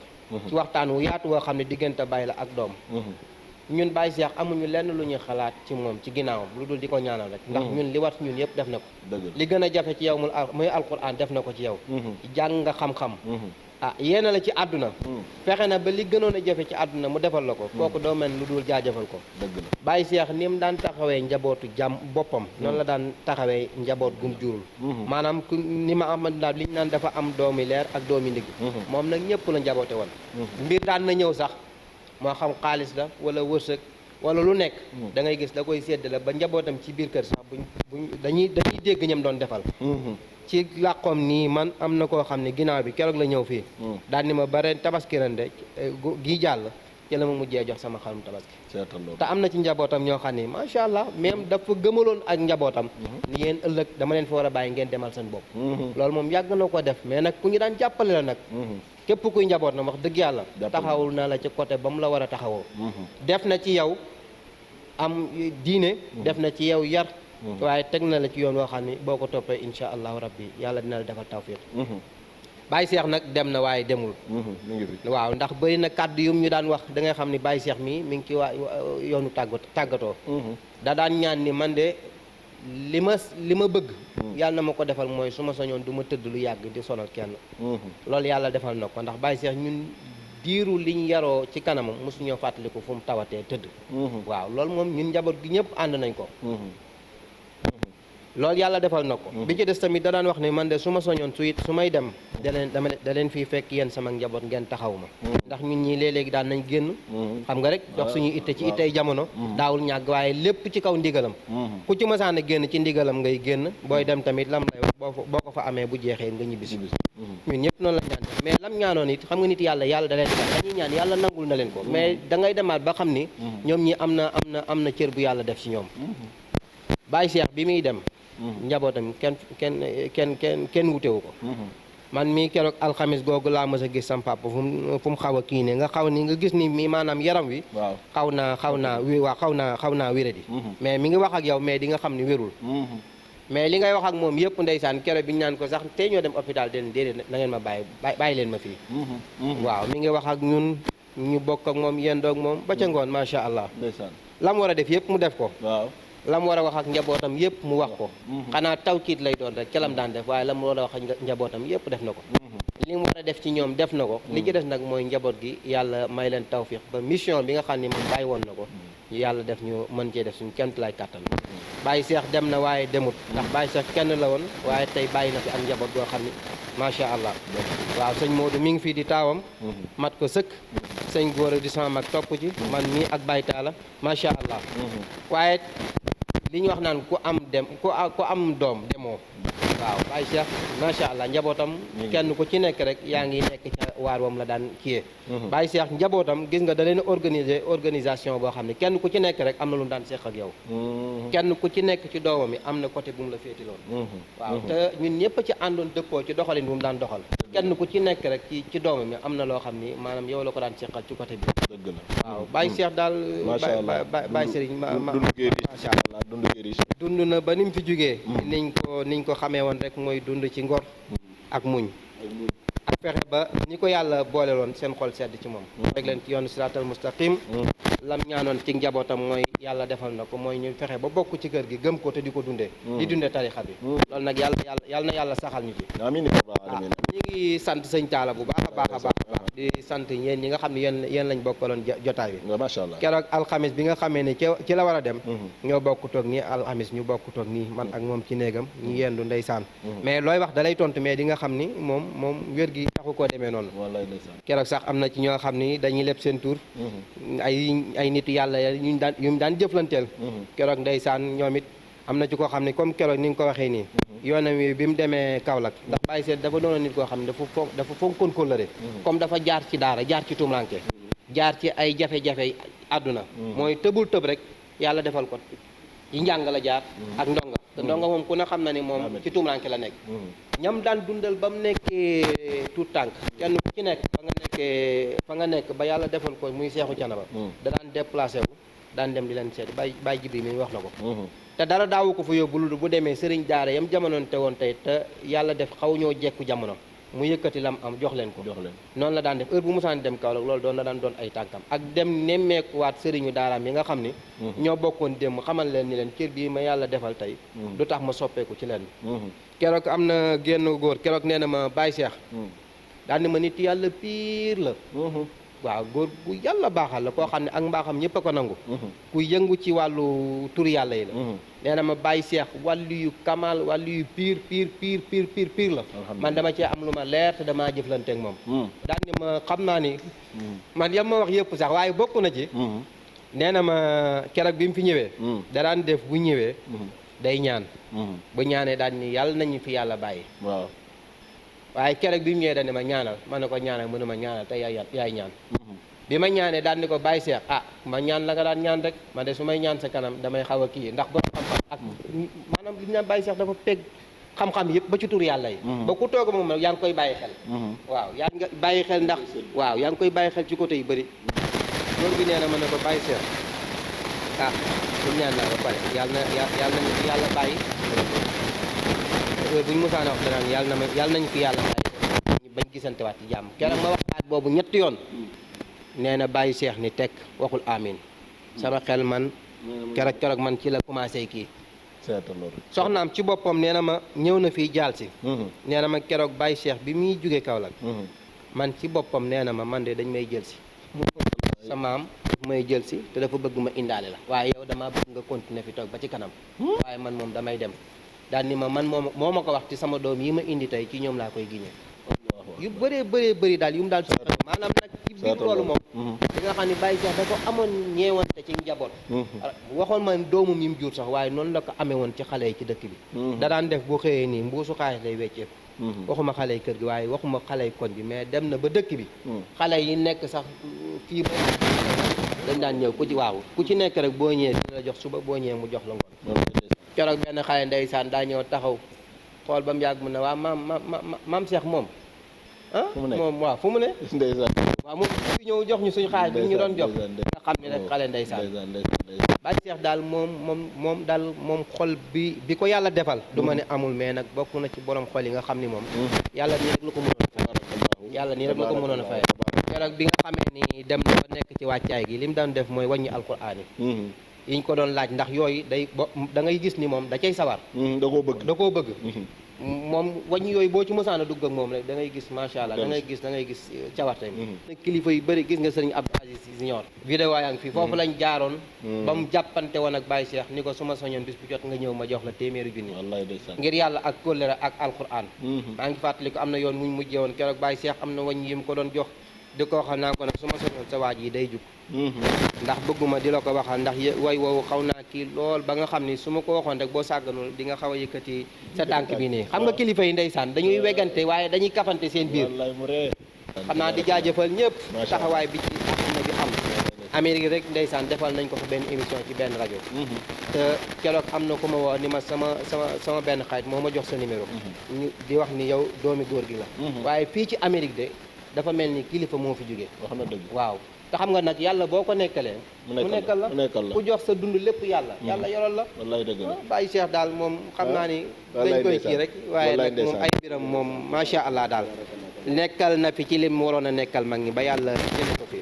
ci waxtaan wu yaatu woo xam ne diggante Baye la ak doom ñun Baye Cheikh amuñu lenn lu ñuy xalaat ci moom ci ginnaawam lu dul di ko ñaanal rek ndax ñun li wat ñun yëpp def na ko li gën a jafe ci yow muy alquran def na ko ci yow jàng nga xam-xam yéena la ci àdduna fexe na ba li gënoon a jafe ci àdduna mu defal la ko kooku doo mel lu dul jaajëfal ko Baye Cheikh ni mu daan taxawee njabootu boppam noonu la daan taxawee njaboot gum jurul maanaam ni ma am daal li ñu naan dafa am doomi leer ak doomi ndigg moom nag ñëpp la njaboote woon mbir daan na ñëw sax moo xam xaalis la wala wërsëg wala lu nekk da ngay gis da koy séddale ba njabootam ci biir kër sax buñ dañuy dégg ñam doon defal ci làqoom nii man am na koo xam ne ginnaaw bi keroog la ñëw fii daal ni ma ba ren tabaski ren de gii jàll ci la ma mujjee jox sama xarum tabaski te am na ci njabootam ñoo xam ne macha allah même dafa gëmaloon ak njabootam ni yéen ëllëg dama leen fa war a bàyyi ngeen demal seen bopp loolu moom yàgg na ko def mais nag ku ñu daan jàppale la nag képp kuy njaboot na wax dëgg yàlla taxawul na la ci côté ba mu la war a taxawoo def na ci yow am diine def na ci yow yar waaye teg na la ci yoon woo xam ni boo ko toppee insha allahu rabbi yàlla dina la defal tawfiq Baye Cheikh nag dem na waaye demul waaw ndax bëri na kàddu yum ñu daan wax da ngay xam ni Baye Cheikh mii mi ngi ci waa yoonu tàggatoo da daan ñaan ni man de li ma bëgg yàlla na ma ko defal mooy su ma soñoon du ma tëdd lu yàgg di sonal kenn loolu yàlla defal na ko ndax Baye Cheikh ñun diiru liñ yaroo ci kanamam mosuñoo fàttaliku fu mu tawatee tëdd waaw loolu moom ñun njaboot gi ñëpp ànd nañ ko loolu yàlla defal na ko bi ci des tamit da daan wax ne man de su ma soñoon su may dem da leen fii fekk yéen sama njaboot ngeen taxaw ma ndax ñun ñii léeg-léegi daan nañ génn xam nga rek dox suñuy itte ci ittey jamono daawul ñàgg waaye lépp ci kaw ndigalam ku ci mësaan a génn ci ndigalam ngay génn booy dem tamit lam lay wax boo ko fa amee bu jeexee nga ñibbisi ñun ñëpp noonu la ñaan mais lam ñaanoon it xam nga nit yàlla da leen di dañuy ñaan yàlla nangul na leen ko mais da ngay demaat ba xam ni ñoom ñi am na cër bu yàlla def ci ñoom Baye Cheikh bi muy dem njabootam kenn wutewu ko man mii keroog alxamis googu laa mës a gis sam papa fu mu xaw a kii ne nga xaw ni nga gis ni mi maanaam yaram wi xaw naa wéradi mais mi ngi wax ak yow mais di nga xam ni wérul mais li ngay wax ak moom yëpp ndeysaan keroog bi ñu naan ko sax tey ñoo dem hôpital déedéet na ngeen ma bàyyi leen ma fii waaw mi ngi wax ak ñun ñu bokk ak moom yendoog moom ba ca ngoon macha allah lam war a def yëpp mu def ko lam war a wax ak njabootam yëpp mu wax ko xanaa tawkiit lay doon rek ca lam daan def waaye lam war a wax ak njabootam yëpp def na ko li mu war a def ci ñoom def na ko li ci des nag mooy njaboot gi yàlla may leen tawfiq ba mission bi nga xam ne moom bàyyi woon na ko yàlla def ñu mën cee def suñu kemt lay kàttan Baye Cheikh dem na waaye demut ndax Baye Cheikh kenn la woon waaye tey bàyyi na fi ak njaboot goo xam ni macha allah waaw sëñ Modou mi ngi fii di taawam mat ko sëkk sëñ góor di sama mag topp ci man mii ak Baye Talla macha allah waaye li ñu wax naan ku am doom demoo waaw Baye Cheikh macha allah njabootam kenn ku ci nekk rek yaa ngi nekk ca waar wam la daan kiyee Baye Cheikh njabootam gis nga da leen organisation boo xam ne kenn ku ci nekk rek am na lu mu daan seq ak yow kenn ku ci nekk ci doomam yi am na côté bu mu la féeti loon waaw te ñun ñëpp ci àndoon dëppoo ci doxalin bu mu daan doxal kenn ku ci nekk rek ci doomam yi am na loo xam ni maanaam yow la ko daan seqal ci côté bi dëgg la waaw Baye Cheikh daal Baye Serigne macha allah dund na ba ni mu fi jógee niñ ko xamee woon rek mooy dund ci ngor ak muñ ak fexe ba ñi ko yàlla boole loon seen xol sedd ci moom rek leen ci yoonu siraatal mustaqim lam ñaanoon ci njabootam mooy yàlla defal na ko mooy ñu fexe ba bokk ci kër gi gëm ko te di ko dundee di dundee tarixa bi loolu nag yàlla na yàlla saxal ñu ci amiin ñi ngi sant sëñ Talla bu baax a baax a baax di sant yéen ñi nga xam ne yéen lañ bokkaloon jotaay bi macha allah keroog alxamis bi nga xamee ne ci la war a dem ñoo bokk toog nii alxamis ñu bokk toog nii man ak moom ci néegam ñu yendu ndeysaan mais looy wax da lay tontu mais di nga xam ni moom wér gi taxu koo demee noonu keroog sax am na ci ñoo xam ni dañuy leb seen tur ay nitu yàlla ñu daan jëflanteel keroog ndeysaan ñoom it am na ci koo xam ne comme keroog ni nga ko waxee nii yoonam wi bi mu demee Kaolack ndax Baye Cheikh dafa doon nit koo xam ne dafa fonkoon kóllëre comme dafa jaar ci daara jaar ci tumranke jaar ci ay jafe-jafe àdduna mooy tëbul tëb rek yàlla defal ko yi njàng la jaar ak ndonga te ndonga moom ku ne xam na ni moom ci tumranke la nekk ñam daan dundal ba mu nekkee tout tànk kenn ku ci nekk fa nga nekk ba yàlla defal ko muy Seexu Canaba da daan déplacé wu daan dem di leen seeti Baye Jibi mi wax na ko te dara daawu ko fa yóbbu bu demee sëriñ daara yam jamonoon te woon tey te yàlla def xaw ñoo jekku jamono mu yëkkati lam am jox leen ko noonu la daan def heure bu musaan dem Kaolack loolu doon na daan doon ay tànkam ak dem nemmeekuwaat sëriñu daaraam yi nga xam ni ñoo bokkoon démb xamal leen ni leen cër bii ma yàlla defal tey du tax ma soppeeku ci leen keroog am na génn góor keroog nee na ma Baye Cheikh daan ni ma nit yàlla piir la waaw góor bu yàlla baaxal la koo xam ne ak mbaaxam ñëpp a ko nangu ku yëngu ci wàllu tur yàlla yi la nee na ma Baye Cheikh wàllu yu kamal wàllu yu piir la man dama cee am lu ma leer te damaa jëflanteeg moom daan ni ma xam naa ni man yam ma wax yëpp sax waaye bokk na ci nee na ma keroog bi mu fi ñëwee da daan def bu ñëwee day ñaan bu ñaanee daan ni yàlla nañu fi yàlla bàyyi waaw waaye keroog bi mu ñëwee dañ ne ma ñaanal ma ne ko ñaanal mu ne ma ñaanal te yaay ñaan bi ma ñaanee daan ni ko Baye Cheikh ma ñaan la nga daan ñaan rek ma de su may ñaan sa kanam damay xaw a kii ndax borom xam-xam ak maanaam li ñu naan Baye Cheikh dafa pegg xam-xam yëpp ba ci tur yàlla yi ba ku toog moom yaa ngi koy bàyyi xel waaw yaa ngi bàyyi xel ndax waaw yaa ngi koy bàyyi xel ci côté yu bëri loolu bi nee na ma ne ko Baye Cheikh bu ñaan naa ba pare yàlla bàyyi buñ mosaan wax danaan yàlla nañ fi yàlla bàyyi bañ gisante waat ci jàmm keroog ma wax baat boobu ñetti yoon nee na Baye Cheikh ni tekk waxul amin sama xel man keroog man ci la commencé kii soxnaam ci boppam nee na ma ñëw na fii jaal si nee na ma keroog Baye Cheikh bi muy jógee Kaolack man ci boppam nee na ma man de dañ may jël si sa maam may jël si te dafa bëgg ma indaale la waaye yow damaa bëgg nga continuer fi toog ba ci kanam waaye man moom damay dem daal ni ma man moo ma ko wax ci sama doom yi ma indi tey ci ñoom laa koy giñee yu bëri daal yu mu daal soxla maanaam nag ci biir loolu moom di nga xam ne Baye Cheikh dafa amoon ñeewante ci njaboot waxoon ma doomum yi mu jur sax waaye noonu la ko amee woon ci xale yi ci dëkk bi da daan def boo xëyee nii mbuusu xaalis lay wecceeku waxuma xale yi kër gi waaye waxuma xale yi koñ bi mais dem na ba dëkk bi xale yi nekk sax fii ba dañ daan ñëw ku ci nekk rek boo ñëwee dina la jox suba boo ñëwee mu jox la ngoon keroog benn xale ndeysaan daa ñëw taxaw xool ba mu yàgg mu ne waaw maam Cheikh moom moom waaw fu mu ne waaw moom fi ñëw jox ñu suñu xaalis bi ñu doon jox nga xam ne rek xale ndeysaan Baye Cheikh daal moom xol bi ko yàlla defal du ma ne amul mais nag bokk na ci borom xol yi nga xam ni moom yàlla nii rek la ko mënoon a fay keroog bi nga xamee ni dem na ba nekk ci wàccaay gi li mu daan def mooy wàññi alquraan yi yiñ ko doon laaj ndax yooyu da ngay gis ni moom da cay sawar da koo bëgg moom wañ yooyu boo ci mosaan a dugg ak moom rek da ngay gis macha allah da ngay gis cawarte kilifa yu bëri gis nga sëriñ Abdou Aziz Junior vidéo yaa ngi fii foofu lañ jaaroon ba mu jàppante woon ak Baye Cheikh ni ko su ma soñoon bis bu jot nga ñëw ma jox la téeméeri junni ngir yàlla ak kóllëre ak alquran maa ngi fàttali ko am na yoon muñ mujjee woon keroog Baye Cheikh am na wañ yi mu ko doon jox di ko waxal naa ko nag su ma soñoon sa waaj yi day jug ndax bëgguma di la ko waxal ndax way woowu xaw naa kii lool ba nga xam ni su ma ko waxoon rek boo sàgganul di nga xaw a yëkkati sa tànk bi nii xam nga kilifa yi ndeysaan dañuy wegante waaye dañuy kafante seen biir xam naa di jaajëfal ñëpp Macha Allah. taxawaay bi ci àdduna bi am Amérique rek ndeysaan defal nañ ko fa benn émission ci benn rajo te keroog am na ku ma woo ni ma sama benn xarit moo ma jox sa numéro ñu di wax ni yow doomi góor gi la waaye fii ci Amérique de dafa mel ni kilifa moo fi jógee wax na dëgg. waaw te xam nga nag yàlla boo ko nekkalee mu mu nekkal la ku jox sa dund lépp yàlla yàlla yoral la wallaay dëgg la. Baye Cheikh daal moom xam naa ni wallaay dañ koy ndeysaan. kii rek waaye Wallaay nag moom ndeysaan. ay biram moom macha allah daal nekkal na fi ci lim waroon a nekkal mag ñi ba yàlla jële ko fi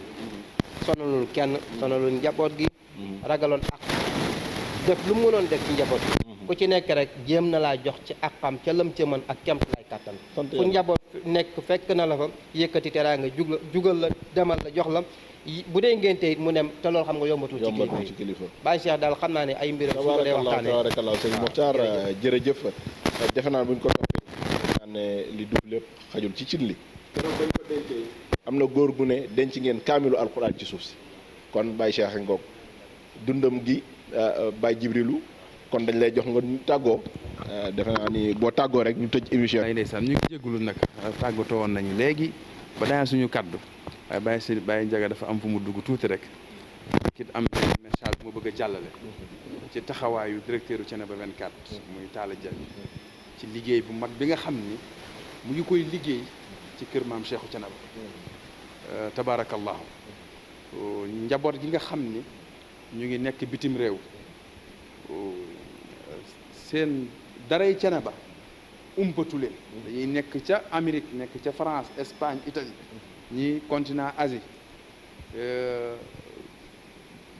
sonalul kenn sonalul njaboot gi ragaloon ak def lu mu mënoon def ci njaboot gi ku ci nekk rek jéem na laa jox ci ak xam ca lam ca mën ak kemt lay kàttan Sant fu yàlla. njaboot nekk fekk na la fa yëkkati teraanga jugal la demal la jox la bu dee ngénte it mu dem te loolu xam nga yombatul ci yombatul kilifa ci yi kilifa. Baye Cheikh daal xam naa ne ay mbiram su ko dee waxtaanee tabarakallah sëñ Mokhtar jërëjëf defe naa buñ ko toppee naan ne li dugg lépp xajul ci cin li keroog dañ ko dencee am na góor gu ne denc ngeen kaamilu alquran ci suuf si kon Baye Cheikh ngoog dundam gi Baye Jibrilu kon dañ lay jox nga tàggoo defe naa ni boo tàggoo rek ñu tëj émission ay ndeysaan ñu ngi jégalu nag tàggatoo woon nañu léegi ba daanaka suñu kaddu waaye Baye Ndiaga dafa am fu mu dugg tuuti rek kit am benn message bu ma bëgg a jàllale ci taxawaayu directeur u Thiénaba 24 muy Talla Diagne ci liggéey bu mag bi nga xam ni mu ngi koy liggéey ci kër maam Cheikhou Thiénaba tabarakallahu njaboot gi nga xam ni ñu ngi nekk bitim réew seen daray Thiénaba umpatu leen dañuy nekk ca Amérique nekk ca France Espagne Italie ñi continent Asie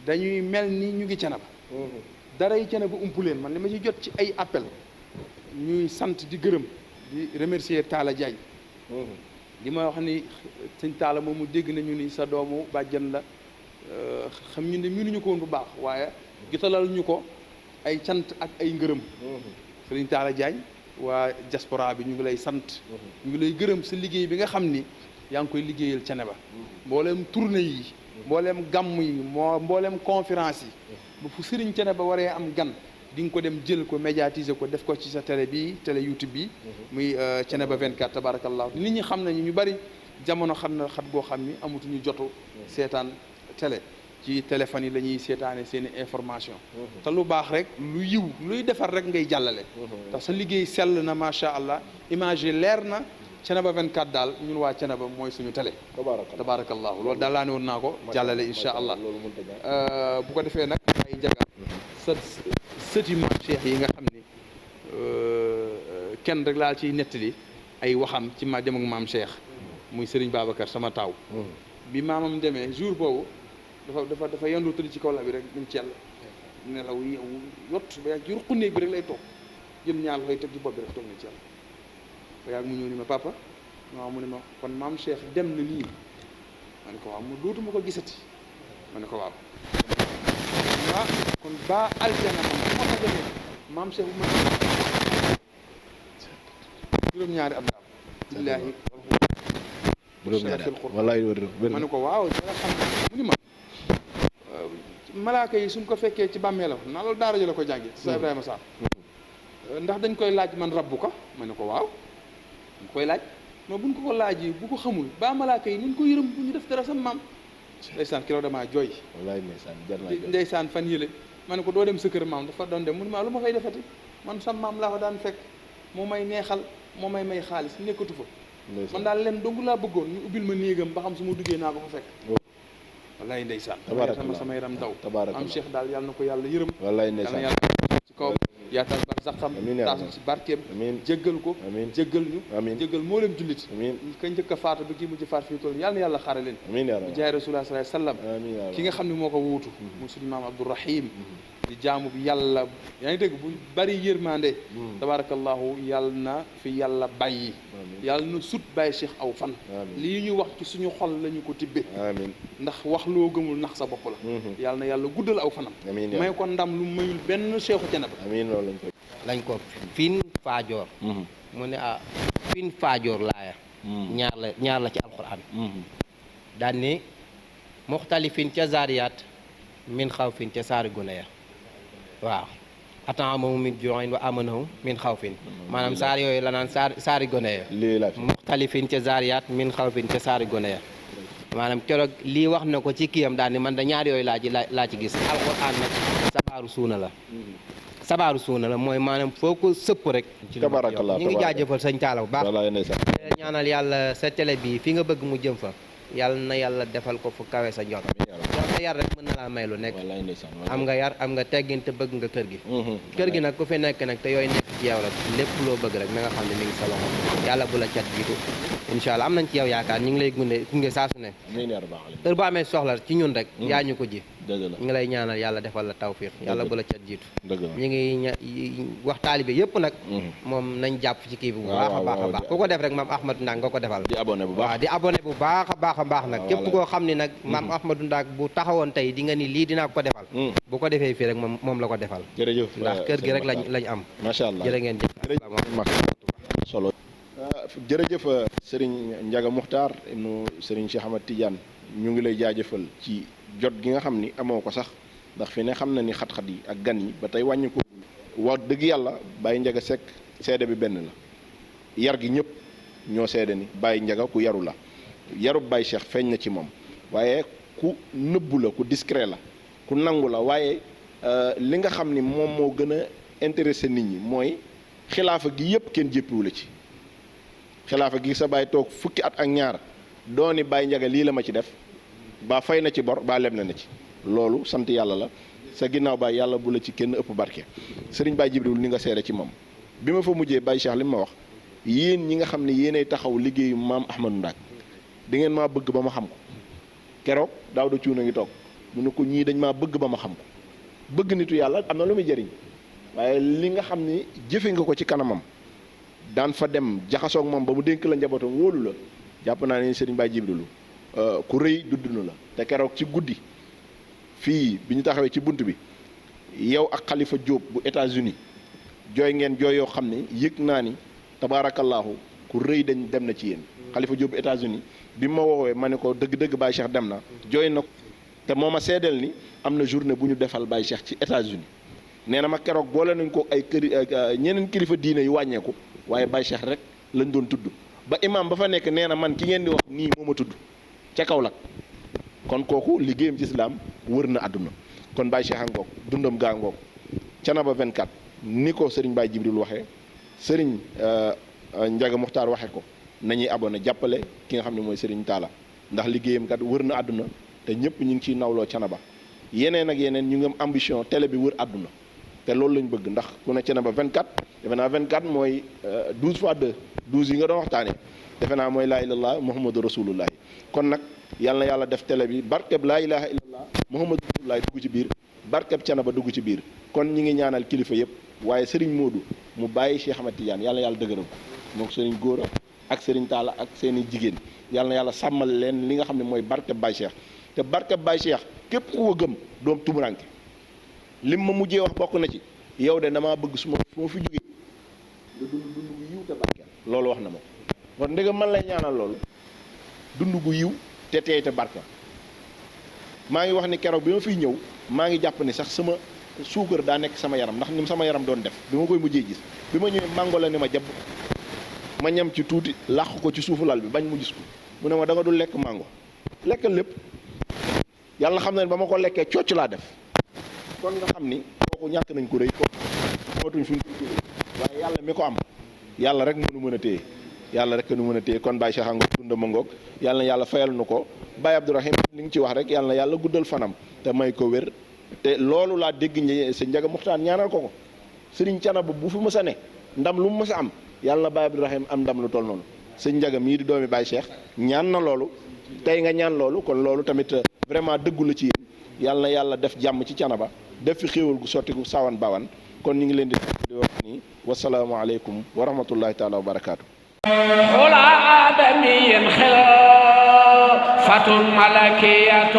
dañuy mel ni ñu ngi Thiénaba daray Thiénaba umpu leen man li ma ci jot ci ay appel ñuy sant di gërëm di remercier Talla Diagne li ma wax ni sëñ Talla moom mu dégg nañu ni sa doomu bàjjan la xam ñu ne mënuñu ko woon bu baax waaye gitalal ñu ko ay cant ak ay ngërëm sëriñ Talla Diagne waa diaspora bi ñu ngi lay sant ñu ngi lay gërëm sa liggéey bi nga xam ni yaa ngi koy liggéeyal Thiénaba mbooleem tournée yi mbooleem gàmm yi mbooleem conférence yi bu fu sëriñ Thiénaba waree am gan di nga ko dem jël ko médiatiser ko def ko ci sa télé bi télé YouTube bi muy Thiénaba 24 tabarakallah nit ñi xam nañu ñu bari jamono xam na xat goo xam ni amatuñu jotu seetaan télé ci téléphone yi la ñuy seetaane seen i information te lu baax rek lu yiw luy defar rek ngay jàllale te sa liggéey sell na macha allah image yi leer na Thiénaba 24 daal ñun waa Thiénaba mooy suñu télé tabarakallahu loolu daal laa ne woon naa ko jàllale insha allah bu ko defee nag ay njaga sa sëti maam Cheikh yi nga xam ni kenn rek laa ciy nettali ay waxam ci ma dem ak maam Cheikh muy Serigne Babacar sama taaw bi maamam demee jour boobu dafa yendu tëdd ci kaw la bi rek dem ci yàlla nelaw yow yott ba yàgg ci ruqu néeg bi rek lay toog jël ñaar loxoy teg ci bopp bi rek toog na ci yàlla ba yàgg mu ñëw ni ma papa waaw mu ne ma kon maam Cheikh dem na nii ma ne ko waaw mu dootuma ko gisati ma ne ko waaw waaw kon ba aljana ma fa demee maam Cheikh bu ma juróom-ñaari at daal billaahi wallaay ma ne ko waaw danga xam mu ni ma malaaka yi suñ ko fekkee ci bàmmeelam naa loolu daara ji la ko jàngi sa Ibrahima Sarr ndax dañ koy laaj man rabbu ko ma ne ko waaw dañ koy laaj mais buñ ko laajee bu ko xamul ba malaaka yi nañ ko yërëm bu ñu def dara sa maam ndeysaan kilo damaa jooy wallaay ndeysaan jar naa jooy ndeysaan fan yële ma ne ko doo dem sa kër maam dafa doon dem mu ne ma lu ma fay defati man sa maam laa fa daan fekk moo may neexal moo may xaalis nekkatu fa man daal leen dong laa bëggoon ñu ubbil ma néegam ba xam su ma duggee naa ko fa fekk wallaay ndeysaan sama yaram daw am Cheikh daal yàlla na ko yàlla yërëm wallaay ndeysaan yàlla ci kaw yaatal barsaxam taasu ci barkeem jéggal ko jéggal ñu jéggal moo leen jullit ka njëkk a faatu bi kii mujj faat fii toll yàlla na yàlla xaare leen bi jaay rasulullah sallallahu alayhi wasallam ki nga xam ne moo ko wuutu mu suñu maam Abdourahim di jaamu bi yàlla yaa ngi dégg bu bari yërmande tabarakallahu yàlla na fi yàlla bàyyi yàlla na sut bàyyi Cheikh aw fan lii ñu wax ci suñu xol la ñu ko tibbe ndax wax loo gëmul nax sa bopp la yàlla na yàlla guddal aw fanam may ko ndam lu mayul benn Cheikhu Thiénaba lañ ko fin faajoor mu ne fin faajoor laaya ñaar la ci alquran daan ni muxtalifin ca zaariyaat min xaw fin ca saari gune ya waaw at'amahum min ju'in wa amanahum min xawfin maanaam saar yooyu la naan saari gone ya lii la fi muxtalifin ca zaariyaat min xawfin ca saari gone ya maanaam keroog lii wax na ko ci kiyam daal ni man da ñaar yooyu laa ci gis alquran nag sabaaru suuna la mooy maanaam foo ko sëpp rek tabarakallah ñu ngi jaajëfal sëñ Talla bu baax wallaay ndeysaan ñaanal yàlla sa télé bi fi nga bëgg mu jëm fa yàlla na yàlla defal ko fu kawe sa njort sa yar rek mën na laa may lu nekk wallaay ndeysaan am nga yar am nga teggin te bëgg nga kër gi kër gi nag ku fi nekk nag te yooyu nekk ci yow rek lépp loo bëgg rek na nga xam ne mi ngi sa loxo yàlla bu la cat jiitu incha allah am nañ ci yow yaakaar ñu ngi lay gunge saa su ne heure bu amee soxla ci ñun rek yaa ñu ko ji dëgg la ñu ngi lay ñaanal yàlla defal la tawfiq yàlla bu la cat jiitu dëgg la ñu ngi wax taalibe yëpp nag moom nañ jàpp ci kii bi bu baax a baax a baax ku ko def rek maam Ahmadou Ndak nga ko defal di abonné bu baax waaw di abonné bu baax a baax a baax nag képp koo xam ni nag maam Ahmadou Ndak bu taxawoon tey di nga ni lii dinaa ko defal bu ko defee fii rek moom la ko defal jërëjëf ndax kër gi rek lañ am macha allah jërë ngeen jëf solo jërëjëf Serigne Ndiaga Muxtaar ibnu Serigne Cheikh Ahmad Tidiane ñu ngi lay jaajëfal ci jot gi nga xam ni amoo ko sax ndax fi ne xam na ni xat-xat yi ak gan yi ba tey wàññi ko wax dëgg yàlla Baye Ndiaga Seck seede bi benn la yar gi ñëpp ñoo seede ni Baye Ndiaga ku yaru la yarub Baye Cheikh feeñ na ci moom waaye ku nëbbu la ku discret la ku nangu la waaye li nga xam ni moom moo gën a intéressé nit ñi mooy xilaafa gi yëpp kenn jéppiwu la ci xilaafa gi sa baay toog fukki at ak ñaar dooni Baye Ndiaga lii la ma ci def ba fay na ci bor ba leb na ci loolu sant yàlla la sa ginnaaw baay yàlla bu la ci kenn ëpp barke sëriñ Baye Jibril ni nga seere ci moom bi ma fa mujjee Baye Cheikh li ma wax yéen ñi nga xam ne yéenay taxaw liggéeyu maam Ahmadou Ndak di ngeen maa bëgg ba ma xam ko keroog daaw da cuun a ngi toog mu ne ko ñii dañ maa bëgg ba ma xam ko bëgg nitu yàlla am na lu muy jëriñ waaye li nga xam ni jëfe nga ko ci kanamam daan fa dem jaxasoog moom ba mu dénk la njabootam wóolu la jàpp naa ne sëriñ Baye Jibrilu ku rëy duddunu la te keroog ci guddi fii bi ñu taxawee ci bunt bi yow ak Khalifa Diop bu États-Unis jooy ngeen jooy yoo xam ne yëg naa ni tabaarakallaahu ku rëy dañ dem na ci yéen Khalifa Diop bu États-Unis bi ma woowee ma ne ko dëgg-dëgg Baye Cheikh dem na jooy na te moo ma seedeel ni am na journée bu ñu defal Baye Cheikh ci États-Unis nee na ma keroog boole nañ ko ay ñeneen kilifa diine yu wàññeeku waaye Baye Cheikh rek lañ doon tudd ba imam ba fa nekk nee na man ki ngeen di wax nii moo ma tudd ca Kaolack kon kooku liggéeyam ci islam wër na àdduna kon Baye Cheikh a ngoog dundam gaa ngoog Thiénaba 24 ni ko Serigne Baye Jibril waxee Serigne Ndiaga Muxtaar waxee ko nañuy abonné jàppale ki nga xam ne mooy Serigne Talla ndax liggéeyam kat wër na àdduna te ñëpp ñu ngi ciy nawloo Thiénaba yeneen ak yeneen ñu ngi am ambition télé bi wër àdduna te loolu lañ bëgg ndax ku ne Thiénaba 24 defe naa 24 mooy 12 fois 2 12 yi nga doon waxtaanee defe naa mooy laa ilallah muhammadu rasulullahi kon nag yàlla na yàlla def télé bi barkeb laa ilaha illallah muhammadu rasulullahi dugg ci biir barkeb Thiénaba dugg ci biir kon ñi ngi ñaanal kilifa yëpp waaye Serigne Modou mu bàyyi Cheikh Ahmad Tidiane yàlla na yàlla dëgëral ko moom Serigne Gora ak Serigne Talla ak seeni jigéen yàlla na yàlla sàmmal leen li nga xam ne mooy barkeb Baye Cheikh te barkeb Baye Cheikh képp ku ko gëm doom tumuranke lim ma mujjee wax bokk na ci yow de damaa bëgg su ma fi jógee nga dund gu yiw te barkeel loolu wax na ma kon ndegam man lay ñaanal loolu dund gu yiw te teey te barkeel maa ngi wax ni keroog bi ma fiy ñëw maa ngi jàpp ni sax sama suukar daa nekk sama yaram ndax ni sama yaram doon def bi ma koy mujjee gis bi ma ñëwee mango la ni ma jàpp ma ñam ci tuuti làq ko ci suufu lal bi bañ mu gis ko mu ne ma da nga dul lekk mango lekkal lépp yàlla xam na ne ba ma ko lekkee cocc laa def kon nga xam ni kooku ñàkk nañ ko rëy ko mootuñ fuñ ko waaye yàlla mi ko am yàlla rek mënu mën a téye yàlla rek nu mën a téye kon Baye Cheikh Ango dunda ma ngoog yàlla na yàlla fayal nu ko Baye Abdourahim li nga ci wax rek yàlla na yàlla guddal fanam te may ko wér te loolu laa dégg sa Ndiaga Muxtaar ñaanal ko ko Serigne Thiénaba bu fi mës a ne ndam lu mu mës a am yàlla na Baye Abdourahim am ndam lu toll noonu sëñ Ndiaga mii di doomi Baye Cheikh ñaan na loolu tey nga ñaan loolu kon loolu tamit vraiment dëggu la ci yéen yàlla na yàlla def jàmm ci Thiénaba def fi xéewal gu sotti gu sawan bawan kon ñu ngi leen di wax nii wasalaamualeykum wa rahmatullahi taala wa barakaatu. حلى آدمي خلافة ملكية